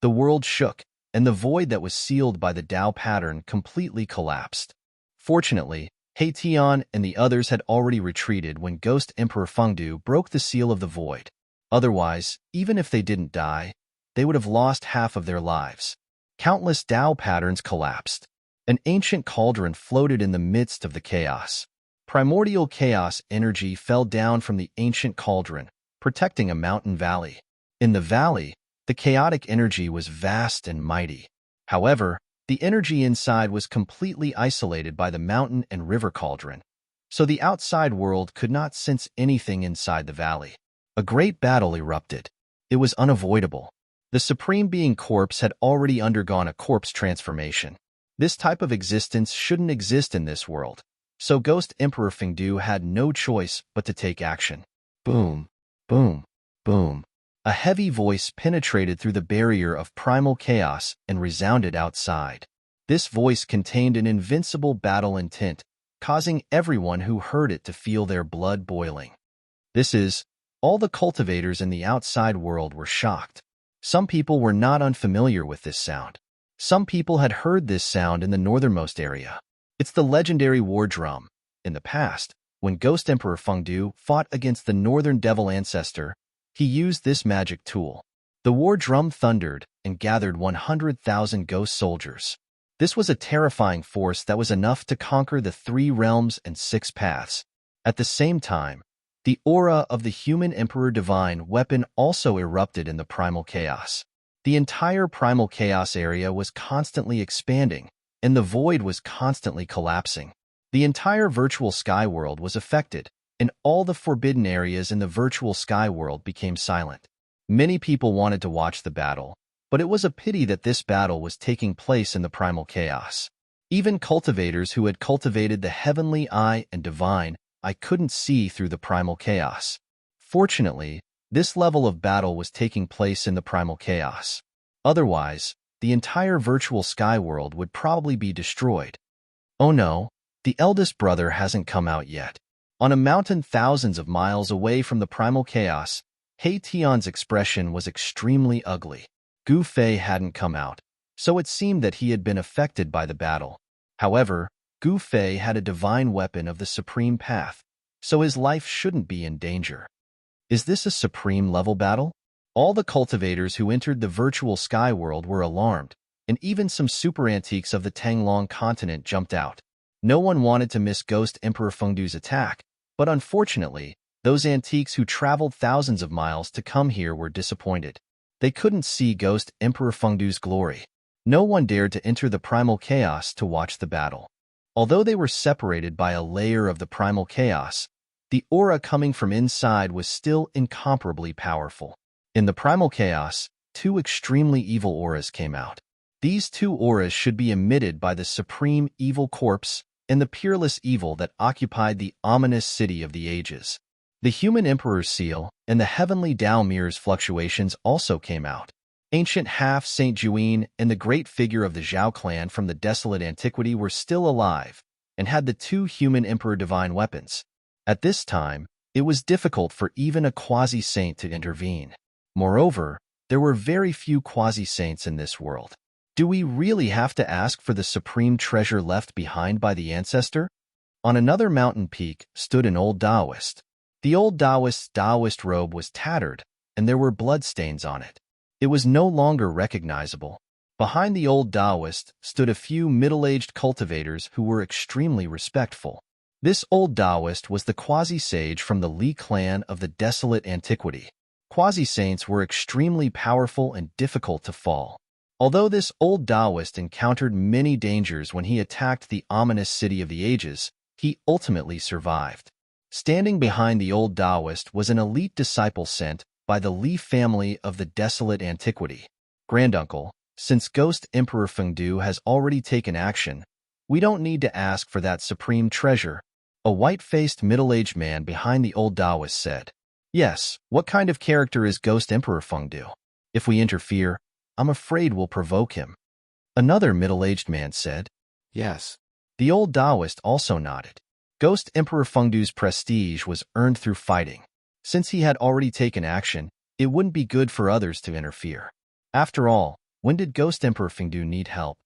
Speaker 1: The world shook, and the void that was sealed by the Tao pattern completely collapsed. Fortunately, Tian and the others had already retreated when Ghost Emperor Fengdu broke the seal of the void. Otherwise, even if they didn't die, they would have lost half of their lives. Countless Tao patterns collapsed. An ancient cauldron floated in the midst of the chaos. Primordial chaos energy fell down from the ancient cauldron, protecting a mountain valley. In the valley, the chaotic energy was vast and mighty. However, the energy inside was completely isolated by the mountain and river cauldron, so the outside world could not sense anything inside the valley. A great battle erupted. It was unavoidable. The Supreme Being corpse had already undergone a corpse transformation. This type of existence shouldn't exist in this world, so Ghost Emperor Fengdu had no choice but to take action. Boom, boom, boom. A heavy voice penetrated through the barrier of primal chaos and resounded outside. This voice contained an invincible battle intent, causing everyone who heard it to feel their blood boiling. All the cultivators in the outside world were shocked. Some people were not unfamiliar with this sound. Some people had heard this sound in the northernmost area. It's the legendary war drum. In the past, when Ghost Emperor Fengdu fought against the northern devil ancestor, he used this magic tool. The war drum thundered and gathered 100,000 ghost soldiers. This was a terrifying force that was enough to conquer the 3 realms and 6 paths. At the same time, the aura of the human Emperor Divine weapon also erupted in the primal chaos. The entire primal chaos area was constantly expanding, and the void was constantly collapsing. The entire virtual sky world was affected, and all the forbidden areas in the virtual sky world became silent. Many people wanted to watch the battle, but it was a pity that this battle was taking place in the primal chaos. Even cultivators who had cultivated the heavenly eye and divine eye couldn't see through the primal chaos. Fortunately, this level of battle was taking place in the primal chaos. Otherwise, the entire virtual sky world would probably be destroyed. Oh no, the eldest brother hasn't come out yet. On a mountain thousands of miles away from the primal chaos, Tian's expression was extremely ugly. Gu Fei hadn't come out, so it seemed that he had been affected by the battle. However, Gu Fei had a divine weapon of the supreme path, so his life shouldn't be in danger. Is this a supreme level battle? All the cultivators who entered the virtual sky world were alarmed, and even some super antiques of the Tanglong continent jumped out. No one wanted to miss Ghost Emperor Fengdu's attack, but unfortunately, those antiques who traveled thousands of miles to come here were disappointed. They couldn't see Ghost Emperor Fengdu's glory. No one dared to enter the primal chaos to watch the battle. Although they were separated by a layer of the primal chaos, the aura coming from inside was still incomparably powerful. In the primal chaos, two extremely evil auras came out. These two auras should be emitted by the supreme evil corpse and the peerless evil that occupied the ominous city of the ages. The human emperor's seal and the heavenly Tao mirror's fluctuations also came out. Ancient half Saint Juin and the great figure of the Zhao clan from the desolate antiquity were still alive and had the two human emperor divine weapons. At this time, it was difficult for even a quasi-saint to intervene. Moreover, there were very few quasi-saints in this world. Do we really have to ask for the supreme treasure left behind by the ancestor? On another mountain peak stood an old Taoist. The old Taoist's Taoist robe was tattered, and there were bloodstains on it. It was no longer recognizable. Behind the old Taoist stood a few middle-aged cultivators who were extremely respectful. This old Taoist was the quasi-sage from the Li clan of the desolate antiquity. Quasi-saints were extremely powerful and difficult to fall. Although this old Taoist encountered many dangers when he attacked the ominous city of the ages, he ultimately survived. Standing behind the old Taoist was an elite disciple sent by the Li family of the desolate antiquity. Granduncle, since Ghost Emperor Fengdu has already taken action, we don't need to ask for that supreme treasure, a white-faced middle-aged man behind the old Taoist said. Yes, what kind of character is Ghost Emperor Fengdu? If we interfere, I'm afraid we'll provoke him. Another middle-aged man said.
Speaker 2: Yes.
Speaker 1: The old Taoist also nodded. Ghost Emperor Fengdu's prestige was earned through fighting. Since he had already taken action, it wouldn't be good for others to interfere. After all, when did Ghost Emperor Fengdu need help?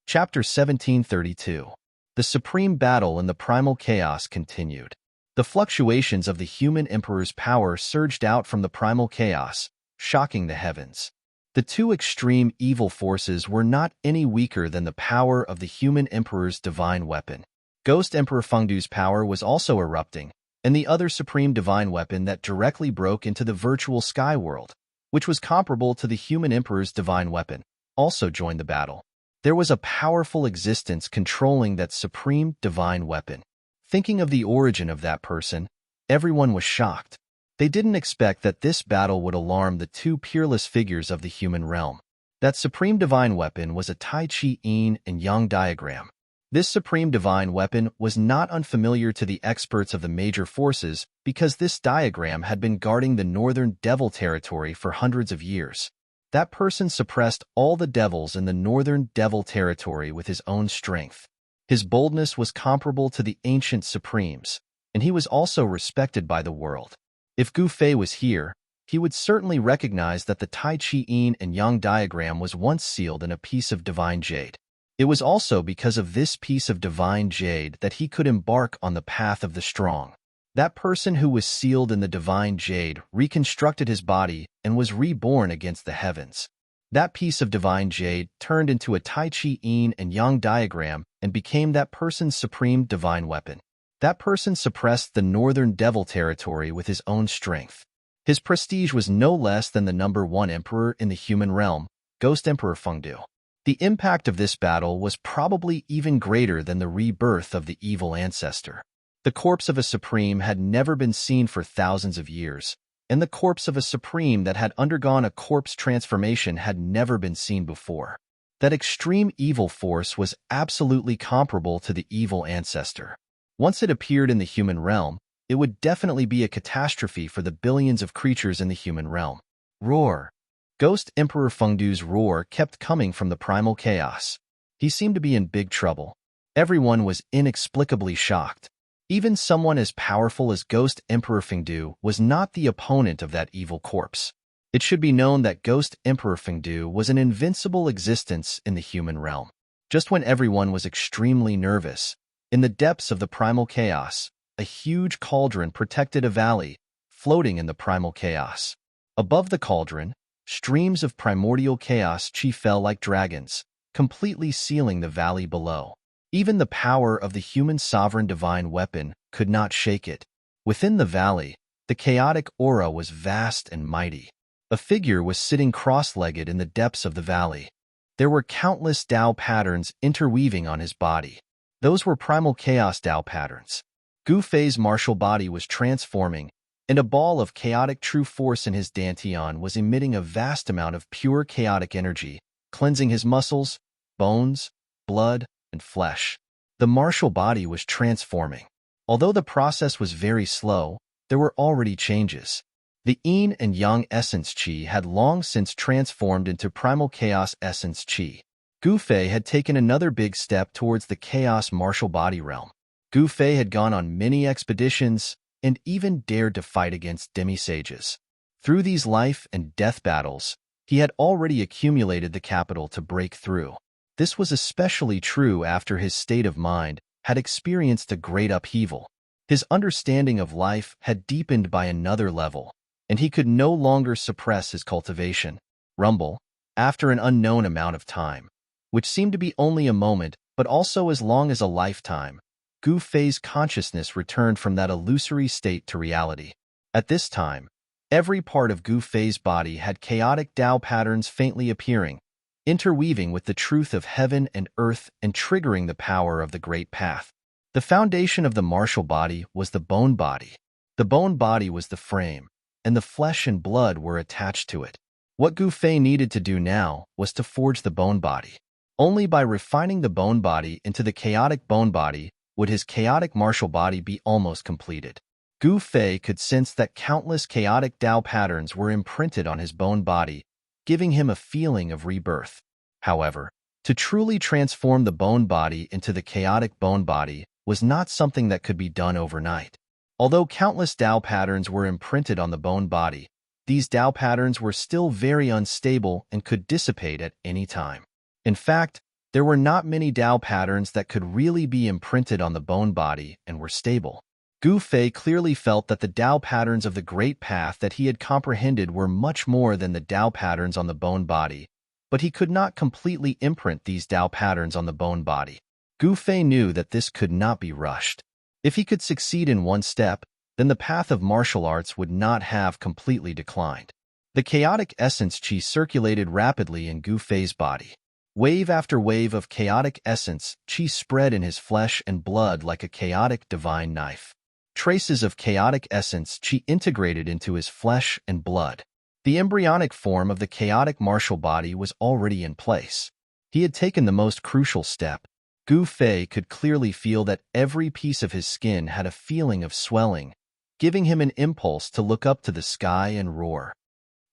Speaker 1: Chapter 1732. The supreme battle in the primal chaos continued. The fluctuations of the human emperor's power surged out from the primal chaos, shocking the heavens. The two extreme evil forces were not any weaker than the power of the human emperor's divine weapon. Ghost Emperor Fengdu's power was also erupting, and the other supreme divine weapon that directly broke into the virtual sky world, which was comparable to the human emperor's divine weapon, also joined the battle. There was a powerful existence controlling that supreme divine weapon. Thinking of the origin of that person, everyone was shocked. They didn't expect that this battle would alarm the two peerless figures of the human realm. That supreme divine weapon was a Tai Chi yin and yang diagram. This supreme divine weapon was not unfamiliar to the experts of the major forces because this diagram had been guarding the northern devil territory for hundreds of years. That person suppressed all the devils in the northern devil territory with his own strength. His boldness was comparable to the ancient supremes, and he was also respected by the world. If Gu Fei was here, he would certainly recognize that the Tai Chi yin and yang diagram was once sealed in a piece of divine jade. It was also because of this piece of divine jade that he could embark on the path of the strong. That person who was sealed in the divine jade reconstructed his body and was reborn against the heavens. That piece of divine jade turned into a Tai Chi yin and yang diagram and became that person's supreme divine weapon. That person suppressed the northern devil territory with his own strength. His prestige was no less than the number one emperor in the human realm, Ghost Emperor Fengdu. The impact of this battle was probably even greater than the rebirth of the evil ancestor. The corpse of a supreme had never been seen for thousands of years, and the corpse of a supreme that had undergone a corpse transformation had never been seen before. That extreme evil force was absolutely comparable to the evil ancestor. Once it appeared in the human realm, it would definitely be a catastrophe for the billions of creatures in the human realm. Roar! Ghost Emperor Fengdu's roar kept coming from the primal chaos. He seemed to be in big trouble. Everyone was inexplicably shocked. Even someone as powerful as Ghost Emperor Fengdu was not the opponent of that evil corpse. It should be known that Ghost Emperor Fengdu was an invincible existence in the human realm. Just when everyone was extremely nervous, in the depths of the primal chaos, a huge cauldron protected a valley, floating in the primal chaos. Above the cauldron, streams of primordial chaos chi fell like dragons, completely sealing the valley below. Even the power of the human sovereign divine weapon could not shake it. Within the valley, the chaotic aura was vast and mighty. A figure was sitting cross-legged in the depths of the valley. There were countless Tao patterns interweaving on his body. Those were primal chaos Tao patterns. Gu Fei's martial body was transforming, and a ball of chaotic true force in his dantian was emitting a vast amount of pure chaotic energy, cleansing his muscles, bones, blood, and flesh. The martial body was transforming. Although the process was very slow, there were already changes. The yin and yang essence qi had long since transformed into primal chaos essence qi. Gu Fei had taken another big step towards the chaos martial body realm. Gu Fei had gone on many expeditions and even dared to fight against demi-sages. Through these life and death battles, he had already accumulated the capital to break through. This was especially true after his state of mind had experienced a great upheaval. His understanding of life had deepened by another level, and he could no longer suppress his cultivation. Rumble, after an unknown amount of time, which seemed to be only a moment but also as long as a lifetime, Gu Fei's consciousness returned from that illusory state to reality. At this time, every part of Gu Fei's body had chaotic Tao patterns faintly appearing, interweaving with the truth of heaven and earth and triggering the power of the Great Path. The foundation of the martial body was the bone body. The bone body was the frame, and the flesh and blood were attached to it. What Gu Fei needed to do now was to forge the bone body. Only by refining the bone body into the chaotic bone body would his chaotic martial body be almost completed. Gu Fei could sense that countless chaotic Tao patterns were imprinted on his bone body, giving him a feeling of rebirth. However, to truly transform the bone body into the chaotic bone body was not something that could be done overnight. Although countless Tao patterns were imprinted on the bone body, these Tao patterns were still very unstable and could dissipate at any time. In fact, there were not many Tao patterns that could really be imprinted on the bone body and were stable. Gu Fei clearly felt that the Tao patterns of the Great Path that he had comprehended were much more than the Tao patterns on the bone body, but he could not completely imprint these Tao patterns on the bone body. Gu Fei knew that this could not be rushed. If he could succeed in one step, then the path of martial arts would not have completely declined. The chaotic essence qi circulated rapidly in Gu Fei's body. Wave after wave of chaotic essence qi spread in his flesh and blood like a chaotic divine knife. Traces of chaotic essence qi integrated into his flesh and blood. The embryonic form of the chaotic martial body was already in place. He had taken the most crucial step. Gu Fei could clearly feel that every piece of his skin had a feeling of swelling, giving him an impulse to look up to the sky and roar.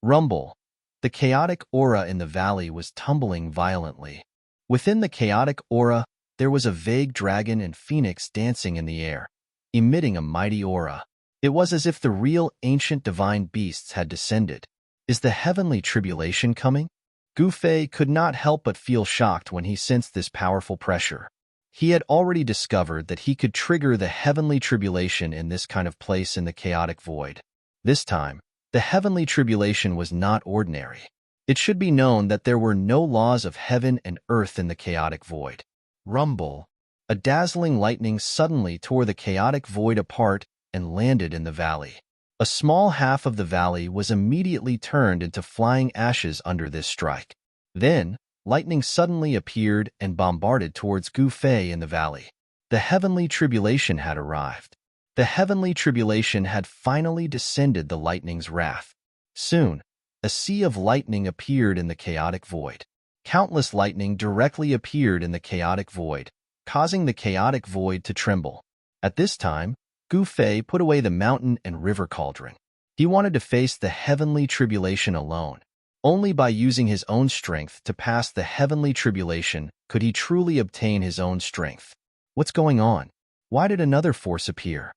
Speaker 1: Rumble. The chaotic aura in the valley was tumbling violently. Within the chaotic aura, there was a vague dragon and phoenix dancing in the air, emitting a mighty aura. It was as if the real ancient divine beasts had descended. Is the heavenly tribulation coming? Gu Fei could not help but feel shocked when he sensed this powerful pressure. He had already discovered that he could trigger the heavenly tribulation in this kind of place in the chaotic void. This time, the heavenly tribulation was not ordinary. It should be known that there were no laws of heaven and earth in the chaotic void. Rumble. A dazzling lightning suddenly tore the chaotic void apart and landed in the valley. A small half of the valley was immediately turned into flying ashes under this strike. Then, lightning suddenly appeared and bombarded towards Gu Fei in the valley. The heavenly tribulation had arrived. The heavenly tribulation had finally descended the lightning's wrath. Soon, a sea of lightning appeared in the chaotic void. Countless lightning directly appeared in the chaotic void, causing the chaotic void to tremble. At this time, Gu Fei put away the mountain and river cauldron. He wanted to face the heavenly tribulation alone. Only by using his own strength to pass the heavenly tribulation could he truly obtain his own strength. What's going on? Why did another force appear?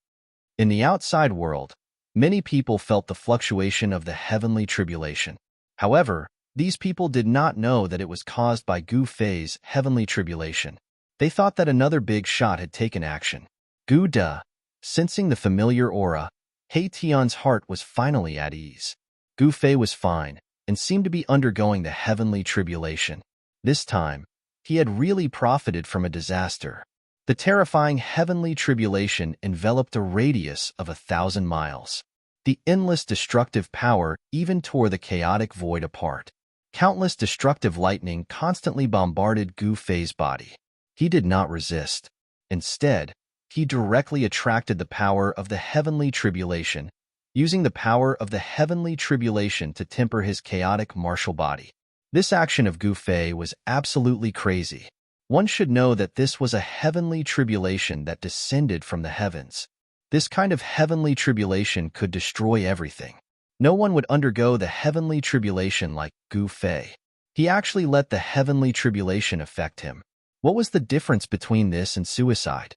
Speaker 1: In the outside world, many people felt the fluctuation of the heavenly tribulation. However, these people did not know that it was caused by Gu Fei's heavenly tribulation. They thought that another big shot had taken action. Gu De. Sensing the familiar aura, He Tian's heart was finally at ease. Gu Fei was fine and seemed to be undergoing the heavenly tribulation. This time, he had really profited from a disaster. The terrifying heavenly tribulation enveloped a radius of 1,000 miles. The endless destructive power even tore the chaotic void apart. Countless destructive lightning constantly bombarded Gu Fei's body. He did not resist. Instead, he directly attracted the power of the heavenly tribulation, using the power of the heavenly tribulation to temper his chaotic martial body. This action of Gu Fei was absolutely crazy. One should know that this was a heavenly tribulation that descended from the heavens. This kind of heavenly tribulation could destroy everything. No one would undergo the heavenly tribulation like Gu Fei. He actually let the heavenly tribulation affect him. What was the difference between this and suicide?